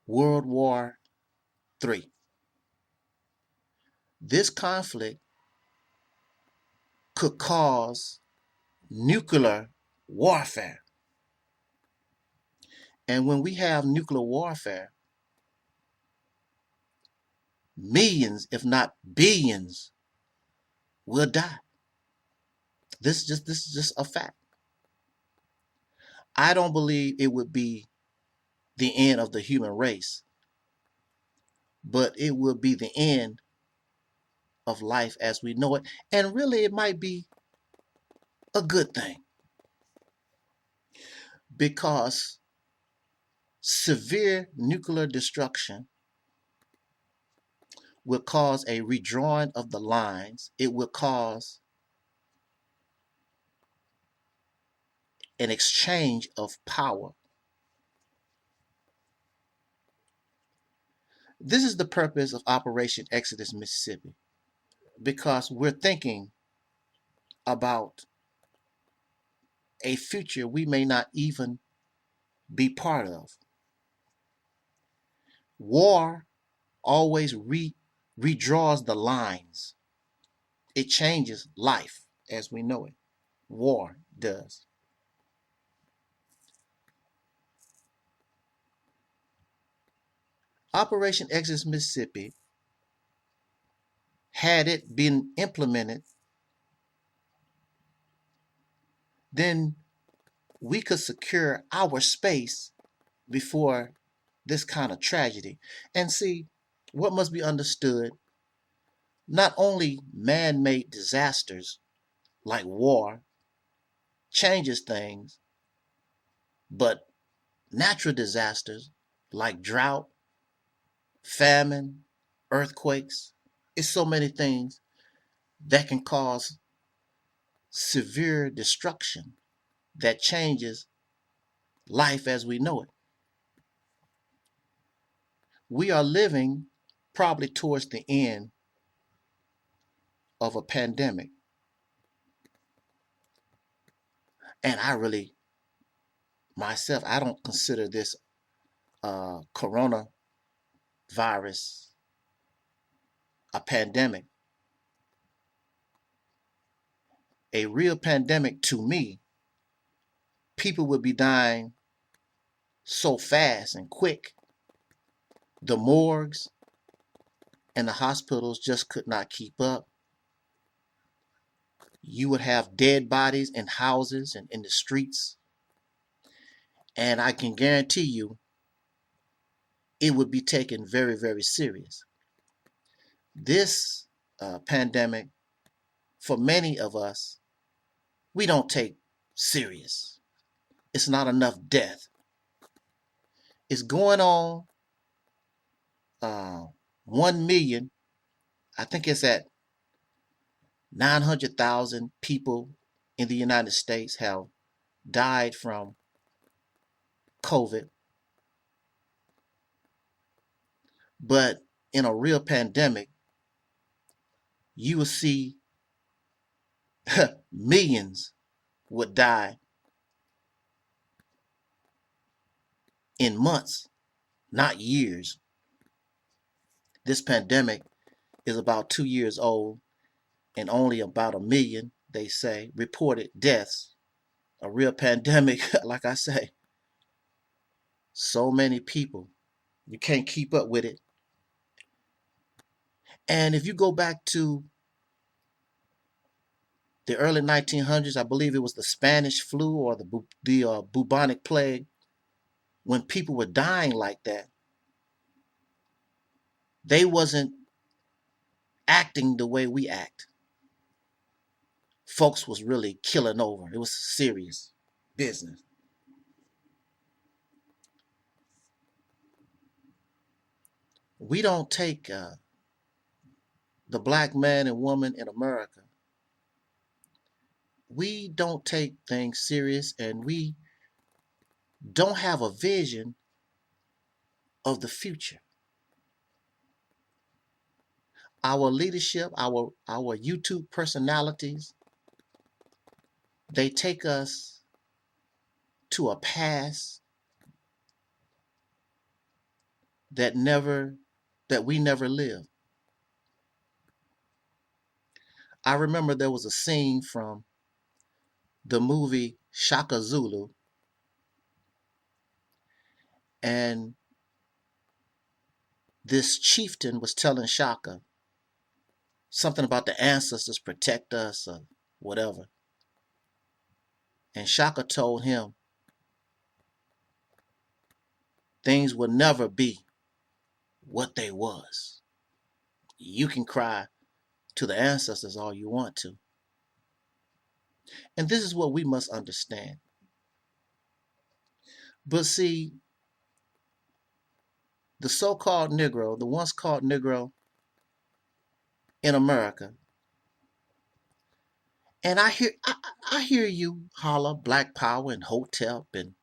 World War III. This conflict could cause nuclear warfare. And when we have nuclear warfare, millions, if not billions, will die. This is just a fact. I don't believe it would be the end of the human race, but it will be the end of life as we know it. And really, it might be a good thing, because severe nuclear destruction will cause a redrawing of the lines. It will cause an exchange of power. This is the purpose of Operation Exodus Mississippi, because we're thinking about a future we may not even be part of. War always redraws the lines. It changes life as we know it. War does. Operation Exodus Mississippi, had it been implemented, then we could secure our space before this kind of tragedy. And see, what must be understood, not only man-made disasters like war changes things, but natural disasters like drought, famine, earthquakes, it's so many things that can cause severe destruction that changes life as we know it. We are living probably towards the end of a pandemic. And I really, myself, I don't consider this coronavirus a pandemic. A real pandemic, to me, people would be dying so fast and quick. The morgues and the hospitals just could not keep up. You would have dead bodies in houses and in the streets. And I can guarantee you, it would be taken very, very serious. This pandemic, for many of us, we don't take serious. It's not enough death. It's going on 1 million. I think it's at 900,000 people in the United States have died from COVID. But in a real pandemic, you will see millions would die in months, not years. This pandemic is about 2 years old and only about 1 million, they say, reported deaths. A real pandemic, like I say, so many people, you can't keep up with it. And if you go back to the early 1900s, I believe it was the Spanish flu or the bubonic plague, when people were dying like that, they wasn't acting the way we act. Folks was really killing over. It was serious business. We don't take the black man and woman in America. We don't take things serious, and we don't have a vision of the future. Our leadership, our YouTube personalities, they take us to a past that we never lived. I remember there was a scene from the movie Shaka Zulu, and this chieftain was telling Shaka something about the ancestors protect us or whatever. And Shaka told him things will never be what they was. You can cry to the ancestors all you want to. And this is what we must understand. But see, the so-called Negro, the once called Negro in America, and I hear you holler Black Power and Hotep and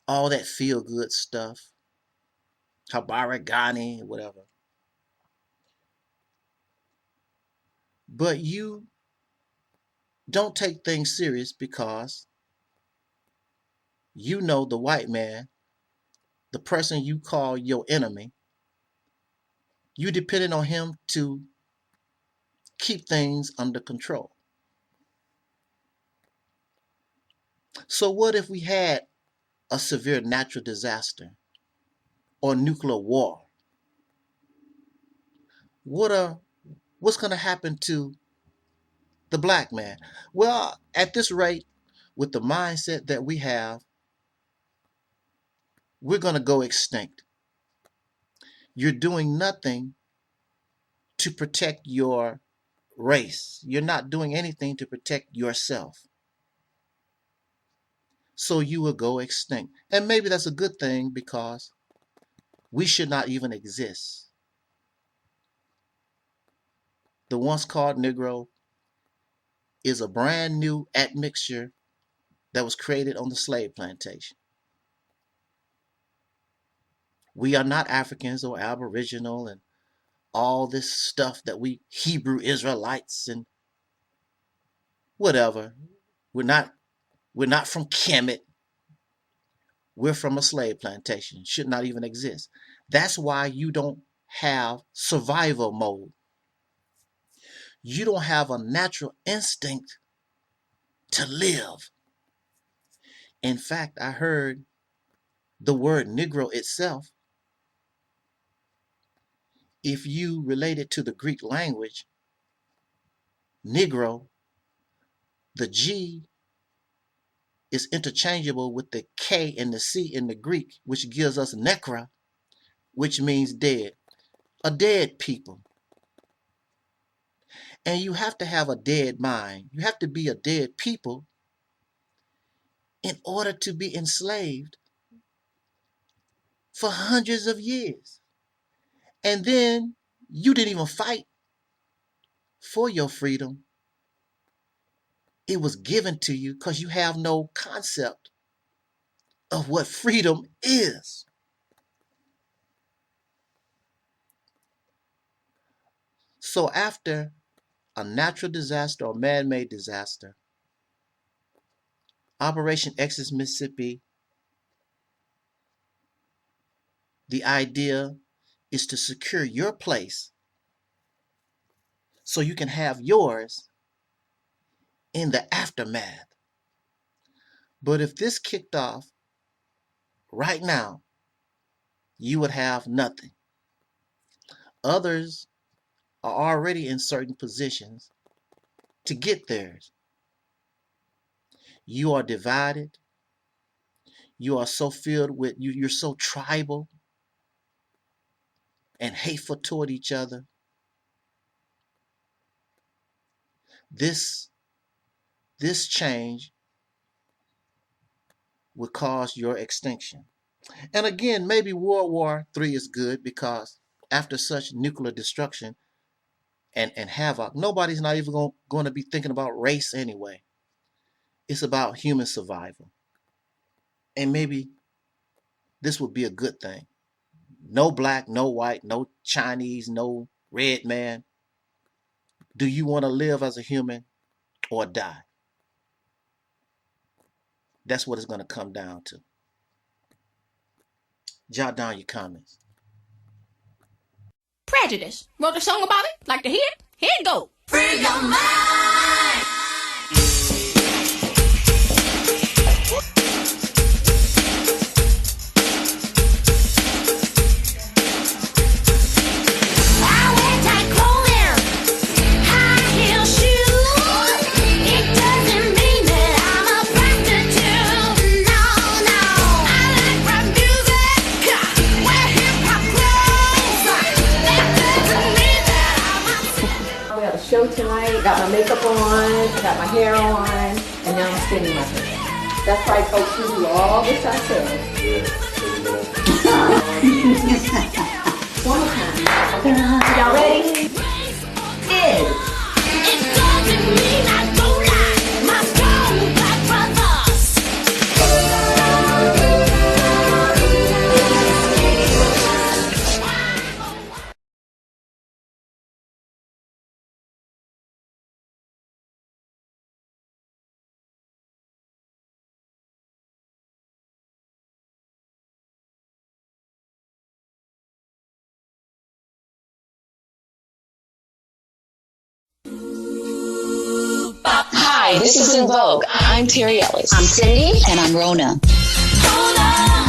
all that feel-good stuff, Habaragani, whatever. But you don't take things serious because you know the white man, the person you call your enemy, you depended on him to keep things under control. So what if we had a severe natural disaster or nuclear war? What's going to happen to the black man? Well, at this rate, with the mindset that we have, we're going to go extinct. You're doing nothing to protect your race. You're not doing anything to protect yourself. So you will go extinct. And maybe that's a good thing, because we should not even exist. The once called Negro is a brand new admixture that was created on the slave plantation. We are not Africans or Aboriginal and all this stuff that we Hebrew Israelites and whatever. We're not from Kemet. We're from a slave plantation. Should not even exist. That's why you don't have survival mode. You don't have a natural instinct to live. In fact, I heard the word Negro itself, if you relate it to the Greek language, Negro, the G is interchangeable with the K and the C in the Greek, which gives us nekra, which means dead, a dead people. And you have to have a dead mind. You have to be a dead people in order to be enslaved for hundreds of years. And then you didn't even fight for your freedom. It was given to you because you have no concept of what freedom is. So after a natural disaster or man-made disaster, Operation Exodus Mississippi, the idea is to secure your place so you can have yours in the aftermath. But if this kicked off right now, you would have nothing. Others are already in certain positions to get theirs. You are divided. You are so filled with, you're so tribal and hateful toward each other. This change would cause your extinction. And again, maybe World War III is good because after such nuclear destruction and havoc, nobody's not even going to be thinking about race anyway. It's about human survival. And maybe this would be a good thing. No black, no white, no Chinese, no red man. Do you want to live as a human or die? That's what it's going to come down to. Jot down your comments. Prejudice. Wrote a song about it. Like to hear it? Here it go. Free your mind. Show tonight, got my makeup on, got my hair on, and now I'm spinning my hair. That's right, folks, we do all this ourselves. One more time. Y'all ready? Ed. It doesn't mean I don't like my strong black brothers. Hi, this is EnVogue. I'm Terry Ellis. I'm Cindy. And I'm Rona.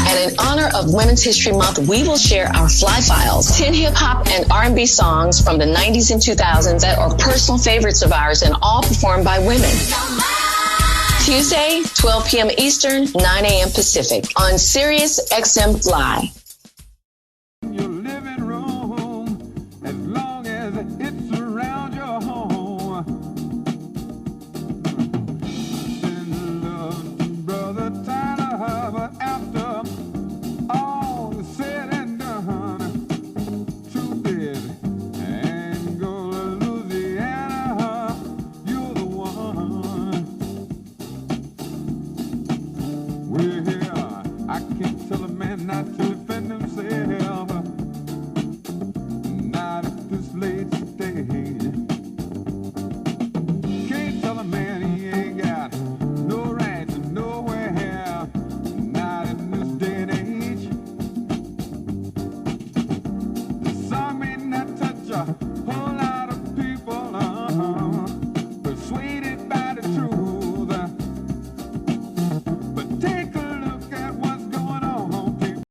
And in honor of Women's History Month, we will share our Fly Files, 10 hip-hop and R&B songs from the 90s and 2000s that are personal favorites of ours and all performed by women. Tuesday, 12 p.m. Eastern, 9 a.m. Pacific on Sirius XM Fly. Can't tell a man he ain't got no right to nowhere. Not in this day. whole lot of people persuaded by the truth. But take a look at what's going on, people.